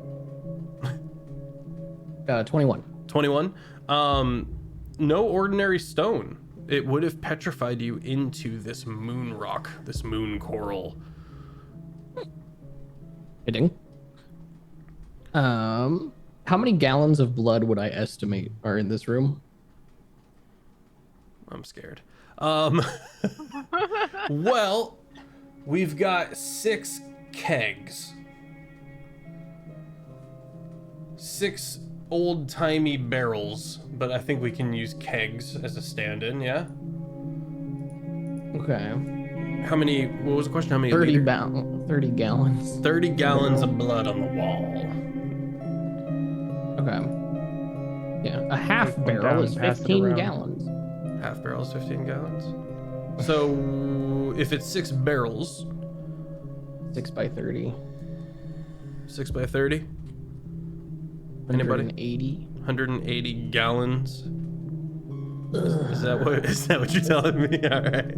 21. 21. No ordinary stone. It would have petrified you into this moon rock, this moon coral. Hitting. How many gallons of blood would I estimate are in this room? I'm scared. Well, we've got 6 kegs. 6 old-timey barrels, but I think we can use kegs as a stand-in, yeah? Okay. How many, what was the question? How many 30 liter? 30 gallons. 30 gallons of blood on the wall. Okay. Yeah, a half Went barrel down, is passed it 15 around. gallons. Half barrels, 15 gallons. So if it's 6 barrels, 6 by 30. 6 by 30. Anybody? 180. 180 gallons. Is that what you're telling me? All right.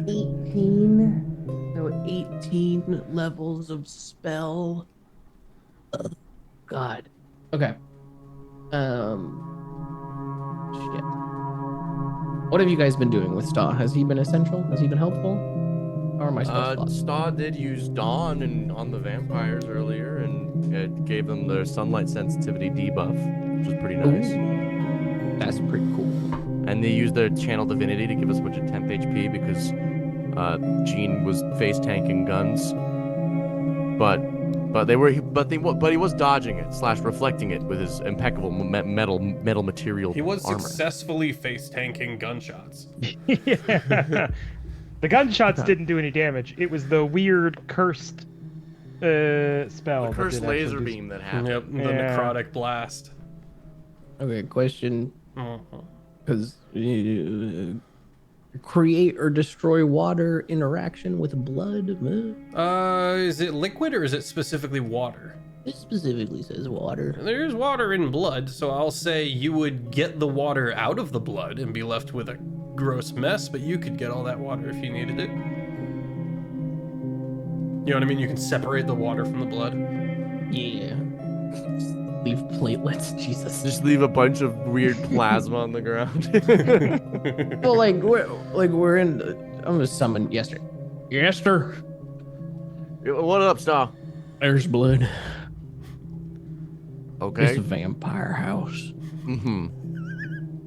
18. So 18 levels of spell. Ugh, God. Okay. Shit. What have you guys been doing with Staw? Has he been essential? Has he been helpful? Or am I supposed to? Staw did use Dawn on the vampires earlier, and it gave them their sunlight sensitivity debuff, which was pretty nice. Ooh, that's pretty cool. And they used their channel divinity to give us a bunch of temp HP because Gene was face tanking guns, but he was dodging it / reflecting it with his impeccable metal material. He was armor. successfully face tanking gunshots. Yeah. The gunshots didn't do any damage. It was the weird cursed spell. The that cursed did actually laser do beam that happened. Yep, the Yeah. necrotic blast. Okay, question. Mhm. Because create or destroy water interaction with blood. Is it liquid or is it specifically water? It specifically says water. There's water in blood, so I'll say you would get the water out of the blood and be left with a gross mess, but you could get all that water if you needed it. You know what I mean? You can separate the water from the blood. Yeah. Leave platelets, Jesus. Just leave a bunch of weird plasma on the ground. Well, we're in. I'm gonna summon Yester. Yester, What up, Staw? there's blood. Okay. It's a vampire house. Mm-hmm.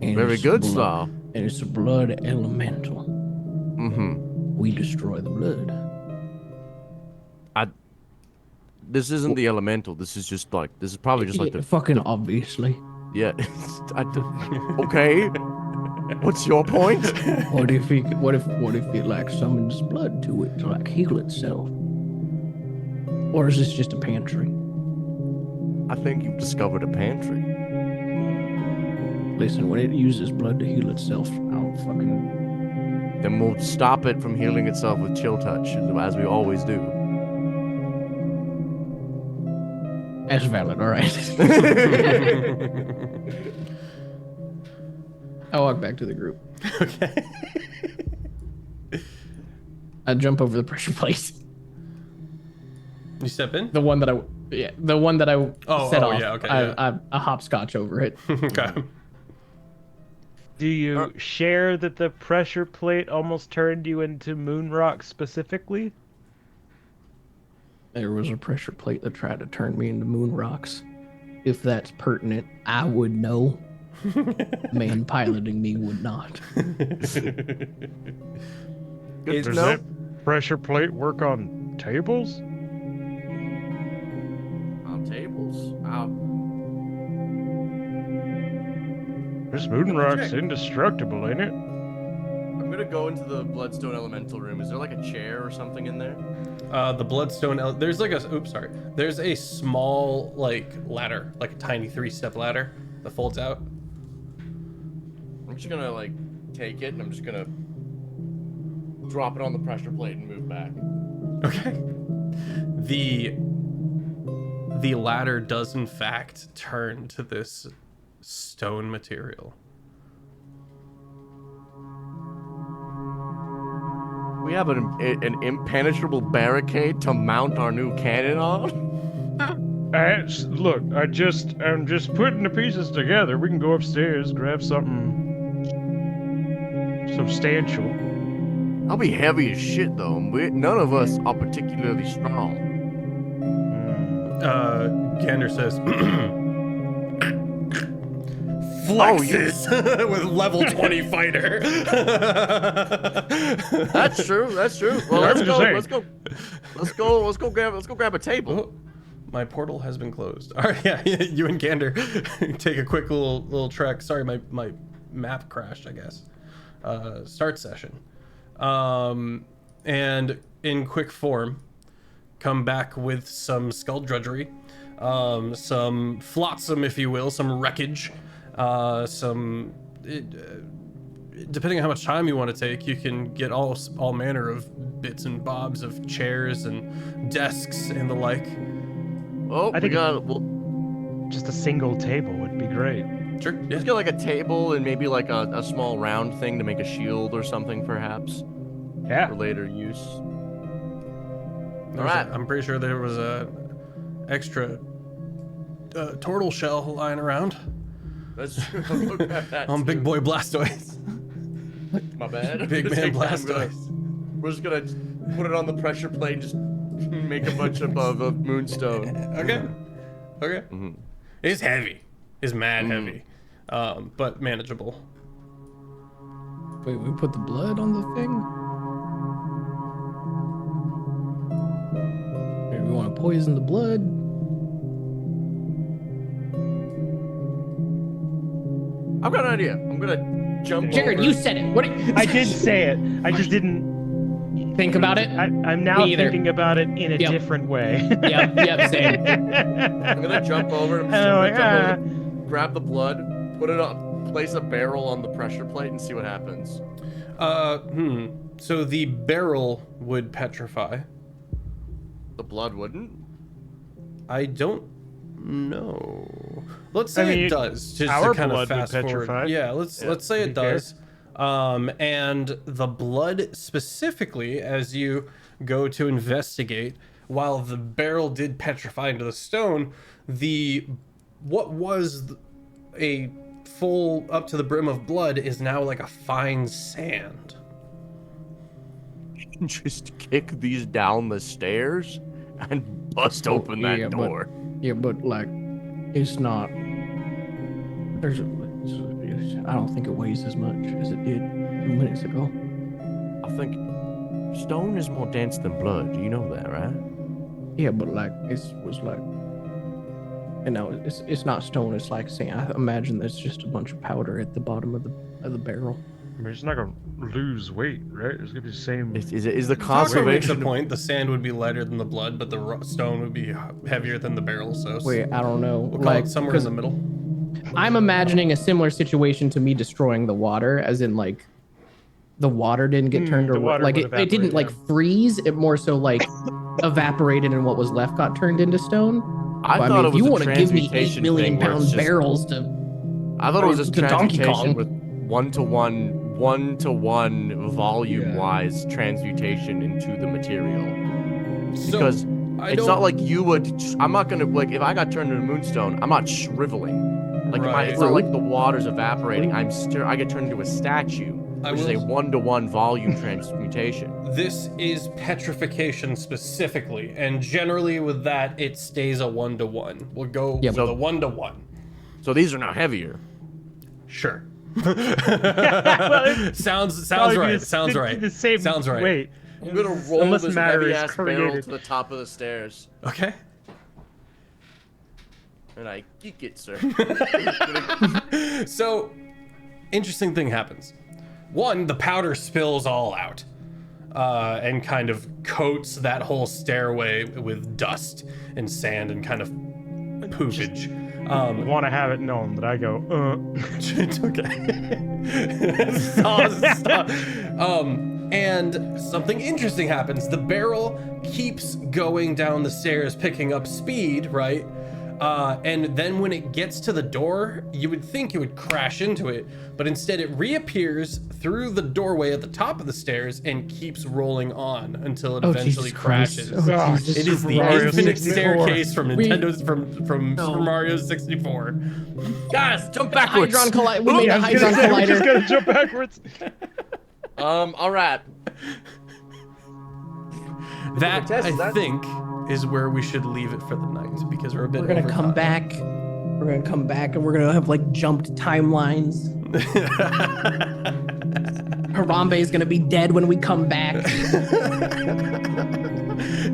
And Very it's good, blood, Staw. And it's a blood elemental. Mm-hmm. We destroy the blood. This isn't the elemental. This is probably just like the fucking obviously. yeah. Okay. What's your point? What if it like summons blood to it to like heal itself? Or is this just a pantry? I think you've discovered a pantry. Listen, when it uses blood to heal itself, I'll fucking. Then we'll stop it from healing itself with chill touch, as we always do. That's valid, alright. I walk back to the group. Okay. I jump over the pressure plate. You step in? The one that I set off. Yeah, okay, I hopscotch over it. Okay. Do you share that the pressure plate almost turned you into Moonrock specifically? There was a pressure plate that tried to turn me into moon rocks. If that's pertinent, I would know. Man piloting me would not. Good Is to Does know. that pressure plate work on tables? On tables. Ow. This Moonrock's indestructible, ain't it? I'm gonna go into the Bloodstone Elemental room. Is there like a chair or something in there? The bloodstone. There's like a. Oops, sorry. There's a small like ladder, like a tiny 3-step ladder that folds out. I'm just gonna like take it and I'm just gonna drop it on the pressure plate and move back. Okay. The ladder does in fact turn to this stone material. We have an impenetrable barricade to mount our new cannon on. Look, I'm just putting the pieces together. We can go upstairs, grab something substantial. I'll be heavy as shit though. None of us are particularly strong. Gander says, flexes with level 20 fighter. That's true. Well, I'm let's just saying. go grab a table. Oh, my portal has been closed. All right, yeah, you and Gander take a quick little trek. Sorry, my map crashed, I guess. Start session. And in quick form, come back with some skulldrudgery, some flotsam, if you will, some wreckage, Depending on how much time you want to take, you can get all manner of bits and bobs of chairs and desks and the like. Oh, I think well, just a single table would be great. Sure. Yeah. let's get like a table and maybe like a small round thing to make a shield or something, perhaps, Yeah. for later use. All right. I'm pretty sure there was a extra turtle shell lying around Let's go grab that. on Big too. Boy Blastoise. My bad. Big Man I'm gonna- Blastoise. We're just gonna put it on the pressure plate and just make a bunch of moonstone. Okay. Okay. Mhm. It's heavy. It's mad Mhm. heavy, but manageable. Wait, we put the blood on the thing? Maybe we want to poison the blood? I've got an idea. I'm gonna jump Jared, over. you said it. What? I did say it. I just didn't Think about it? I'm now Me either. thinking about it in a Yep. different way. Yep, same. I'm gonna jump over. I'm just Oh, gonna yeah. jump over, grab the blood, put it up, place a barrel on the pressure plate, and see what happens. So the barrel would petrify. The blood wouldn't. I don't know. Let's say I mean, it does. Just our to kind of blood would fast forward. petrify. Yeah, let's say it be fair. does. And the blood specifically, as you go to investigate, while the barrel did petrify into the stone, what was a full up to the brim of blood is now like a fine sand. Just kick these down the stairs and bust open that yeah, door. But like, it's not. I don't think it weighs as much as it did 2 minutes ago. I think stone is more dense than blood. You know that, right? Yeah, but like, it's not stone. It's like saying, I imagine there's just a bunch of powder at the bottom of the barrel. I mean, it's not gonna lose weight, right? It's gonna be the same. Is the Taco makes a conservation? point. The sand would be lighter than the blood, but the stone would be heavier than the barrel. So Wait, I don't know. we'll call like, it somewhere in 'cause the middle. I'm imagining a similar situation to me destroying the water, as in like the water didn't get turned the or water like would it didn't evaporate, like yeah. freeze. It more so like evaporated, and what was left got turned into stone. I But, thought mean, it if was you a want to give me 8 transmutation million thing where pound it's just- barrels to, I thought it was just to Donkey transmutation Kong. with one-to-one volume-wise transmutation into the material. So, Because I it's don't- not like you would. I'm not gonna like if I got turned into moonstone. I'm not shriveling. Like it's not Right. like the water's evaporating. I get turned into a statue, I which is a will- one-to-one volume transmutation. This is petrification specifically, and generally with that, it stays a 1-to-1. We'll go Yeah, with so- a 1-to-1. So these are now heavier. Sure. well, sounds Probably right. the- Sounds the- right. The same Sounds right. weight. I'm gonna roll Unless this matter heavy is ass barrel created. to the top of the stairs, Okay. and I kick it, sir. So, interesting thing happens. One, the powder spills all out, and kind of coats that whole stairway with dust and sand and kind of poopage. Want to have it known that I go. It's okay. Stop. And something interesting happens. The barrel keeps going down the stairs, picking up speed, right? And then when it gets to the door, you would think it would crash into it, but instead it reappears through the doorway at the top of the stairs and keeps rolling on until it Oh, eventually Jesus Christ. crashes. Oh, Jesus. It is the Mario infinite 64. staircase from We- Nintendo's from Super Mario 64. Guys, jump backwards. Hydron collider. We made a I was hydron gonna say, we're just collider. gonna jump backwards. All right. That, Test I that. think, is where we should leave it for the night because we're a bit We're gonna over come time. back. We're gonna come back, and we're gonna have like jumped timelines. Harambe is gonna be dead when we come back.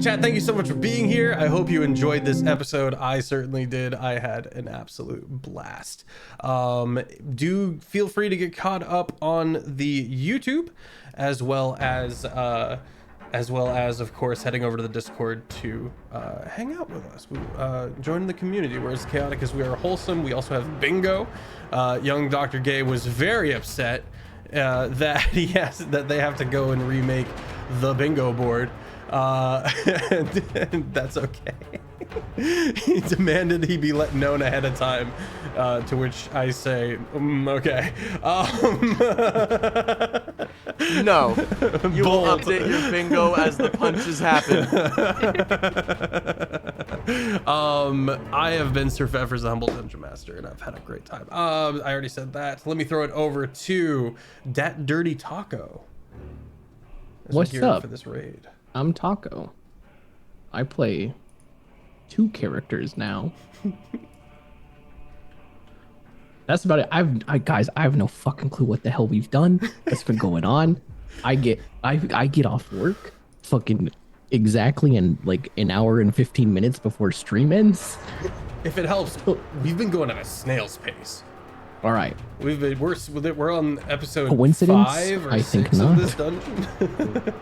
Chat, thank you so much for being here. I hope you enjoyed this episode. I certainly did. I had an absolute blast. Do feel free to get caught up on the YouTube as well as as well as, of course, heading over to the Discord to hang out with us. Join the community. We're as chaotic as we are wholesome. We also have bingo. Young Dr. Gay was very upset that they have to go and remake the bingo board. And that's okay. He demanded he be let known ahead of time, to which I say, okay. No, you will update your bingo as the punches happen. I have been SirFeffers, the Humble Dungeon Master, and I've had a great time. I already said that. Let me throw it over to DatDirtyTaco. What's up? For this raid. I'm Taco. I play 2 characters now. That's about it. Guys, I have no fucking clue what the hell we've done. What's been going on? I get off work fucking exactly in like an hour and 15 minutes before stream ends. If it helps, we've been going at a snail's pace. All right. We're on episode Coincidence? 5 or I 6 think of not. this dungeon.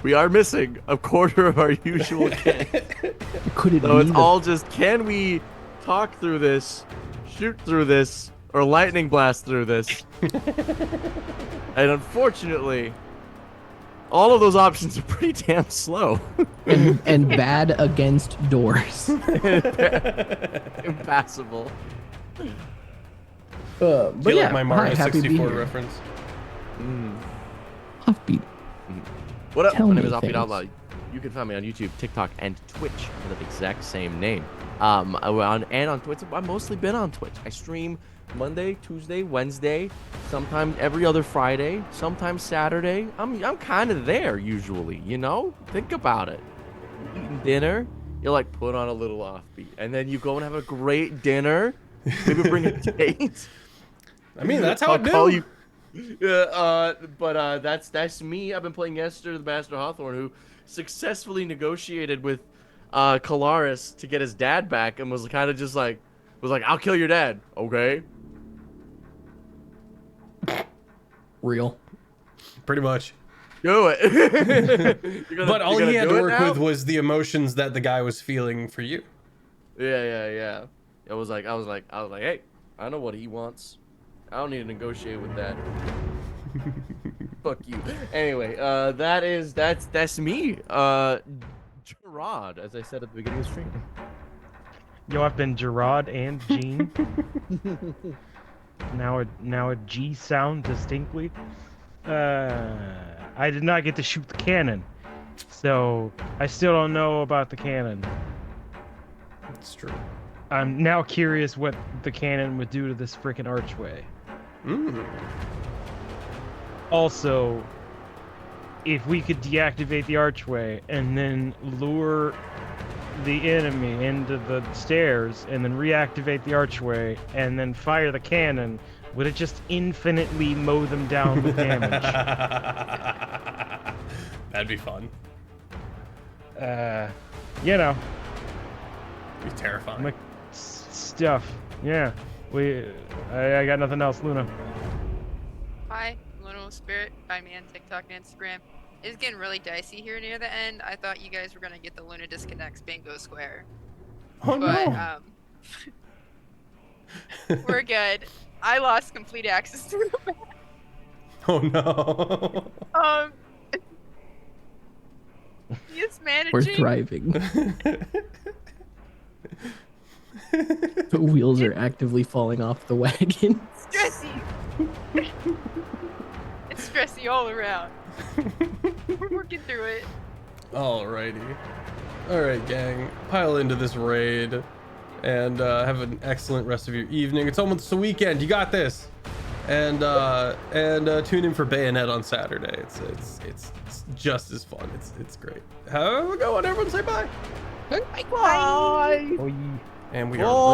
We are missing a quarter of our usual game. Could it So be it's all just, can we talk through this, shoot through this, or lightning blast through this? And unfortunately, all of those options are pretty damn slow. and bad against doors? Impassable. But Feel yeah, like my Mario happy to be 64 here. reference. Offbeat. What up? Tell My name me is Offbeat things. Outlaw. You can find me on YouTube, TikTok, and Twitch under the exact same name. And on Twitch, I've mostly been on Twitch. I stream Monday, Tuesday, Wednesday, sometimes every other Friday, sometimes Saturday. I'm kind of there usually, you know? Think about it. Eating dinner, you're like, put on a little Offbeat, and then you go and have a great dinner. Maybe bring a date. I mean, that's how I'll it do. call you. But that's me. I've been playing Esther the Bastard Hawthorne, who successfully negotiated with Kalaris to get his dad back, and was kind of just like, I'll kill your dad, okay? Real. Pretty much. Do it. But all he had to work with was the emotions that the guy was feeling for you. Yeah. I was like, hey, I know what he wants. I don't need to negotiate with that. Fuck you. Anyway, that's me. Gerard, as I said at the beginning of the stream. Yo, I've been Gerard and Gene. now a G sound distinctly. I did not get to shoot the cannon, so I still don't know about the cannon. It's true. I'm now curious what the cannon would do to this freaking archway. Also, if we could deactivate the archway and then lure the enemy into the stairs and then reactivate the archway and then fire the cannon, would it just infinitely mow them down with damage? That'd be fun. You know, Be terrifying. like stuff. Yeah, I got nothing else, Luna. Hi, LunaWolfSpirit. Find me on TikTok and Instagram. It's getting really dicey here near the end. I thought you guys were gonna get the Luna Disconnects bingo square. Oh But no. we're good. I lost complete access to the map. Oh no. He's We're managing. thriving. The wheels are actively falling off the wagon. Stressy. It's stressy all around. We're working through it. Alrighty. Alright, gang. Pile into this raid and have an excellent rest of your evening. It's almost the weekend. You got this. And tune in for Bayonet on Saturday. It's just as fun. It's great. Have a good one, everyone. Say bye. Bye. Oh, And we Oh. are